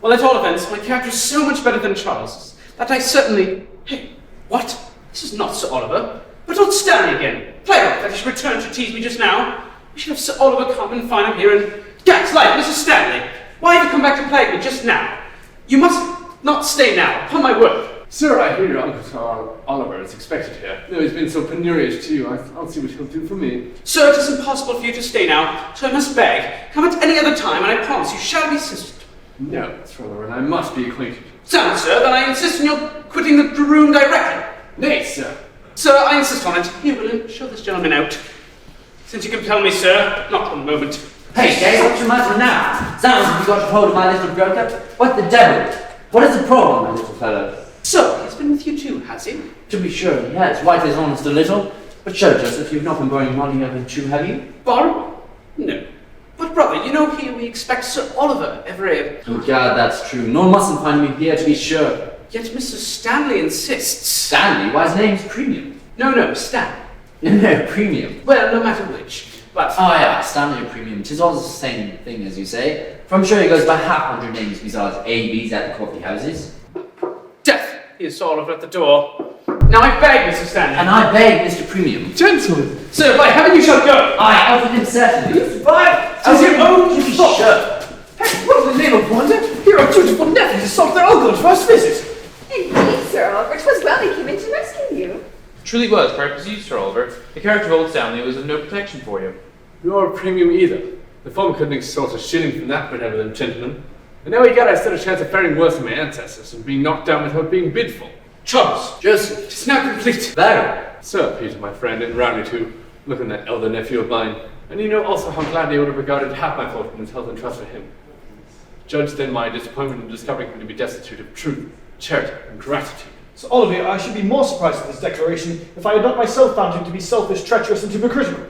Well, at all events, my character is so much better than Charles's, that I certainly... Hey, what? This is not Sir Oliver. But old Stanley again. Play off that he should return to tease me just now. We should have Sir Oliver come and find him here and... Gats life, Mrs. Stanley! Why have you come back to plague me just now? You must not stay now, upon my word. Sir, I hear your Uncle Sir Oliver is expected here. No, he's been so penurious to you, I'll see what he'll do for me. Sir, it is impossible for you to stay now, so I must beg. Come at any other time, and I promise you shall be assisted. No, Sir Oliver, and I must be acquainted. Sound, sir, then I insist on your quitting the room directly. Nay, sir. Sir, I insist on it. Here, William, show this gentleman out. Since you can tell me, sir, not one moment. Hey, Jay, what's your matter now? Sounds like you got hold of my little broker. What the devil? What is the problem, my little fellow? So, he's been with you too, has he? To be sure, he has. Wife is honest a little. But show, Joseph, you've not been borrowing money of him too, have you? Borrow? No. But, brother, you know here we expect Sir Oliver every... Oh, God, that's true. No one mustn't find me here, to be sure. Yet Mr. Stanley insists. Stanley? Why, his name's Premium. No, Stanley. No, Premium. Well, no matter which. But... Oh, yeah, Stanley or Premium. 'Tis all the same thing, as you say. For I'm sure he goes by 500 names besides A.B.'s at the coffee houses. Death! Here's Sir Oliver at the door. Now I beg, Mr. Stanley. And I beg, Mr. Premium. Gentlemen! Sir, by heaven you shall go! I out with him, certainly. You survive! 'Tis your own fault! Sure. Hey, what in the name of wonder? Here are dutiful nephews to solve their uncle to us visit. Indeed, Sir Oliver, 'twas well he came in to rescue you. Truly was, for I perceive, Sir Oliver, the character of old Stanley was of no protection for you. Nor Premium either. The former couldn't extort a shilling from that benevolent gentleman. And now he stood a chance of faring worse than my ancestors and being knocked down without being bid for. Charles! Joseph. It's now complete. Very. Sir Peter, my friend, and Rowney too, look on that elder nephew of mine, and you know also how gladly I would have regarded half my fortune as held in trust for him. Judge then my disappointment in discovering him to be destitute of truth, charity, and gratitude. Sir Oliver, I should be more surprised at this declaration if I had not myself found him to be selfish, treacherous, and hypocritical.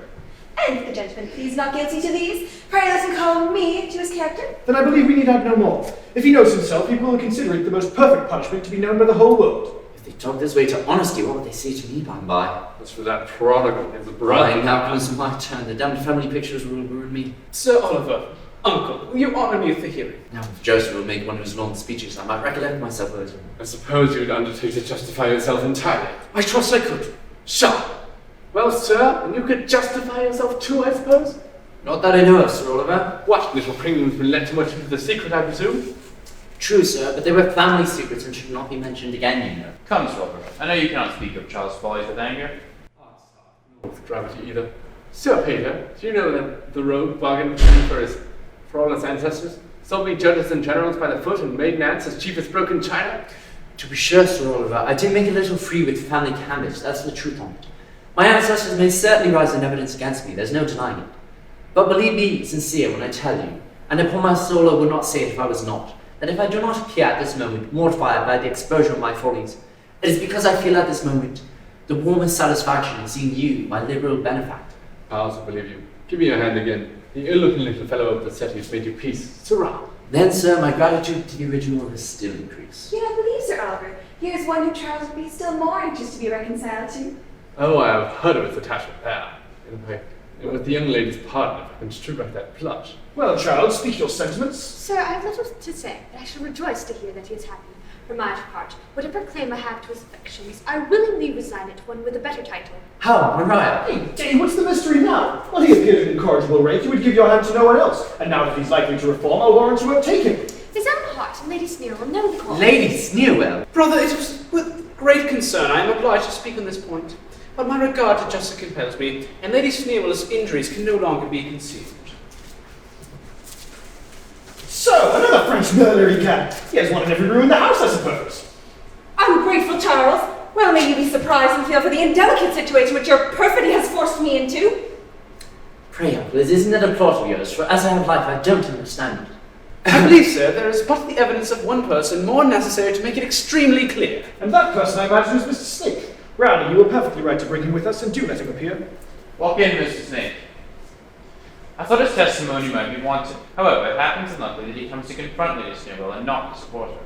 And if the gentleman please not guilty to these, Pray let him call me to his character. Then I believe we need add no more. If he knows himself, he will consider it the most perfect punishment to be known by the whole world. If they talk this way to honesty, what would they say to me by and by? As for that prodigal, his Right, brother. now comes my turn. The damned family pictures will ruin me. Sir Oliver, uncle, will you honour me with the hearing? Now, if Joseph will make one of his long speeches, I might recollect myself a little. I suppose you would undertake to justify yourself entirely. I trust I could. Sure. Well, sir, and you could justify yourself too, I suppose? Not that I know of, Sir Oliver. What, little Pringham's been let too much into the secret, I presume? True, sir, but they were family secrets and should not be mentioned again, you know. Come, Sir Oliver. I know you cannot speak of Charles' follies with anger. Not with gravity either. Sir Peter, do you know that the rogue bargained for all his ancestors? Sold me judges and generals by the foot and made Nance as chief as broken China? To be sure, Sir Oliver, I did make a little free with family candidates, that's the truth on it. My ancestors may certainly rise in evidence against me, there's no denying it. But believe me sincere when I tell you, and upon my soul I would not say it if I was not, that if I do not appear at this moment mortified by the exposure of my follies, it is because I feel at this moment the warmest satisfaction in seeing you, my liberal benefactor. I also believe you. Give me your hand again. The ill-looking little fellow up the settee has made you peace. Sirrah! Then, sir, my gratitude to the original has still increased. You don't believe, Sir Oliver. Here's one who Charles would be still more anxious to be reconciled to. Oh, I have heard of his attachment there. In fact, with the young lady's pardon, if I can strip back that blush. Well, Charles, speak your sentiments. Sir, I have little to say, but I shall rejoice to hear that he is happy. For my part, whatever claim I have to his affections, I willingly resign it to one with a better title. How, Maria? Hey, Dane, what's the mystery now? Well, he appeared an incorrigible rake, you would give your hand to no one else. And now that he's likely to reform, I'll warrant you won't take him. His own heart and Lady Sneerwell know the cause. Lady Sneerwell? Brother, it was with great concern I am obliged to speak on this point. But my regard to justice compels me, and Lady Sneerwell's injuries can no longer be concealed. So, another French murderer egad. He has one in every room in the house, I suppose. Ungrateful Charles! Well, may you be surprised and feel for the indelicate situation which your perfidy has forced me into. Pray, uncle, isn't it a plot of yours? For as I have life, I don't understand it. I believe, sir, there is but the evidence of one person more necessary to make it extremely clear. And that person, I imagine, is Mr. Snake. Rowley, you were perfectly right to bring him with us, and do let him appear. Walk in, Mr. Snake. I thought his testimony might be wanted. However, it happens unluckily that he comes to confront Lady Sneerwell and not to support her.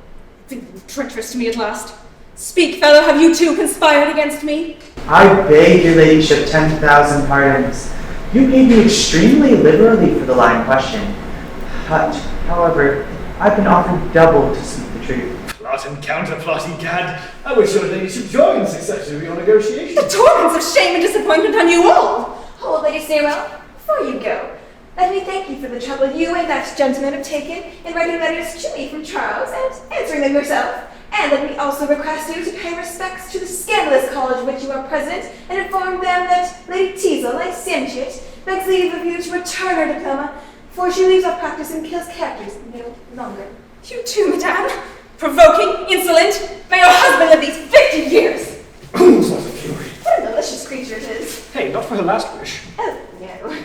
Think treacherous to me at last. Speak, fellow, have you too conspired against me? I beg your ladyship 10,000 pardons. You paid me extremely liberally for the lie in question. But, however, I've been offered double to speak the truth. Plot and counterplot, egad. I wish your ladyship joined successfully in your negotiations. The torments of shame and disappointment on you all! Hold, Lady Sneerwell, before you go, let me thank you for the trouble you and that gentleman have taken in writing letters to me from Charles and answering them yourself. And let me also request you to pay respects to the scandalous college of which you are president and inform them that Lady Teazle, I sent it, begs leave of you to return her diploma, for she leaves off practice and kills characters no longer. You too, madame? Provoking, insolent, may your husband live these 50 years! Sort of fury. What a delicious creature it is. Hey, not for her last wish. Oh, no.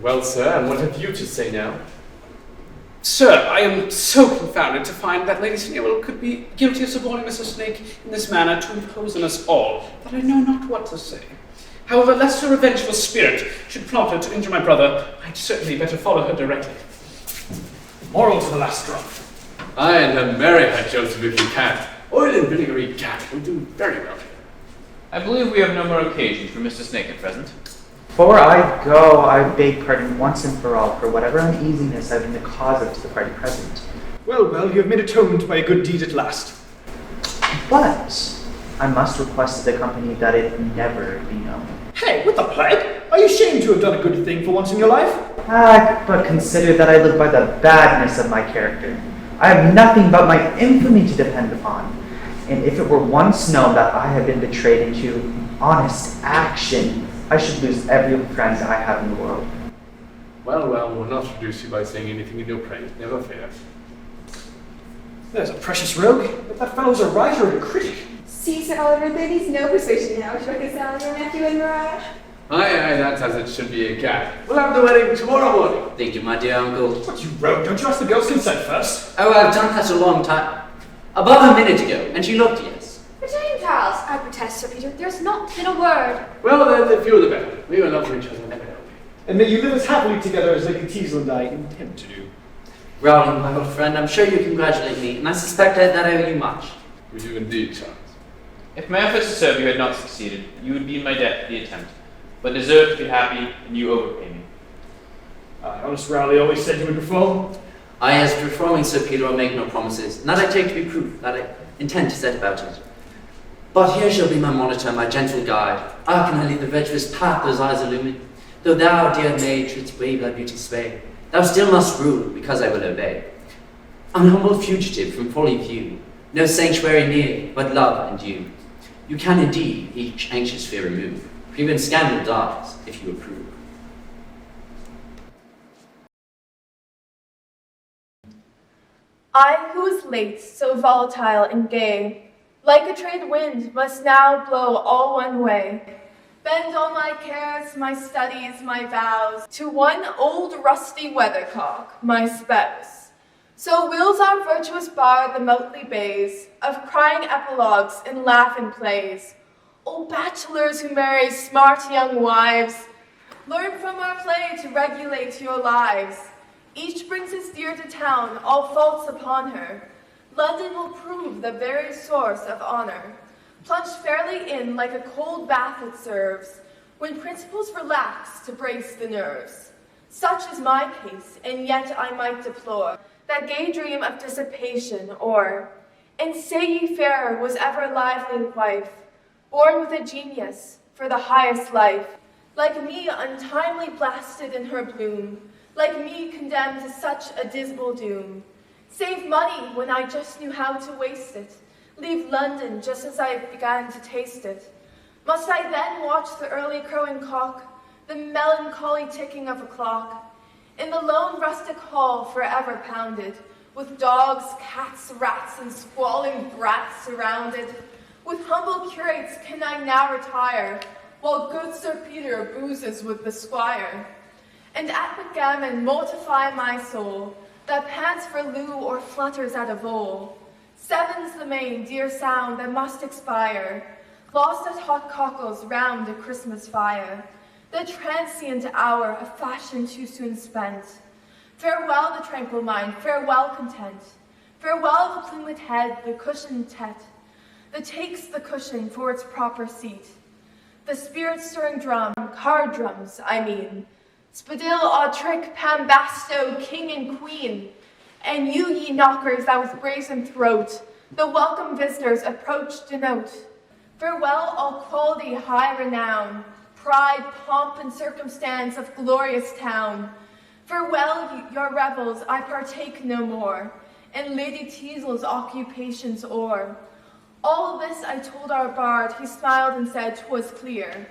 Well, sir, and what have you to say now? Sir, I am so confounded to find that Lady Sneerwell could be guilty of suborning Mr. Snake in this manner to impose on us all, that I know not what to say. However, lest her revengeful spirit should prompt her to injure my brother, I'd certainly better follow her directly. Moral to the last drop. Aye, and marry her, Joseph, if you can. Oil and vinegar cat will do very well here. I believe we have no more occasion for Mr. Snake at present. Before I go, I beg pardon once and for all for whatever uneasiness I've been the cause of to the party present. Well, you have made atonement by a good deed at last. But I must request of the company that it never be known. Hey, what the plague? Are you ashamed to have done a good thing for once in your life? But consider that I live by the badness of my character. I have nothing but my infamy to depend upon. And if it were once known that I have been betrayed into honest action, I should lose every friend I have in the world. Well, we'll not reduce you by saying anything in your praise, never fear. There's a precious rogue, but that fellow's a writer and a critic. See, Sir Oliver, there needs no persuasion now to reconcile your nephew and Mirage. Aye, that's as it should be a gag. We'll have the wedding tomorrow morning. Thank you, my dear uncle. What, you rogue? Don't you ask the girl's consent first? Oh, I've done that a long time. Above a minute ago, and she looked yes. Return, Charles. I protest, Sir Peter. There's not been a word. Well, then, the fewer the better. We will love each other, never know. and may you live as happily together as Lady Teasel and I intend to do. Rowling, my old friend, I'm sure you congratulate me, and I suspect that I owe you much. We do indeed, Charles. If my efforts to serve you had not succeeded, you would be in my debt for the attempt, but deserve to be happy, and you overpay me. Honest Rowley always said you would reform. I, as reforming Sir Peter, will make no promises, and that I take to be proof that I intend to set about it. But here shall be my monitor, my gentle guide. How can I lead the virtuous path those eyes illumine? Though thou, dear maid, shouldst wave thy beauty sway, thou still must rule, because I will obey. An humble fugitive from folly view, no sanctuary near, but love and you. You can indeed each anxious fear remove, for even scandal dies, if you approve. I who was late, so volatile and gay, like a trade wind, must now blow all one way. Bend all my cares, my studies, my vows, to one old rusty weathercock, my spouse. So wills our virtuous bard the motley bays of crying epilogues and laughing plays. O bachelors who marry smart young wives, learn from our play to regulate your lives. Each brings his dear to town, all faults upon her. London will prove the very source of honor. Plunge fairly in like a cold bath it serves, when principles relax to brace the nerves. Such is my case, and yet I might deplore that gay dream of dissipation, or, and say ye fair was ever lively wife, born with a genius for the highest life, like me untimely blasted in her bloom, like me condemned to such a dismal doom. Save money when I just knew how to waste it, leave London just as I began to taste it. Must I then watch the early crowing cock, the melancholy ticking of a clock, in the lone rustic hall forever pounded, with dogs, cats, rats, and squalling brats surrounded? With humble curates can I now retire, while good Sir Peter boozes with the squire? And at backgammon mortify my soul, that pants for loo or flutters at a vole. Seven's the main dear sound that must expire, lost as hot cockles round a Christmas fire, the transient hour of fashion too soon spent. Farewell the tranquil mind, farewell content, farewell the plumed head, the cushioned tete, that takes the cushion for its proper seat. The spirit-stirring drum, card drums, I mean, Spadille, Autric, Pambasto, king and queen, and you, ye knockers that with brazen throat, the welcome visitors approach denote. Farewell all quality, high renown, pride, pomp, and circumstance of glorious town. Farewell your revels, I partake no more, and Lady Teasel's occupations o'er. All this I told our bard, he smiled and said 'twas clear,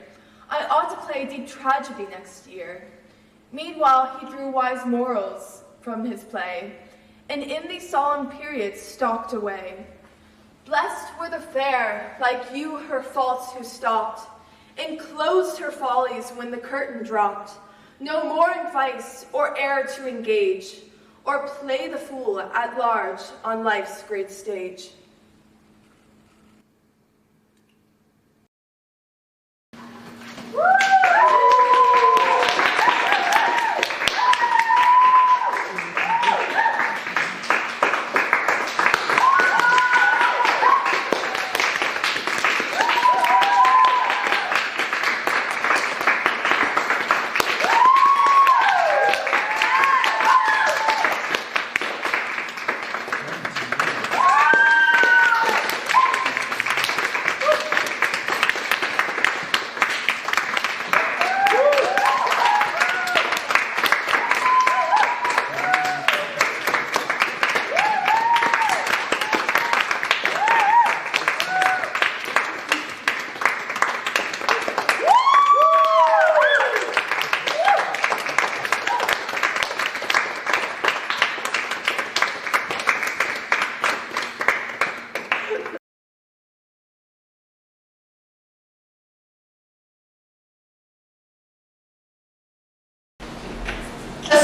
I ought to play deep tragedy next year. Meanwhile he drew wise morals from his play, and in these solemn periods stalked away. Blessed were the fair, like you her faults who stopped, and closed her follies when the curtain dropped, no more in vice or error to engage, or play the fool at large on life's great stage.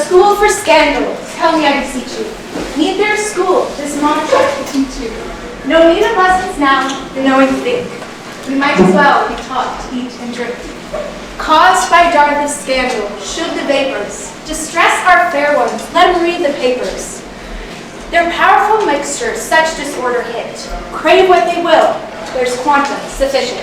School for scandal, tell me I beseech you. Need there a school, this monarch to teach you. No need of lessons now, the knowing think. We might as well be taught to eat and drink. Caused by Dartha's scandal, should the vapors distress our fair ones, let them read the papers. Their powerful mixture such disorder hit. Crave what they will, there's quantum sufficient.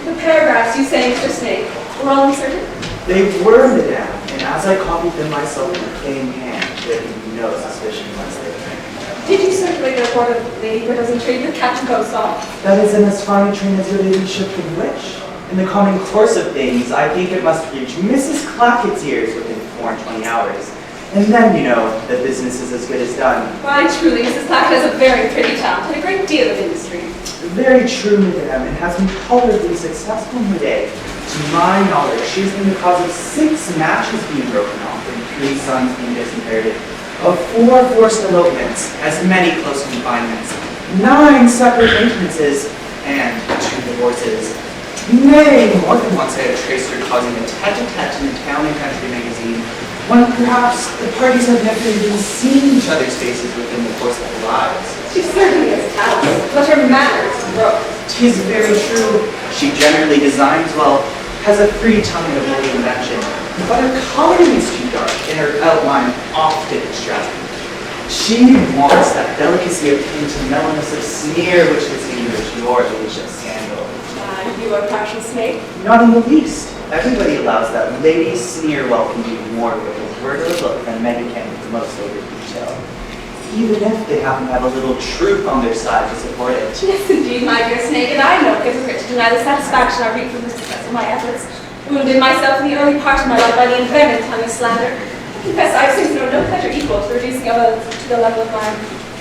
The paragraphs you say, Mr. Snake, were all inserted? They were, madame, and as I copied them myself with a clean hand, there can be no suspicion once they came. Did you circulate the report of Lady Whittle's intrigue with Captain Bosco? That is in as fine a train as your ladyship could wish. In the common course of things, I think it must reach Mrs. Clackett's ears within 4 and 20 hours. And then, you know, the business is as good as done. Why, truly, Mrs. Clackett has a very pretty talent and a great deal of industry. Very true, madame, and has been tolerably successful in her day. To my knowledge, she has been the cause of 6 matches being broken off and 3 sons being disinherited, of 4 forced elopements, as many close confinements, 9 separate maintenances, and 2 divorces. Nay, more than once I have traced her causing a tete-a-tete in a town and country magazine, when perhaps the parties have never even seen each other's faces within the course of their lives. She certainly has talent, but her manners broke. 'Tis very true. She generally designs well, has a free tongue and a witty invention, but her coloring is too dark and her outline often extravagant. She wants that delicacy of tint and mellowness of sneer which distinguish your ladyship's scandal. You are partial, Snake? Not in the least. Everybody allows that Lady Sneerwell can do more with a word or look than Meghan can with the most over detail. Even if they happen to have a little truth on their side to support it. Yes, indeed, my dear Snake, and I know it gives to deny the satisfaction I reap from the success of my efforts. Wounded myself in the early part of my life by the environment tongue of slander, I confess I have since known no pleasure equal to reducing others to the level of my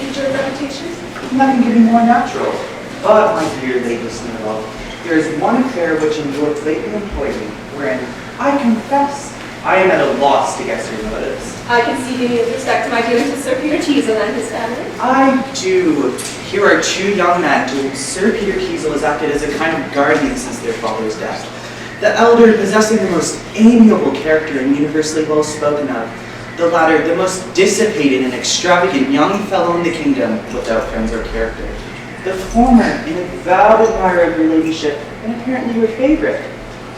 injured reputation. Nothing could be more natural. But, my dear Lady Sneerwell, there is one affair which in your lately employed me, wherein I confess I am at a loss to guess your motives. I can see you with respect to my dealings with Sir Peter Teazle and his family. I do. Here are 2 young men to whom Sir Peter Teazle has acted as a kind of guardian since their father's death. The elder possessing the most amiable character and universally well spoken of. The latter the most dissipated and extravagant young fellow in the kingdom, without friends or character. The former an avowed admirer of your ladyship and apparently your favorite.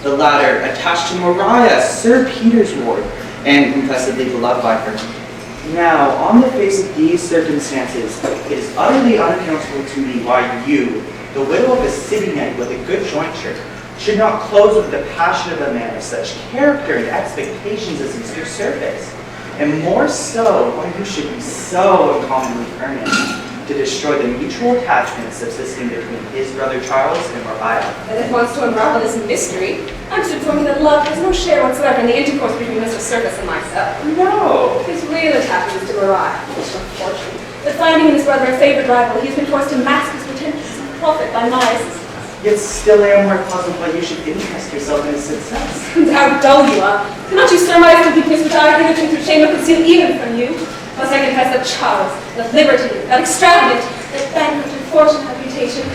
The latter attached to Maria, Sir Peter's ward, and confessedly beloved by her. Now, on the face of these circumstances, it is utterly unaccountable to me why you, the widow of a city knight with a good jointure, should not close with the passion of a man of such character and expectations as Mr. Surface, and more so why you should be so uncommonly earnest to destroy the mutual attachment subsisting between his brother Charles and Maria. And if wants to unravel this mystery, I'm to inform you that love has no share whatsoever in the intercourse between Mr. Surface and myself. No! His real attachment is to Maria, which is unfortunate. But finding in his brother a favourite rival, he has been forced to mask his pretensions and profit by my assistance. Yet still I am more puzzled why you should interest yourself in his success. How dull you are. Cannot you surmise the weakness which I hitherto through shame have concealed even from you? Must I confess that Charles, that libertine, that extravagant, that bankrupt and fortunate reputation,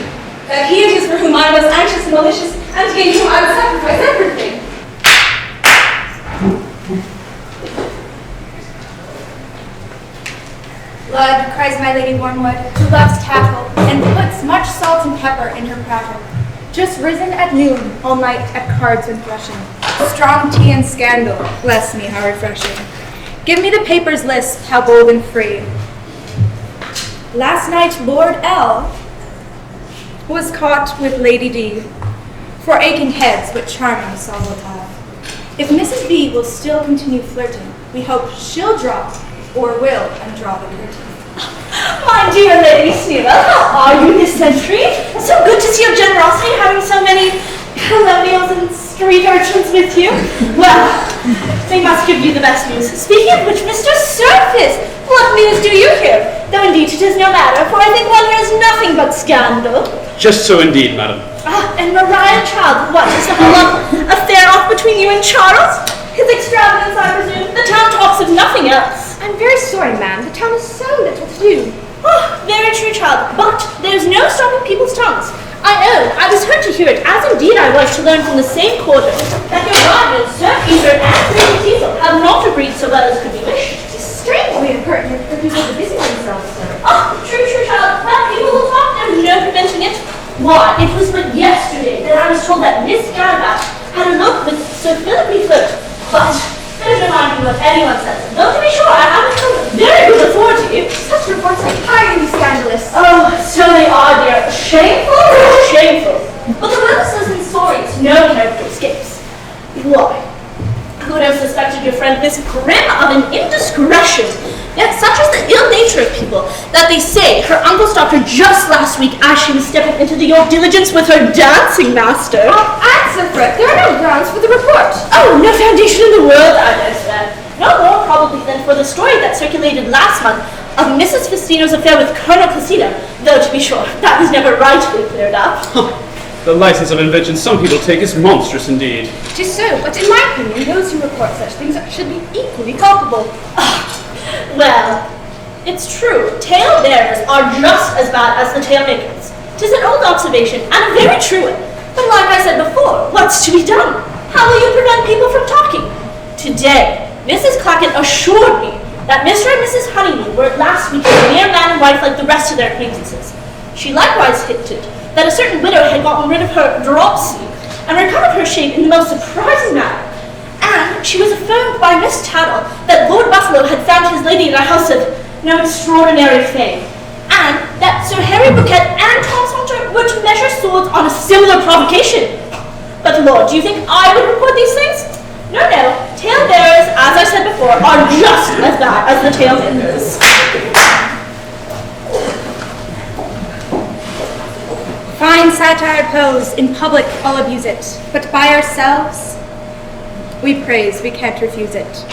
that he it is for whom I was anxious and malicious, and to gain whom I would sacrifice everything. Blood, cries my Lady Wormwood, who loves tackle, and puts much salt and pepper in her prattle. Just risen at noon, all night at cards and threshing. Strong tea and scandal, bless me, how refreshing. Give me the paper's list, how bold and free. Last night Lord L was caught with Lady D, for aching heads what charming Saul will have. If Mrs. B will still continue flirting, we hope she'll drop, or will, undraw the curtain. My dear Lady Sneerwell, how are you this century? So good to see your generosity having so many colonials and street urchins with you. Well, they must give you the best news. Speaking of which, Mr. Surface, what news do you hear? Though indeed it is no matter, for I think one hears nothing but scandal. Just so indeed, madam. And Maria Child, what is the whole affair off between you and Charles? His extravagance, I presume. The town talks of nothing else. I'm very sorry, ma'am. The town has so little to do. Oh, very true, child. But there's no stopping people's tongues. I own I was heard to hear it, as indeed I was to learn from the same quarter, that your rivals, Sir Peter and Lady Teazle, have not agreed so well as could be wished. It's strange we have heard your people to busy themselves, sir. Oh, Why, it was but yesterday that I was told that Miss Gallagher had a look with Sir Philip Flirt. But don't remind me what anyone says. Though to be sure, I haven't heard very good authority. Such reports are highly scandalous. Oh, so they are, dear. Shameful? Shameful. But the witnesses and stories, no character escapes. Why? Who would have suspected your friend this grim of an indiscretion? Yet such is the ill nature of people that they say her uncle stopped her just last week as she was stepping into the York diligence with her dancing master. Answer, Fred. There are no grounds for the report. Oh, no foundation in the world, I understand. No more probably than for the story that circulated last month of Mrs. Festino's affair with Colonel Casino, though to be sure, that was never rightly cleared up. The license of invention some people take is monstrous indeed. Just so, but in my opinion, those who report such things should be equally culpable. Well, it's true. Tale bearers are just as bad as the tale makers. 'Tis an old observation, and a very true one. But like I said before, what's to be done? How will you prevent people from talking? Today, Mrs. Clackett assured me that Mr. and Mrs. Honeymoon were last week a mere man and wife like the rest of their acquaintances. She likewise hinted that a certain widow had gotten rid of her dropsy and recovered her shape in the most surprising manner. And she was affirmed by Miss Tattle that Lord Buffalo had found his lady in a house of no extraordinary fame, and that Sir Harry Duquette and Tom Saunter were to measure swords on a similar provocation. But Lord, do you think I would report these things? No, no. Tale bearers, as I said before, are just as bad as the tale makers. Fine satire pose, in public I'll abuse it, but by ourselves, we praise, we can't refuse it.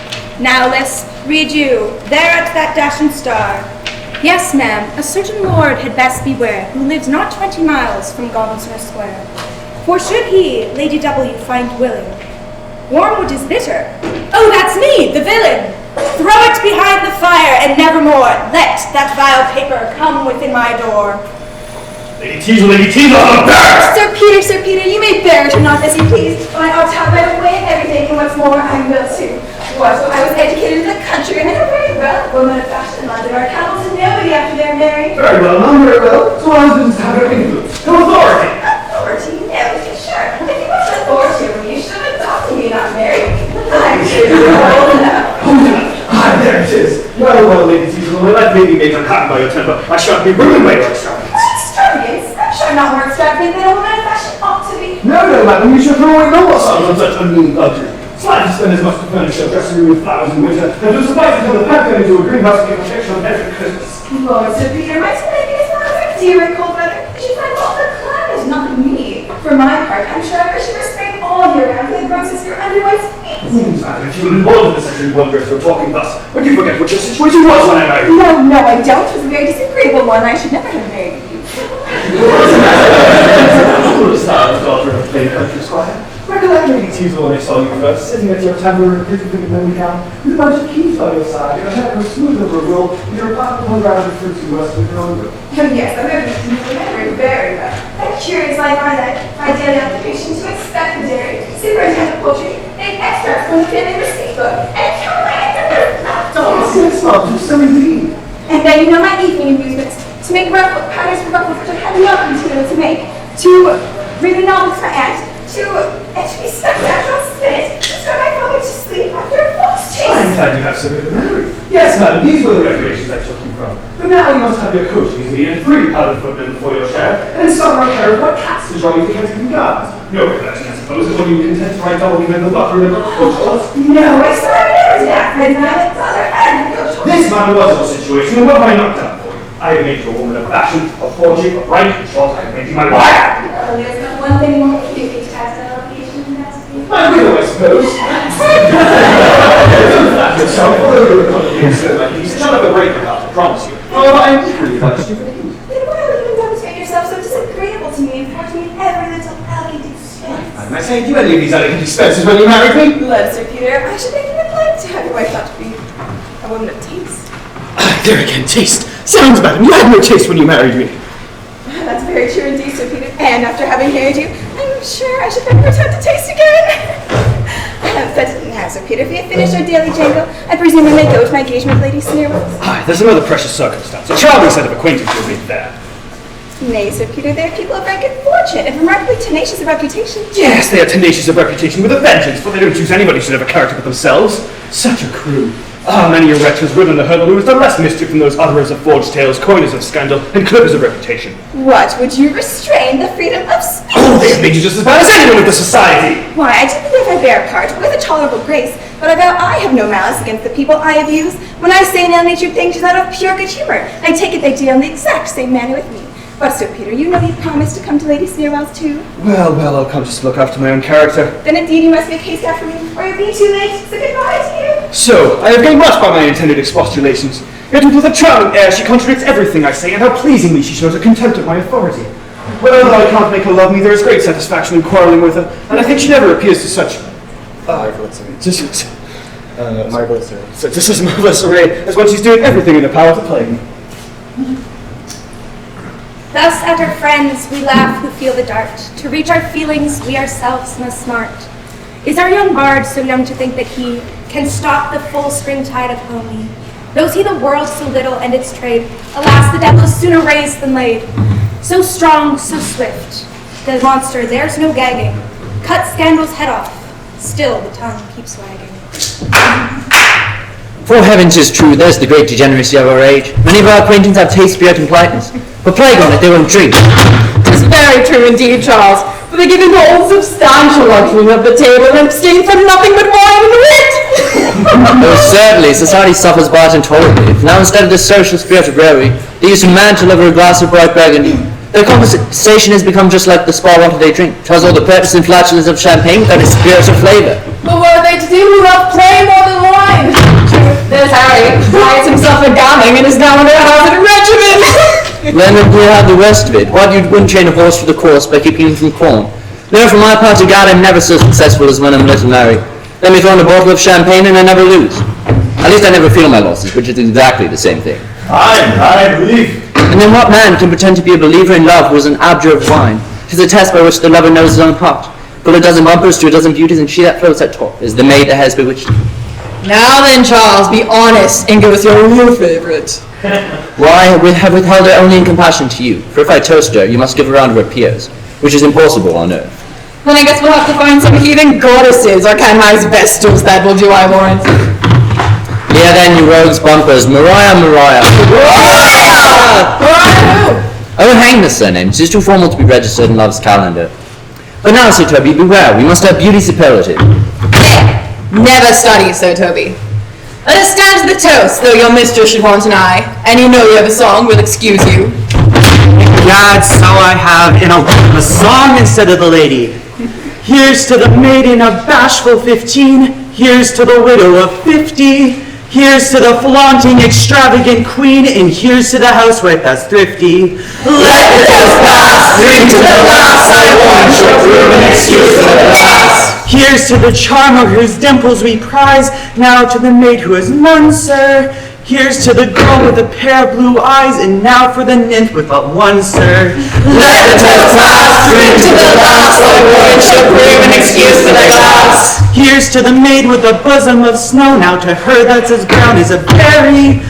Now, Lisp, read you, there at that dashing star. Yes, ma'am, a certain lord had best beware, who lives not 20 miles from Gosnor Square. For should he, Lady W, find willing, wormwood is bitter. Oh, that's me, the villain! Throw it behind the fire, and nevermore let that vile paper come within my door. Lady Teazle, I'm back! Sir Peter, you may bear it or not as you please, but I ought to have my own way in everything, and what's more, I will too. What, I was educated in the country, and I know very well, women of fashion in London are accountable to nobody after they're married. Very well, none very well. So husbands have no influence, no authority. Authority? No, to sure. If you want authority over me, you should adopt me, not marry me. I'm sure you're old enough. Ah, there it is. Well, Lady Teazle, let me be made unhappy by your temper. I shan't be ruined by your extravagance. Extravagance? I'm sure not more extravagant than a woman of fashion ought to be. No, madam, you should throw away no more sums on such unmeaning luxury. Slightly to spend as much to furnish your dressing room with flowers in winter, and to suffice to turn the pet into a greenhouse to give protection on every Christmas. Lord, Sir Peter, my lady is not a dear in cold weather. She finds all the climate, not me. For my part, I'm sure I wish you were spring all year round, like roses your underwife's feet. Madam, if you were involved in this and wonder if you're talking thus, would you forget what your situation was when I married you? No, I don't. It was a very disagreeable one. I should never have married you. Daughter of plain country squire. Recollect Lady Teazle when I saw you first, sitting at your table in a pretty big lily gown, with a bunch of keys by your side, your hair was smooth over a roll, and your pocket hung round the fruits you must have grown with. Oh, yes, I remember it very well. I'm curious, like my daily occupation to inspect the dairy, superintend the poultry, make extracts from the family receipt book, and count my Oh, 6 months, so indeed. And then you know my evening amusements, to make ruffled patterns for ruffles which I had no idea to make, to read a novel to my aunt, to be spectacular spinach, to stir my father to sleep after a fox chase. I'm glad you have so good a memory. Yes, madam, these were the recreations I took you from. But now you must have your coach easily and 3 powdered footmen for your share, and some are care of what cats to draw you to Kensington Gardens. No recollection, I suppose, of when you content to write double even the buffer and the coach was. No, I swear I never did that, and now it's other and coach. This, madam, was your situation, and what have I not done for you? I have made you a woman of fashion, of fortune, of right, in short, I have made you my wife. Well, there's not one thing more to do to tax that obligation than that's me. My widow, I suppose. Don't flatter yourself, although you're a complicated so like you shall have a break about, I promise you. However, I am equally obliged to you for the news. Then why would you demonstrate yourself so disagreeable to me and force me in every little elegant expense? And I say, do you any of these elegant expenses when you married me? Love, Sir Peter, I should make you like to have your wife not to be a woman of taste. There again, taste. Sounds, madam, you had no taste when you married me. That's very true indeed, Sir Peter. And after having married you, I'm sure I should never return to taste again. But now, Sir Peter, if we have finished our daily jangle, I presume we may go to my engagement with Lady Sneerwell. Aye, there's another precious circumstance. A charming set of acquaintance you'll meet there. Nay, Sir Peter, they are people of rank and fortune, and remarkably tenacious of reputation. Yes, they are tenacious of reputation with a vengeance, for they don't choose anybody who should have a character but themselves. Such a crew. Many a wretch has ridden the hurdle who has done less mischief than those utterers of forged tales, coiners of scandal, and clippers of reputation. What, would you restrain the freedom of speech? Oh, they have made you just as bad as anyone of the society! Why, I do believe I bear part with a tolerable grace, but I vow I have no malice against the people I abuse. When I say an ill-natured thing, 'tis out of pure good humour. I take it they deal in the exact same manner with me. But, Sir Peter, you know you promised to come to Lady Sneerwell's too. Well, I'll come just to look after my own character. Then indeed you must make haste after me, or it'll be too late. So goodbye to you. So, I have gained much by my intended expostulations. Yet with a charming air she contradicts everything I say, and how pleasingly she shows a contempt of my authority. Well, though I can't make her love me, there is great satisfaction in quarrelling with her, and I think she never appears to such marvelous array as when she's doing everything in her power to plague me. Thus at our friends we laugh who feel the dart. To reach our feelings we ourselves must smart. Is our young bard so young to think that he can stop the full springtide of homely? Knows he the world so little and its trade? Alas, the devil is sooner raised than laid. So strong, so swift, the monster, there's no gagging. Cut scandal's head off, still the tongue keeps wagging. For heavens is true, there's the great degeneracy of our age. Many of our acquaintance have taste, spirit, and politeness, but plague on it, they won't drink. It's very true indeed, Charles. For they give in to all substantial luxuries of the table and abstain from nothing but wine and wit. Oh, certainly, society suffers by it intolerably. If now instead of the social spirit of revelry, they use a man to deliver a glass of bright burgundy, their conversation has become just like the spa water they drink. Tells all the purpose and flatulence of champagne without its spirit or flavour. But what are they to do who love play more than wine? There's Harry, hides himself a gamming and is now under a hazard regimen. Then we'll have the rest of it. Why wouldn't train a horse for the course by keeping him from corn? No, for my part, God, I'm never so successful as when I'm little Mary. Let me throw in a bottle of champagne and I never lose. At least I never feel my losses, which is exactly the same thing. I believe. And then what man can pretend to be a believer in love who is an abjure of wine? 'Tis a test by which the lover knows his own part. Full a dozen bumpers to a dozen beauties, and she that floats at top is the maid that has bewitched him. Now then, Charles, be honest and give us your real favourite. Why, we have withheld her only in compassion to you. For if I toast her, you must give her round her peers, which is impossible on earth. Then I guess we'll have to find some heathen goddesses or canise vestals that will do, I warrant. Yeah, then, you rogues bumpers. Mariah! Mariah who? Oh, hang the surname. 'Tis too formal to be registered in love's calendar. But now, Sir Toby, beware. We must have beauty superlative. Never study, Sir Toby. Let us stand to the toast, though your mistress should want an eye, and you know you have a song, we'll excuse you. Gad, so I have in a song instead of the lady. Here's to the maiden of bashful 15. Here's to the widow of 50. Here's to the flaunting, extravagant queen, and here's to the housewife that's thrifty. Let the toast pass, drink to the last, I warrant shall prove an excuse for the last. Here's to the charmer whose dimples we prize, now to the maid who has none, sir. Here's to the girl with a pair of blue eyes, and now for the nymph with but one, sir. Let the toast pass, drink to the last, I warrant shall prove an excuse for the last. Here's to the maid with a bosom of snow, now to her that's as brown as a berry.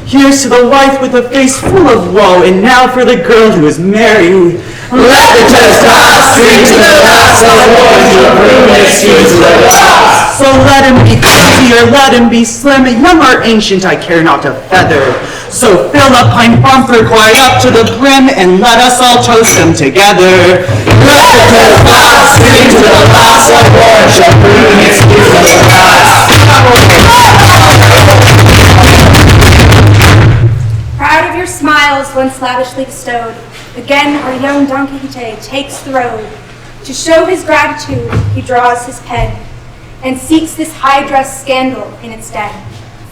Here's to the wife with a face full of woe, and now for the girl who is merry. Let the toast pass, drink to the last, I warrant shall prove an excuse for the last. So let him be pretty or let him be slim, young or ancient, I care not a feather. So fill a pint bumper quite up to the brim, and let us all toast them together. Let the toast pass, drink to the last, I warrant shall prove an excuse for the last. Proud of your smiles once lavishly bestowed, again our young Don Quixote takes the road. To show his gratitude, he draws his pen, and seeks this high-dressed scandal in its den.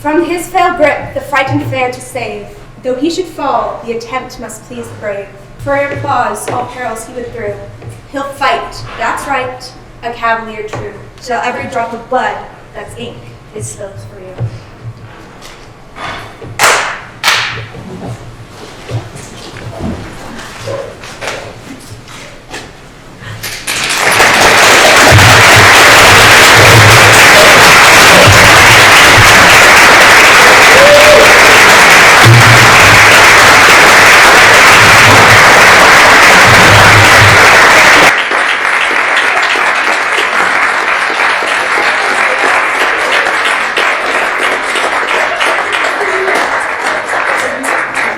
From his fell grip the frightened fair to save, though he should fall, the attempt must please the brave. For applause all perils he withdrew. He'll fight, that's right, a cavalier true, till every drop of blood that's ink is spilled for you.